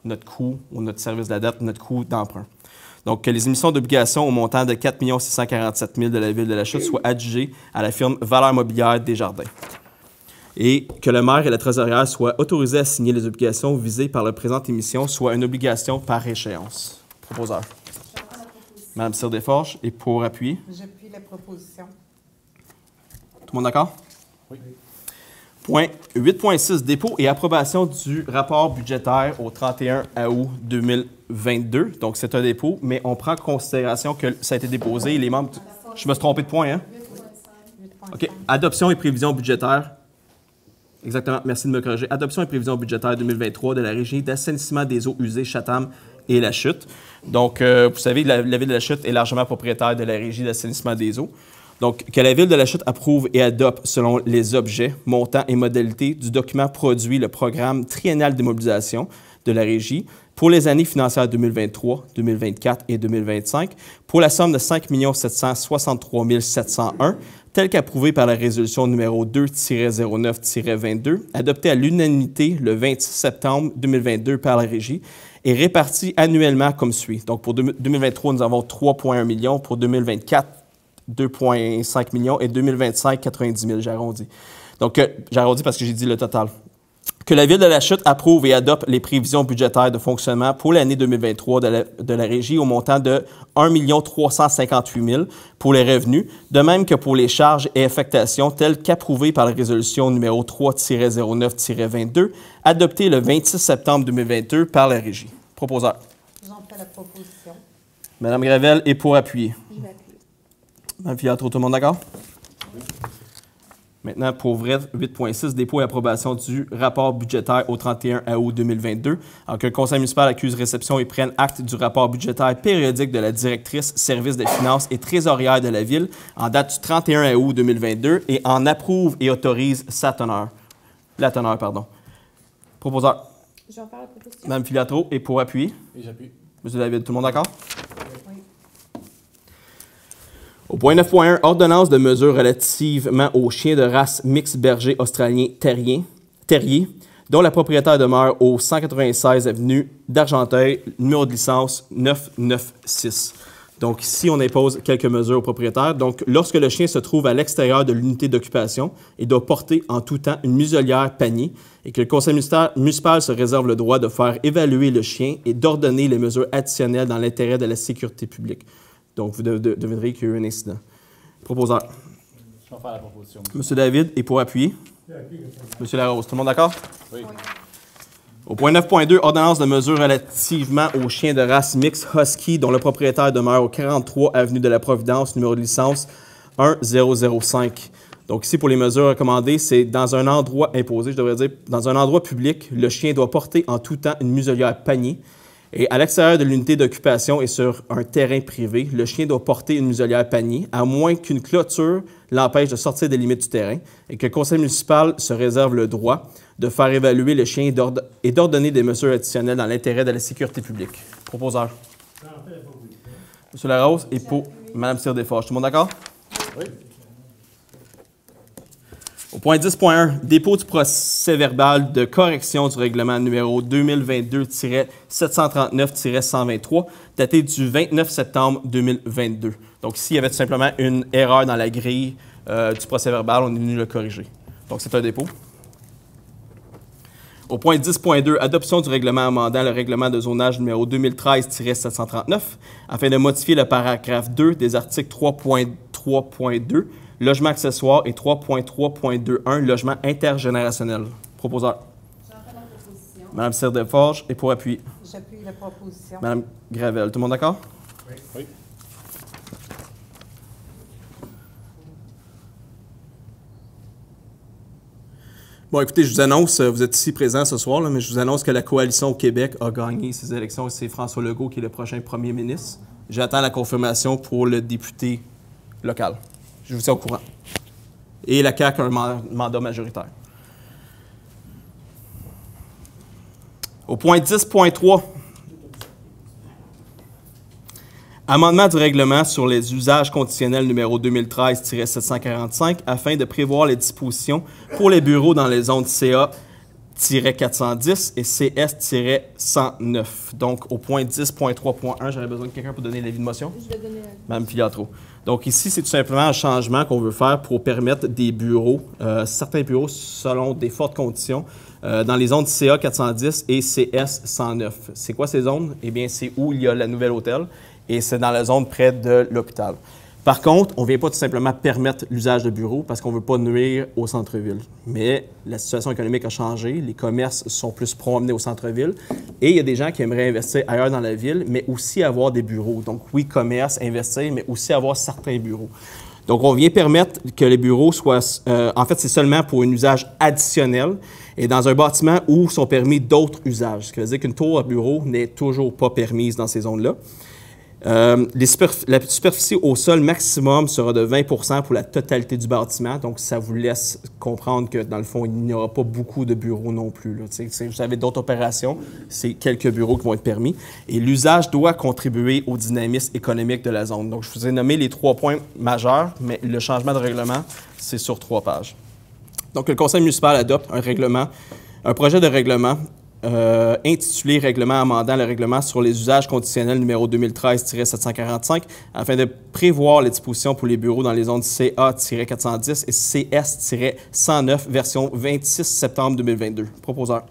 notre coût ou notre service de la dette, notre coût d'emprunt. Donc, que les émissions d'obligations au montant de 4 647 000 de la Ville de la Chute soient adjugées à la firme Valeurs Mobilières Desjardins. Et que le maire et la trésorière soient autorisés à signer les obligations visées par la présente émission, soit une obligation par échéance. Proposeur. Mme Cyr-Desforges est pour appuyer. J'appuie la proposition. Tout le monde d'accord? Oui. Point 8.6, dépôt et approbation du rapport budgétaire au 31 août 2022. Donc, c'est un dépôt, mais on prend en considération que ça a été déposé. Les membres... Je me suis trompé de point, hein? 8.5. OK. Adoption et prévision budgétaire. Exactement. Merci de me corriger. Adoption et prévision budgétaire 2023 de la Régie d'assainissement des eaux usées Chatham et La Chute. Donc, vous savez, la Ville de La Chute est largement propriétaire de la Régie d'assainissement des eaux. Donc, que la Ville de la Chute approuve et adopte selon les objets, montants et modalités du document produit le programme triennal d'immobilisation de la Régie pour les années financières 2023, 2024 et 2025 pour la somme de 5 763 701, tel qu'approuvé par la résolution numéro 2-09-22, adoptée à l'unanimité le 26 septembre 2022 par la Régie et répartie annuellement comme suit. Donc, pour 2023, nous avons 3,1 millions. Pour 2024, 2,5 millions et 2025, 90 000, j'ai arrondi. Donc, j'ai arrondi parce que j'ai dit le total. Que la Ville de la Chute approuve et adopte les prévisions budgétaires de fonctionnement pour l'année 2023 de la Régie au montant de 1 358 000 pour les revenus, de même que pour les charges et affectations telles qu'approuvées par la résolution numéro 3-09-22, adoptée le 26 septembre 2022 par la Régie. Proposeur. J'en fais la proposition. Mme Gravel est pour appuyer. J'appuie. Mme Filatro, tout le monde d'accord? Oui. Maintenant, pour vrai, 8.6, dépôt et approbation du rapport budgétaire au 31 août 2022. Alors que le conseil municipal accuse réception et prenne acte du rapport budgétaire périodique de la directrice service des finances et trésorière de la Ville en date du 31 août 2022 et en approuve et autorise la teneur. Proposeur. Je vais faire la proposition. Mme Filatro est pour appuyer. Et j'appuie. M. David, tout le monde d'accord? Au point 9.1, ordonnance de mesures relativement aux chiens de race mixte berger australien terrier, dont la propriétaire demeure au 196 avenue d'Argenteuil, numéro de licence 996. Donc, ici, on impose quelques mesures au propriétaire. Donc, lorsque le chien se trouve à l'extérieur de l'unité d'occupation, il doit porter en tout temps une muselière panier et que le conseil municipal se réserve le droit de faire évaluer le chien et d'ordonner les mesures additionnelles dans l'intérêt de la sécurité publique. Donc, vous devinerez qu'il y a eu un incident. Proposeur. Je vais faire la proposition. M. David est pour appuyer. M. Larose, tout le monde d'accord? Oui. Au point 9.2, ordonnance de mesures relativement aux chiens de race mixte husky dont le propriétaire demeure au 43 avenue de la Providence, numéro de licence 1005. Donc ici, pour les mesures recommandées, c'est dans un endroit imposé, je devrais dire, dans un endroit public, le chien doit porter en tout temps une muselière panier. Et à l'extérieur de l'unité d'occupation et sur un terrain privé, le chien doit porter une muselière panier, à moins qu'une clôture l'empêche de sortir des limites du terrain et que le conseil municipal se réserve le droit de faire évaluer le chien et d'ordonner des mesures additionnelles dans l'intérêt de la sécurité publique. Proposeur. Monsieur Larose et pour Mme Cyr-Desforges. Tout le monde d'accord? Oui. Au point 10.1, dépôt du procès-verbal de correction du règlement numéro 2022-739-123, daté du 29 septembre 2022. Donc ici, il y avait tout simplement une erreur dans la grille du procès-verbal. On est venu le corriger. Donc c'est un dépôt. Au point 10.2, adoption du règlement amendant le règlement de zonage numéro 2013-739, afin de modifier le paragraphe 2 des articles 3.3.2, logement accessoire et 3.3.21, logement intergénérationnel. Proposeur. J'en fais la proposition. Mme Cyr-Desforges et pour appui. J'appuie la proposition. Mme Gravel. Tout le monde d'accord? Oui. Oui. Bon, écoutez, je vous annonce, vous êtes ici présents ce soir, là, mais je vous annonce que la Coalition au Québec a gagné ces élections et c'est François Legault qui est le prochain premier ministre. J'attends la confirmation pour le député local. Je vous tiens au courant. Et la CAQ a un mandat majoritaire. Au point 10.3, amendement du règlement sur les usages conditionnels numéro 2013-745 afin de prévoir les dispositions pour les bureaux dans les zones CA-410 et CS-109. Donc, au point 10.3.1, j'aurais besoin de quelqu'un pour donner l'avis de motion. Je vais donner Mme Filiatro. Donc, ici, c'est tout simplement un changement qu'on veut faire pour permettre des bureaux, certains bureaux selon des fortes conditions, dans les zones CA-410 et CS-109. C'est quoi ces zones? Eh bien, c'est où il y a la nouvelle hôtel et c'est dans la zone près de l'hôpital. Par contre, on ne vient pas tout simplement permettre l'usage de bureaux parce qu'on ne veut pas nuire au centre-ville. Mais la situation économique a changé, les commerces sont plus promenés au centre-ville et il y a des gens qui aimeraient investir ailleurs dans la ville, mais aussi avoir des bureaux. Donc oui, commerce, investir, mais aussi avoir certains bureaux. Donc on vient permettre que les bureaux soient... en fait, c'est seulement pour un usage additionnel et dans un bâtiment où sont permis d'autres usages. Ce qui veut dire qu'une tour à bureau n'est toujours pas permise dans ces zones-là. La superficie au sol maximum sera de 20 pour la totalité du bâtiment. Donc, ça vous laisse comprendre que, dans le fond, il n'y aura pas beaucoup de bureaux non plus. Là. Vous avez d'autres opérations, c'est quelques bureaux qui vont être permis. Et l'usage doit contribuer au dynamisme économique de la zone. Donc, je vous ai nommé les 3 points majeurs, mais le changement de règlement, c'est sur 3 pages. Donc, le conseil municipal adopte un projet de règlement intitulé « Règlement amendant le règlement sur les usages conditionnels numéro 2013-745 afin de prévoir les dispositions pour les bureaux dans les zones CA-410 et CS-109, version 26 septembre 2022. » Proposeur.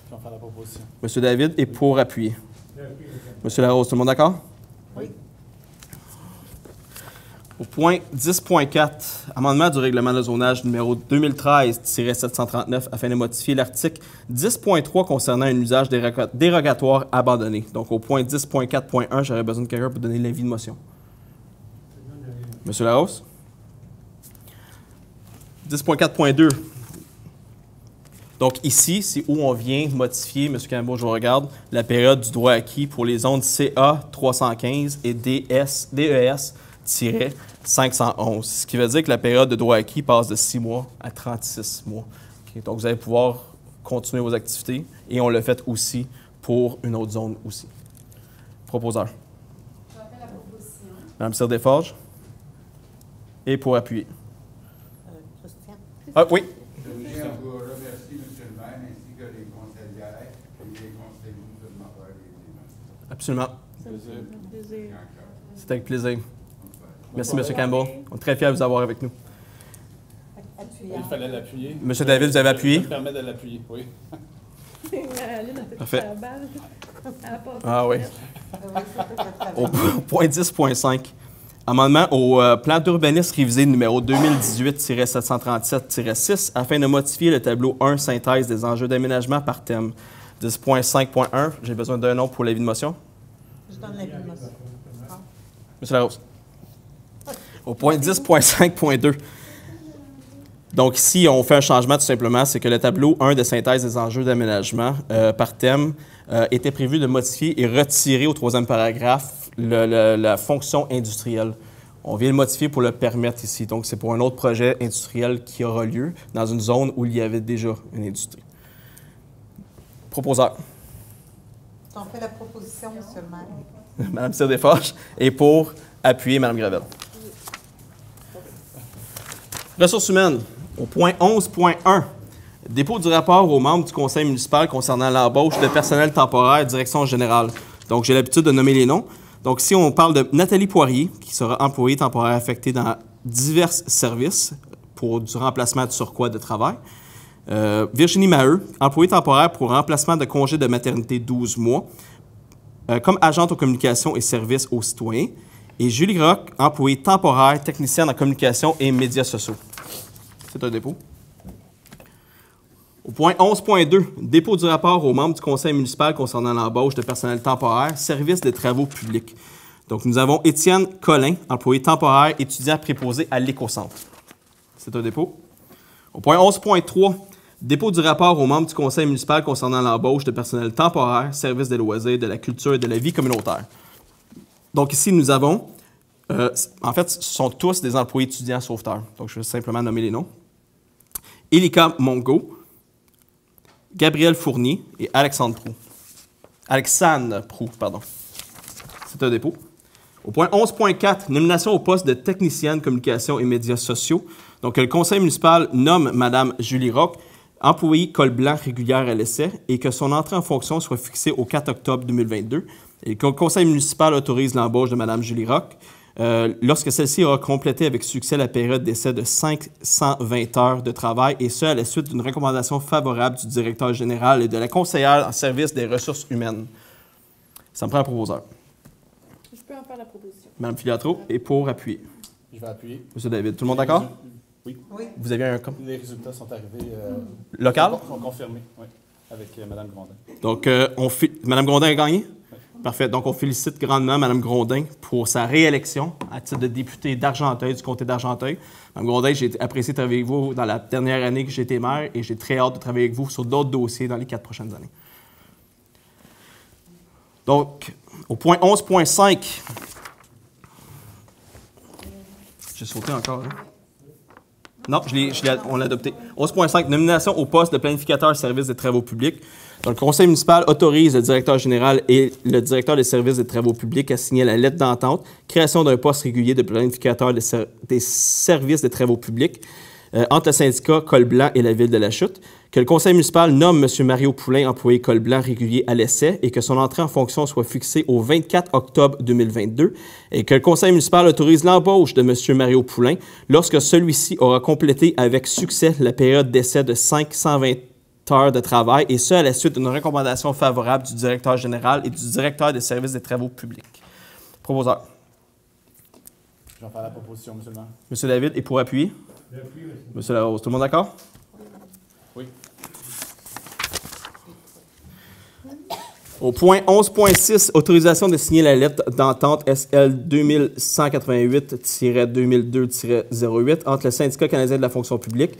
Je vais faire la proposition. M. David est pour appuyer. M. Larose, tout le monde d'accord? Oui. Au point 10.4, amendement du règlement de zonage numéro 2013-739 afin de modifier l'article 10.3 concernant un usage dérogatoire abandonné. Donc, au point 10.4.1, j'aurais besoin de quelqu'un pour donner l'avis de motion. Monsieur Larose? 10.4.2. Donc, ici, c'est où on vient modifier, M. Campbell, je vous regarde, la période du droit acquis pour les zones CA 315 et DES-511, ce qui veut dire que la période de droit acquis passe de 6 mois à 36 mois. Okay? Donc, vous allez pouvoir continuer vos activités et on le fait aussi pour une autre zone aussi. Proposeur. J'en fais la proposition. Mme Cyr-Desforges. Et pour appuyer. Christian. Ah, oui. Je tiens à vous remercier, M. le maire, ainsi que les conseillères et les conseillers de m'avoir aidé. Absolument. Plaisir. C'est avec plaisir. Merci, M. Campbell. On est très fiers de vous avoir avec nous. Il fallait l'appuyer. M. David, vous avez appuyé? Ça me permet de l'appuyer, oui. Parfait. Ah oui. Au point 10.5, amendement au plan d'urbanisme révisé numéro 2018-737-6 afin de modifier le tableau 1 synthèse des enjeux d'aménagement par thème. 10.5.1, j'ai besoin d'un nom pour l'avis de motion. Je donne l'avis de motion. M. Larose. Au point 10.5.2, Donc ici, on fait un changement tout simplement, c'est que le tableau 1 de synthèse des enjeux d'aménagement par thème était prévu de modifier et retirer au 3e paragraphe la fonction industrielle. On vient le modifier pour le permettre ici. Donc c'est pour un autre projet industriel qui aura lieu dans une zone où il y avait déjà une industrie. Proposeur. On fait la proposition, M. le maire. Mme Cyr-Desforges. Et pour appuyer, Mme Gravel. Ressources humaines. Au point 11.1, dépôt du rapport aux membres du conseil municipal concernant l'embauche de personnel temporaire direction générale. Donc, j'ai l'habitude de nommer les noms. Donc, ici, on parle de Nathalie Poirier, qui sera employée temporaire affectée dans divers services pour du remplacement de surcroît de travail. Virginie Maheu, employée temporaire pour remplacement de congé de maternité 12 mois, comme agente aux communications et services aux citoyens. Et Julie Roch, employée temporaire, technicienne en communication et médias sociaux. C'est un dépôt. Au point 11.2, dépôt du rapport aux membres du conseil municipal concernant l'embauche de personnel temporaire, service des travaux publics. Donc, nous avons Étienne Collin, employé temporaire, étudiant préposé à l'Écocentre. C'est un dépôt. Au point 11.3, dépôt du rapport aux membres du conseil municipal concernant l'embauche de personnel temporaire, service des loisirs, de la culture et de la vie communautaire. Donc, ici, nous avons, en fait, ce sont tous des employés étudiants sauveteurs. Donc, je vais simplement nommer les noms. Elika Mongo, Gabriel Fournier et Alexandre Proux, pardon. C'est un dépôt. Au point 11.4, nomination au poste de technicienne communication et médias sociaux. Donc, le conseil municipal nomme Mme Julie Roch, employée col blanc régulière à l'essai, et que son entrée en fonction soit fixée au 4 octobre 2022. Et que le conseil municipal autorise l'embauche de Mme Julie Roch lorsque celle-ci aura complété avec succès la période d'essai de 520 heures de travail, et ce, à la suite d'une recommandation favorable du directeur général et de la conseillère en service des ressources humaines. Ça me prend un proposeur. Je peux en faire la proposition. Mme Filiatro, et pour appuyer. Je vais appuyer. M. David, tout le monde d'accord? Oui. Vous aviez un... Les résultats sont arrivés... Local? Sont confirmés, oui, avec Mme Grondin. Donc, Mme Grondin a gagné? Parfait. Donc, on félicite grandement Mme Grondin pour sa réélection à titre de députée d'Argenteuil, du comté d'Argenteuil. Mme Grondin, j'ai apprécié de travailler avec vous dans la dernière année que j'ai été maire, et j'ai très hâte de travailler avec vous sur d'autres dossiers dans les 4 prochaines années. Donc, au point 11.5, j'ai sauté encore, hein? Non, on l'a adopté. 11.5, nomination au poste de planificateur service des travaux publics. Donc, le conseil municipal autorise le directeur général et le directeur des services des travaux publics à signer la lettre d'entente, création d'un poste régulier de planificateur des services des travaux publics entre le syndicat Col Blanc et la ville de La Chute, que le conseil municipal nomme M. Mario Poulain employé Col Blanc régulier à l'essai et que son entrée en fonction soit fixée au 24 octobre 2022, et que le conseil municipal autorise l'embauche de M. Mario Poulain lorsque celui-ci aura complété avec succès la période d'essai de 520 heures de travail, et ce, à la suite d'une recommandation favorable du directeur général et du directeur des services des travaux publics. Proposeur. Je vais faire la proposition, M. le maire. M. David, et pour appuyer? M. Larose, tout le monde d'accord? Oui. Au point 11.6, autorisation de signer la lettre d'entente SL 2188-2002-08 entre le syndicat canadien de la fonction publique,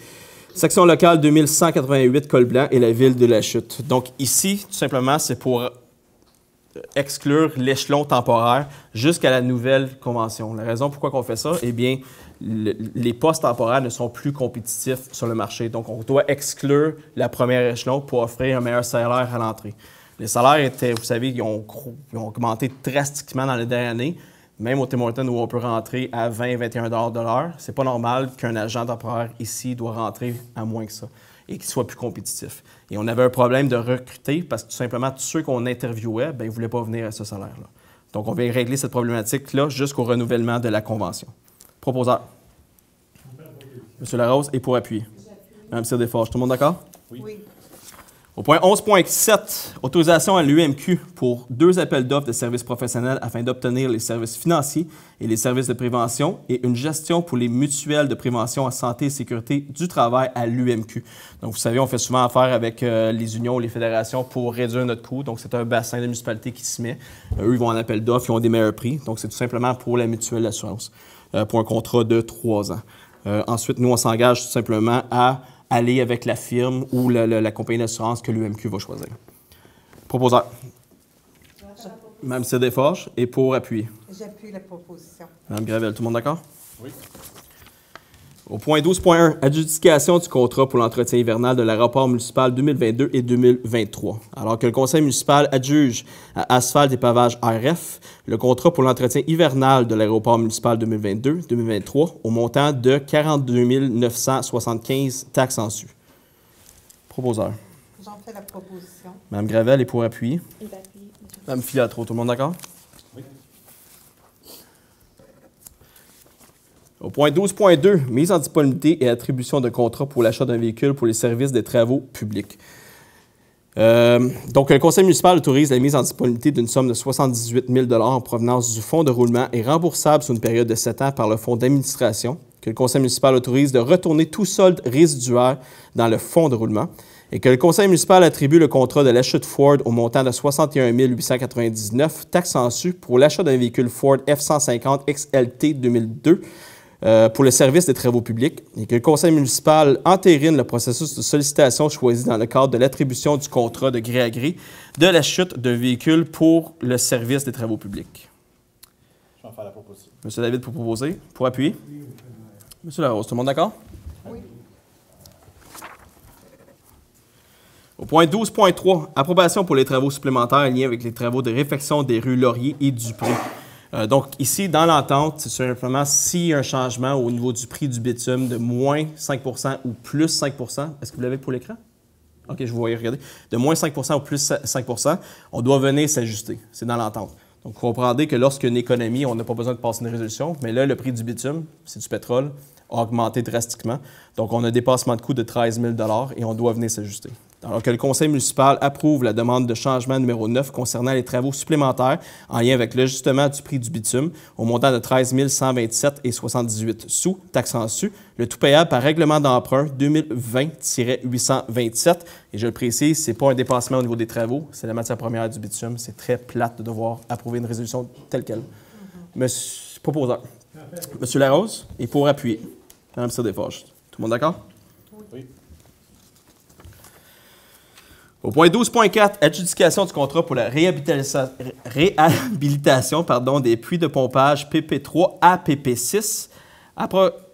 section locale 2188 Col Blanc et la ville de La Chute. Donc ici, tout simplement, c'est pour exclure l'échelon temporaire jusqu'à la nouvelle convention. La raison pourquoi on fait ça, eh bien, les postes temporaires ne sont plus compétitifs sur le marché. Donc, on doit exclure la première échelon pour offrir un meilleur salaire à l'entrée. Les salaires étaient, vous savez, ils ont augmenté drastiquement dans les dernières années. Même au Tim Hortons, où on peut rentrer à 20-21 $ de l'heure, c'est pas normal qu'un agent temporaire ici doit rentrer à moins que ça et qu'il soit plus compétitif. Et on avait un problème de recruter parce que tout simplement, tous ceux qu'on interviewait, ils ne voulaient pas venir à ce salaire-là. Donc, on vient régler cette problématique-là jusqu'au renouvellement de la convention. Proposeur. M. Larose, et pour appuyer. Mme Cyr-Desforges, tout le monde d'accord? Oui. Au point 11.7, autorisation à l'UMQ pour 2 appels d'offres de services professionnels afin d'obtenir les services financiers et les services de prévention et une gestion pour les mutuelles de prévention en santé et sécurité du travail à l'UMQ. Donc, vous savez, on fait souvent affaire avec les unions ou les fédérations pour réduire notre coût. Donc, c'est un bassin de municipalité qui se met. Eux, ils vont en appel d'offres, ils ont des meilleurs prix. Donc, c'est tout simplement pour la mutuelle d'assurance, pour un contrat de 3 ans. Ensuite, nous, on s'engage tout simplement à aller avec la firme ou la compagnie d'assurance que l'UMQ va choisir. Proposeur. Mme Desforges, et pour appuyer. J'appuie la proposition. Mme Gravel, tout le monde d'accord? Oui. Au point 12.1, adjudication du contrat pour l'entretien hivernal de l'aéroport municipal 2022 et 2023. Alors que le conseil municipal adjuge à Asphalte et Pavage RF le contrat pour l'entretien hivernal de l'aéroport municipal 2022-2023 au montant de 42 975 taxes en su. Proposeur. J'en fais la proposition. Mme Gravel est pour appuyer. Mme Filiatro, tout le monde d'accord? Oui. Au point 12.2, mise en disponibilité et attribution de contrat pour l'achat d'un véhicule pour les services des travaux publics. Donc, le conseil municipal autorise la mise en disponibilité d'une somme de 78 000 en provenance du fonds de roulement et remboursable sur une période de 7 ans par le fonds d'administration, que le conseil municipal autorise de retourner tout solde résiduaire dans le fonds de roulement, et que le conseil municipal attribue le contrat de l'achat de Ford au montant de 61 899 taxes en su pour l'achat d'un véhicule Ford F-150 XLT 2002 pour le service des travaux publics, et que le conseil municipal entérine le processus de sollicitation choisi dans le cadre de l'attribution du contrat de gré à gré de la chute d'un véhicule pour le service des travaux publics. Je vais en faire la proposition. M. David, pour proposer. Pour appuyer. M. Larose, tout le monde d'accord? Oui. Au point 12.3, approbation pour les travaux supplémentaires en lien avec les travaux de réfection des rues Laurier et Dupré. Donc, ici, dans l'entente, c'est simplement s'il y a un changement au niveau du prix du bitume de moins 5 ou plus 5 Est-ce que vous l'avez pour l'écran? OK, je vous voyais regarder. De moins 5 ou plus 5 on doit venir s'ajuster. C'est dans l'entente. Donc, vous comprendrez que lorsqu'il y a une économie, on n'a pas besoin de passer une résolution. Mais là, le prix du bitume, c'est du pétrole, a augmenté drastiquement. Donc, on a un dépassement de coût de 13 000 et on doit venir s'ajuster. Alors que le conseil municipal approuve la demande de changement numéro 9 concernant les travaux supplémentaires en lien avec l'ajustement du prix du bitume au montant de 13 127,78 sous, taxes en su, le tout payable par règlement d'emprunt 2020-827. Et je le précise, ce n'est pas un dépassement au niveau des travaux, c'est la matière première du bitume. C'est très plate de devoir approuver une résolution telle qu'elle. Monsieur proposeur. Monsieur Larose, et pour appuyer. Mme Desforges. Tout le monde d'accord? Oui. Au point 12.4, adjudication du contrat pour la réhabilitation des puits de pompage PP3 à PP6,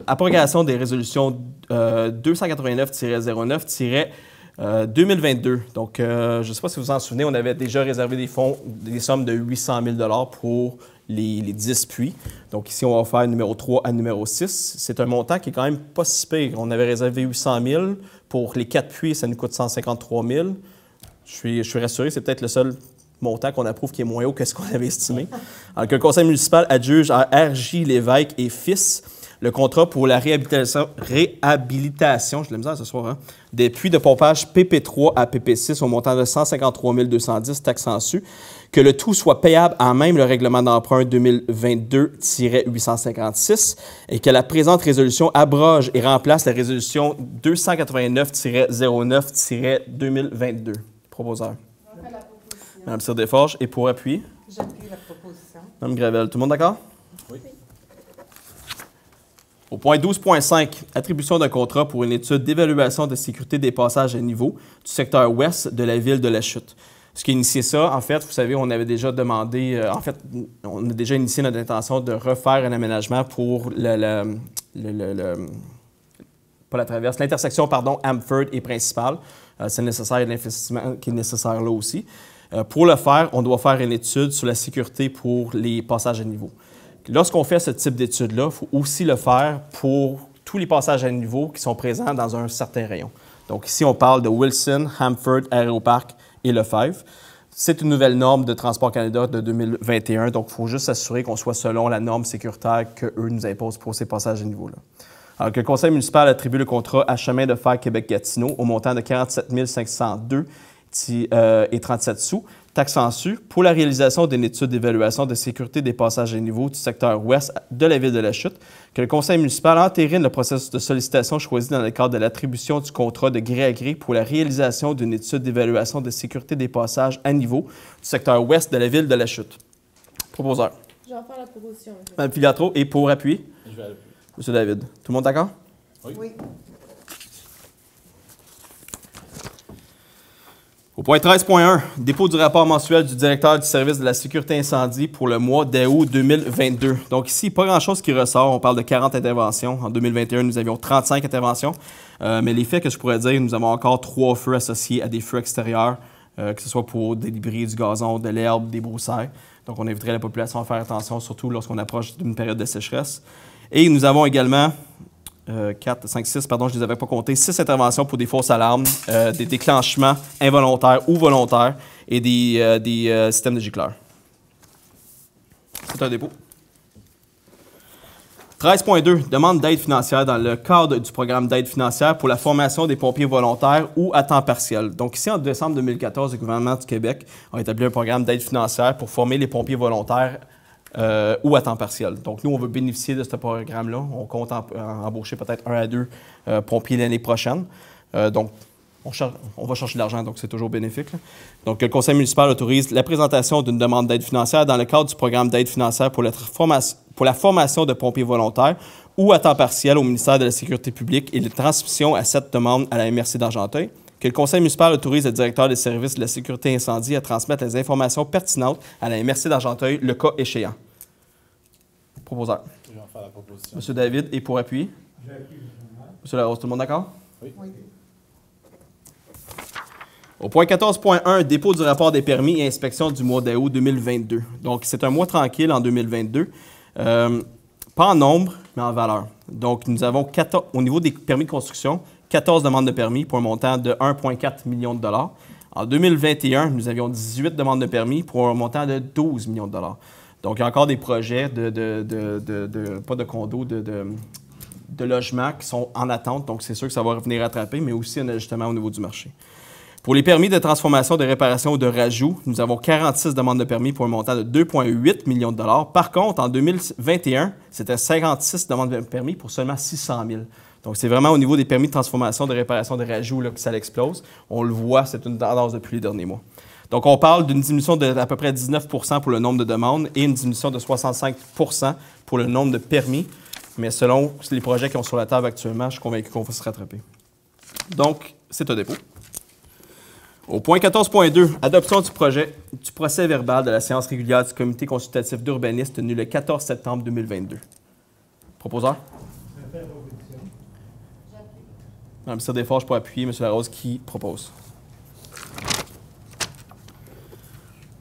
abrogation des résolutions 289-09-2022. Donc, je ne sais pas si vous vous en souvenez, on avait déjà réservé des fonds, des sommes de 800 000 pour les 10 puits. Donc, ici, on va faire numéro 3 à numéro 6. C'est un montant qui est quand même pas si pire. On avait réservé 800 000. Pour les 4 puits, ça nous coûte 153 000. Je suis rassuré, c'est peut-être le seul montant qu'on approuve qui est moins haut que ce qu'on avait estimé. Alors que le conseil municipal adjuge à R.J. Lévesque et Fils le contrat pour la réhabilitation j'ai de la misère ce soir, hein, des puits de pompage PP3 à PP6 au montant de 153 210 taxes en su, que le tout soit payable à même le règlement d'emprunt 2022-856 et que la présente résolution abroge et remplace la résolution 289-09-2022. Proposeur. Mme Desforges, et pour appuyer. J'appuie la proposition. Mme Gravel, tout le monde d'accord? Oui. Au point 12.5, attribution d'un contrat pour une étude d'évaluation de sécurité des passages à niveau du secteur ouest de la ville de La Chute. Ce qui a initié ça, en fait, vous savez, on avait déjà demandé, on a déjà initié notre intention de refaire un aménagement pour pas la traverse, l'intersection, pardon, Amford et Principal. C'est nécessaire, il y a l'investissement qui est nécessaire là aussi. Pour le faire, on doit faire une étude sur la sécurité pour les passages à niveau. Lorsqu'on fait ce type d'étude-là, il faut aussi le faire pour tous les passages à niveau qui sont présents dans un certain rayon. Donc ici, on parle de Wilson, Hamford, Aéroparc et Lefebvre. C'est une nouvelle norme de Transport Canada de 2021, donc il faut juste s'assurer qu'on soit selon la norme sécuritaire qu'eux nous imposent pour ces passages à niveau-là. Alors que le conseil municipal attribue le contrat à Chemin de fer Québec-Gatineau au montant de 47 502 et 37 sous, taxes en su, pour la réalisation d'une étude d'évaluation de sécurité des passages à niveau du secteur ouest de la ville de La Chute, que le conseil municipal entérine le processus de sollicitation choisi dans le cadre de l'attribution du contrat de gré à gré pour la réalisation d'une étude d'évaluation de sécurité des passages à niveau du secteur ouest de la ville de La Chute. Proposeur. Je vais en faire la proposition. Mme Filiatro, et pour appuyer. Je vais appuyer. Monsieur David. Tout le monde d'accord? Oui. Au point 13.1, dépôt du rapport mensuel du directeur du service de la sécurité incendie pour le mois d'août 2022. Donc ici, pas grand-chose qui ressort. On parle de 40 interventions. En 2021, nous avions 35 interventions. Mais les faits que je pourrais dire, nous avons encore 3 feux associés à des feux extérieurs, que ce soit pour des débris, du gazon, de l'herbe, des broussailles. Donc on inviterait la population à faire attention, surtout lorsqu'on approche d'une période de sécheresse. Et nous avons également 4, 5, 6, pardon, je ne les avais pas comptés, 6 interventions pour des fausses alarmes, des déclenchements involontaires ou volontaires et des systèmes de gicleurs. C'est un dépôt. 13.2, demande d'aide financière dans le cadre du programme d'aide financière pour la formation des pompiers volontaires ou à temps partiel. Donc ici, en décembre 2014, le gouvernement du Québec a établi un programme d'aide financière pour former les pompiers volontaires ou à temps partiel. Donc, nous, on veut bénéficier de ce programme-là. On compte embaucher peut-être 1 à 2 pompiers l'année prochaine. Donc, on va chercher de l'argent, donc c'est toujours bénéfique, là. Donc, le conseil municipal autorise la présentation d'une demande d'aide financière dans le cadre du programme d'aide financière pour la formation de pompiers volontaires ou à temps partiel au ministère de la Sécurité publique et la transmission à cette demande à la MRC d'Argenteuil. Que le conseil municipal autorise le directeur des services de la sécurité incendie à transmettre les informations pertinentes à la MRC d'Argenteuil, le cas échéant. Proposeur. Je vais en faire la proposition. Monsieur David, et pour appui? Monsieur Larose, tout le monde d'accord? Oui. Au point 14.1, dépôt du rapport des permis et inspection du mois d'août 2022. Donc, c'est un mois tranquille en 2022. Pas en nombre, mais en valeur. Donc, nous avons, au niveau des permis de construction, 14 demandes de permis pour un montant de 1,4 million de dollars. En 2021, nous avions 18 demandes de permis pour un montant de 12 millions de dollars. Donc, il y a encore des projets pas de condos, de logements qui sont en attente. Donc, c'est sûr que ça va venir rattraper, mais aussi un ajustement au niveau du marché. Pour les permis de transformation, de réparation ou de rajout, nous avons 46 demandes de permis pour un montant de 2,8 millions de dollars. Par contre, en 2021, c'était 56 demandes de permis pour seulement 600 000. Donc, c'est vraiment au niveau des permis de transformation, de réparation, de rajout là, que ça explose. On le voit, c'est une tendance depuis les derniers mois. Donc, on parle d'une diminution d'à peu près 19 pour le nombre de demandes et une diminution de 65 pour le nombre de permis. Mais selon les projets qui sont sur la table actuellement, je suis convaincu qu'on va se rattraper. Donc, c'est un dépôt. Au point 14.2, adoption du procès verbal de la séance régulière du comité consultatif d'urbanisme tenue le 14 septembre 2022. Proposeur? Mme Desforges pour appuyer. M. Larose qui propose.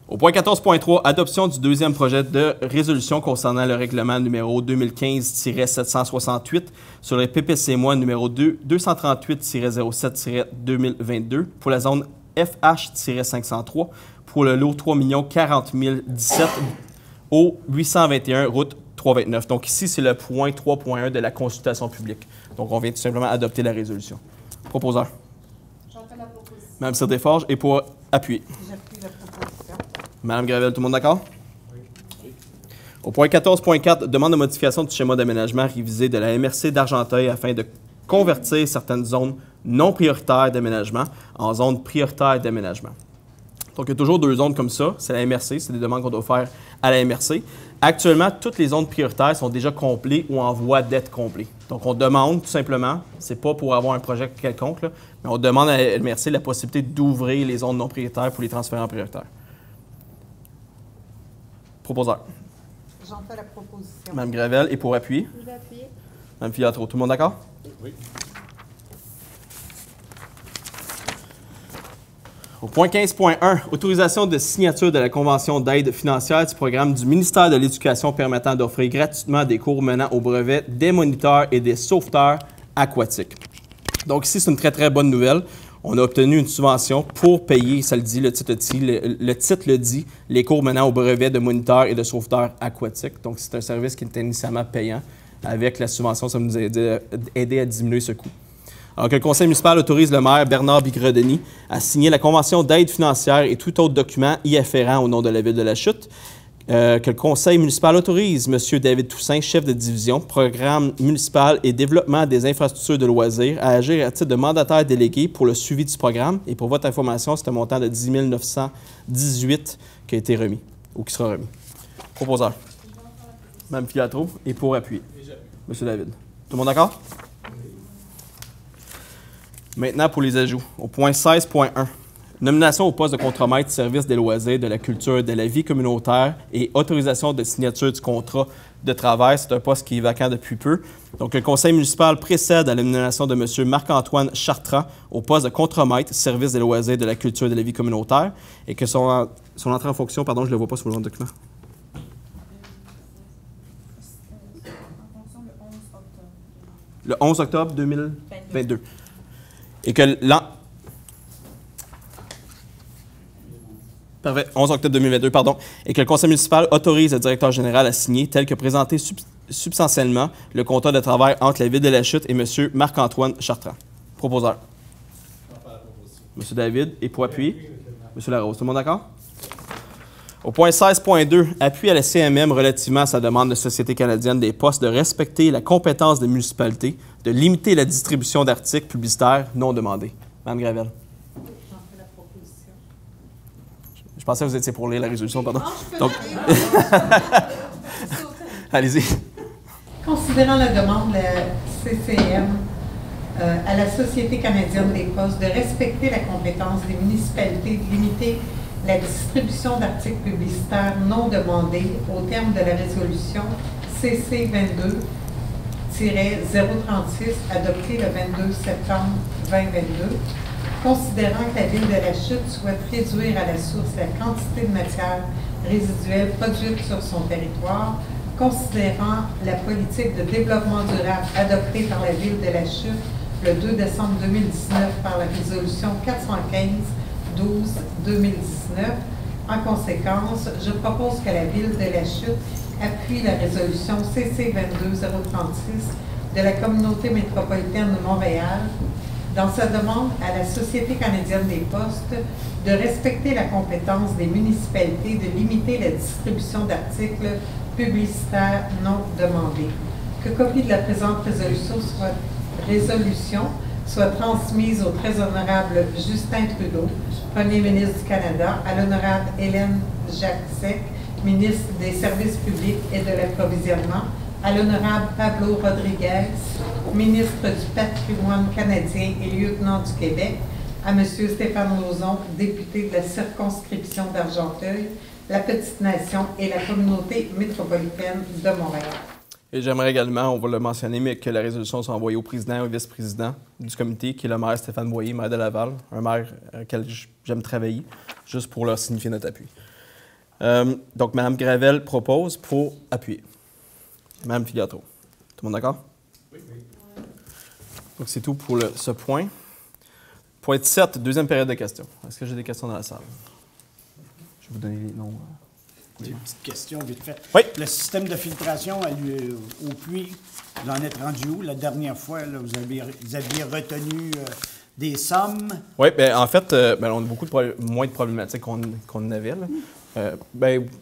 Au point 14.3, adoption du deuxième projet de résolution concernant le règlement numéro 2015-768 sur les PPC-MOI numéro 238-07-2022 pour la zone FH-503 pour le lot 3 40 017 au 821 route 329. Donc ici, c'est le point 3.1 de la consultation publique. Donc on vient tout simplement adopter la résolution. Proposeur. J'en fais la proposition. Mme Desforges et pour appuyer. J'appuie la proposition. Mme Gravel, tout le monde d'accord? Oui. Au point 14.4, demande de modification du schéma d'aménagement révisé de la MRC d'Argenteuil afin de convertir certaines zones non prioritaires d'aménagement en zones prioritaires d'aménagement. Donc, il y a toujours 2 zones comme ça. C'est la MRC, c'est des demandes qu'on doit faire à la MRC. Actuellement, toutes les zones prioritaires sont déjà complètes ou en voie d'être complètes. Donc, on demande tout simplement, c'est pas pour avoir un projet quelconque, là, mais on demande à la MRC la possibilité d'ouvrir les zones non prioritaires pour les transférer en prioritaire. Proposeur. J'en fais la proposition. Mme Gravel, et pour appuyer? Je vais appuyer. Mme Filiatro, tout le monde d'accord? Oui. Au point 15.1, autorisation de signature de la convention d'aide financière du programme du ministère de l'Éducation permettant d'offrir gratuitement des cours menant au brevet des moniteurs et des sauveteurs aquatiques. Donc ici, c'est une très, très bonne nouvelle. On a obtenu une subvention pour payer, ça le dit, le titre le dit, les cours menant au brevet de moniteurs et de sauveteurs aquatiques. Donc c'est un service qui était initialement payant. Avec la subvention, ça nous a aidé à diminuer ce coût. Alors que le conseil municipal autorise le maire Bernard Bigredeny à signer la convention d'aide financière et tout autre document y afférent au nom de la Ville de la Chute. Que le conseil municipal autorise M. David Toussaint, chef de division, programme municipal et développement des infrastructures de loisirs, à agir à titre de mandataire délégué pour le suivi du programme. Et pour votre information, c'est un montant de 10 918 qui a été remis ou qui sera remis. Proposeur. Mme Filiatro, et pour appuyer. Monsieur David. Tout le monde d'accord? Maintenant, pour les ajouts. Au point 16.1. Nomination au poste de contremaître service des loisirs, de la culture, de la vie communautaire et autorisation de signature du contrat de travail. C'est un poste qui est vacant depuis peu. Donc, le conseil municipal précède à la nomination de M. Marc-Antoine Chartrand au poste de contremaître service des loisirs, de la culture et de la vie communautaire et que son entrée en fonction, pardon, je ne le vois pas sur le document. Le 11 octobre 2022. Et que Parfait. 11 octobre 2022, pardon. Et que le conseil municipal autorise le directeur général à signer, tel que présenté substantiellement, le contrat de travail entre la Ville de la Chute et M. Marc-Antoine Chartrand. Proposeur. M. David. Et pour appuyer, M. Larose. Tout le monde d'accord? Au point 16.2, appui à la CMM relativement à sa demande de Société canadienne des postes de respecter la compétence des municipalités, de limiter la distribution d'articles publicitaires non demandés. Mme Gravel. Je pensais que vous étiez pour lire la résolution, pardon. Donc, allez-y. Considérant la demande de la CCM à la Société canadienne des postes de respecter la compétence des municipalités de limiter la distribution d'articles publicitaires non demandés au terme de la résolution CC 22-036 adoptée le 22 septembre 2022, considérant que la Ville de la Chute souhaite réduire à la source la quantité de matière résiduelle produite sur son territoire, considérant la politique de développement durable adoptée par la Ville de la Chute le 2 décembre 2019 par la résolution 415-12-2019. En conséquence, je propose que la Ville de la Chute appuie la résolution CC 22-036 de la Communauté métropolitaine de Montréal dans sa demande à la Société canadienne des postes de respecter la compétence des municipalités de limiter la distribution d'articles publicitaires non demandés. Que copie de la présente résolution soit transmise au très honorable Justin Trudeau, Premier ministre du Canada, à l'honorable Hélène Jacques-Sec, ministre des Services publics et de l'approvisionnement, à l'honorable Pablo Rodriguez, ministre du Patrimoine canadien et lieutenant du Québec, à M. Stéphane Lauzon, député de la circonscription d'Argenteuil, la Petite-Nation et la Communauté métropolitaine de Montréal. Et j'aimerais également, on va le mentionner, mais que la résolution soit envoyée au président et au vice-président du comité, qui est le maire Stéphane Boyer, maire de Laval, un maire auquel j'aime travailler, juste pour leur signifier notre appui. Donc, Mme Gravel propose pour appuyer. Mme Filiatro. Tout le monde d'accord? Oui. Donc, c'est tout pour ce point. Point 7, deuxième période de questions. Est-ce que j'ai des questions dans la salle? Je vais vous donner les noms. Des petites questions vite fait. Oui. Le système de filtration au puits, vous en êtes rendu où? La dernière fois, là, vous aviez retenu des sommes? Oui, bien, en fait, on a beaucoup moins de problématiques qu'on en avait.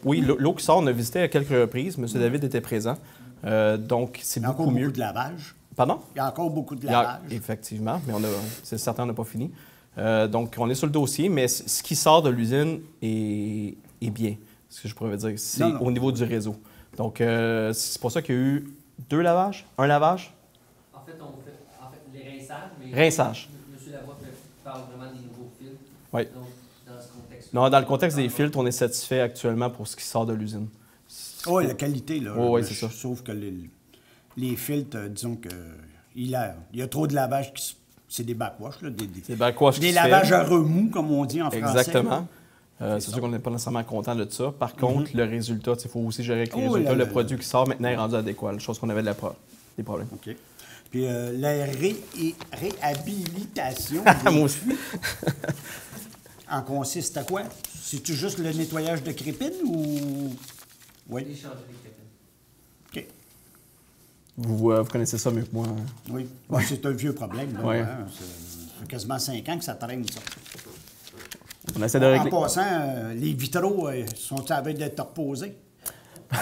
Oui, l'eau qui sort, on a visité à quelques reprises. M. David était présent. Donc, c'est beaucoup mieux. Il y a encore beaucoup de lavage. Pardon? Il y a encore beaucoup de lavage. Effectivement, mais c'est certain, on n'a pas fini. Donc, on est sur le dossier, mais ce qui sort de l'usine est bien. Ce que je pourrais dire, c'est au niveau du réseau. Donc, c'est pour ça qu'il y a eu 2 lavages, 1 lavage. En fait, les rinçages. Mais rinçage. M. Lavoie parle vraiment des nouveaux filtres. Oui. Donc, dans ce contexte. Non, dans le contexte des filtres, on est satisfait actuellement pour ce qui sort de l'usine. Oui, la qualité, là. Oui, c'est ça. Sauf que les filtres, disons que il y a trop de lavage c'est des backwash, là. Des lavages à remous, comme on dit en français. Exactement. C'est sûr qu'on n'est pas nécessairement content de ça. Par contre, le résultat, il faut aussi gérer avec les résultats. Le produit qui sort maintenant est rendu adéquat, chose qu'on avait des problèmes. OK. Puis la réhabilitation Moi aussi. en consiste à quoi? C'est-tu juste le nettoyage de crépines ou... Oui. Échanger des crépines. OK. Vous connaissez ça mieux que moi. Hein? Oui. Bon, c'est un vieux problème. Là, oui. Hein? Ça fait quasiment 5 ans que ça traîne, ça. On essaie de régler. En passant, les vitraux sont à la veille d'être reposés.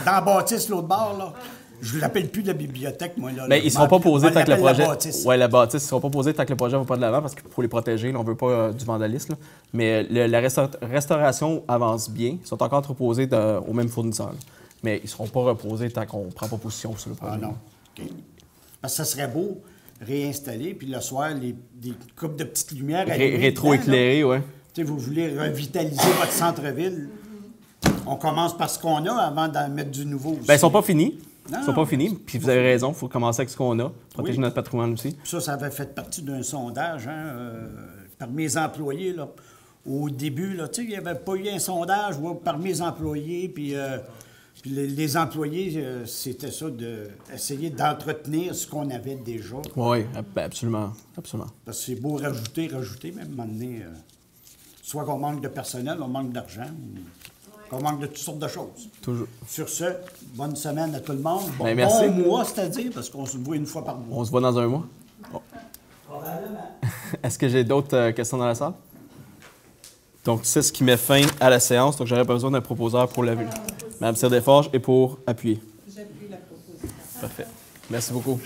Dans la bâtisse, l'autre bord, là, je ne l'appelle plus de la bibliothèque, moi. Là, bien, ils ne seront pas posés tant que le projet... Oui, la bâtisse. Ils ne seront pas posés tant que le projet ne va pas de l'avant parce qu'il faut les protéger. Là, on ne veut pas du vandalisme. Là. Mais la restauration avance bien. Ils sont encore entreposés au même fournisseur. Là. Mais ils ne seront pas reposés tant qu'on ne prend pas position sur le projet. Ah non. Okay. Parce que ça serait beau réinstaller, puis le soir, des coupes de petites lumières rétro-éclairées, oui. Vous voulez revitaliser votre centre-ville. On commence par ce qu'on a avant d'en mettre du nouveau aussi. Bien, ils sont pas finis. Non, ils sont pas finis. Puis vous avez raison, il faut commencer avec ce qu'on a, protéger notre patrimoine aussi. Ça avait fait partie d'un sondage par mes employés. Là. Au début, il n'y avait pas eu un sondage par mes employés. Puis les employés, c'était ça, d'essayer d'entretenir ce qu'on avait déjà. Oui, absolument. Absolument. Parce que c'est beau rajouter, même à un moment donné. Soit qu'on manque de personnel, on manque d'argent, qu'on manque de toutes sortes de choses. Toujours. Sur ce, bonne semaine à tout le monde. Bon, merci. Bon mois, c'est-à-dire, parce qu'on se voit une fois par mois. On se voit dans un mois. Oh. Est-ce que j'ai d'autres questions dans la salle? Donc, c'est ce qui met fin à la séance. Donc, j'aurais besoin d'un proposeur pour la vue. Mme Cyr-Desforges et pour appuyer. J'appuie la proposition. Parfait. Merci beaucoup.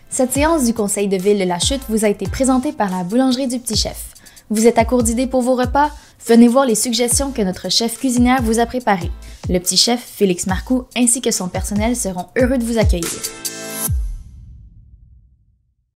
Cette séance du Conseil de ville de la Chute vous a été présentée par la Boulangerie du Petit Chef. Vous êtes à court d'idées pour vos repas? Venez voir les suggestions que notre chef cuisinière vous a préparées. Le Petit Chef, Félix Marcoux, ainsi que son personnel seront heureux de vous accueillir.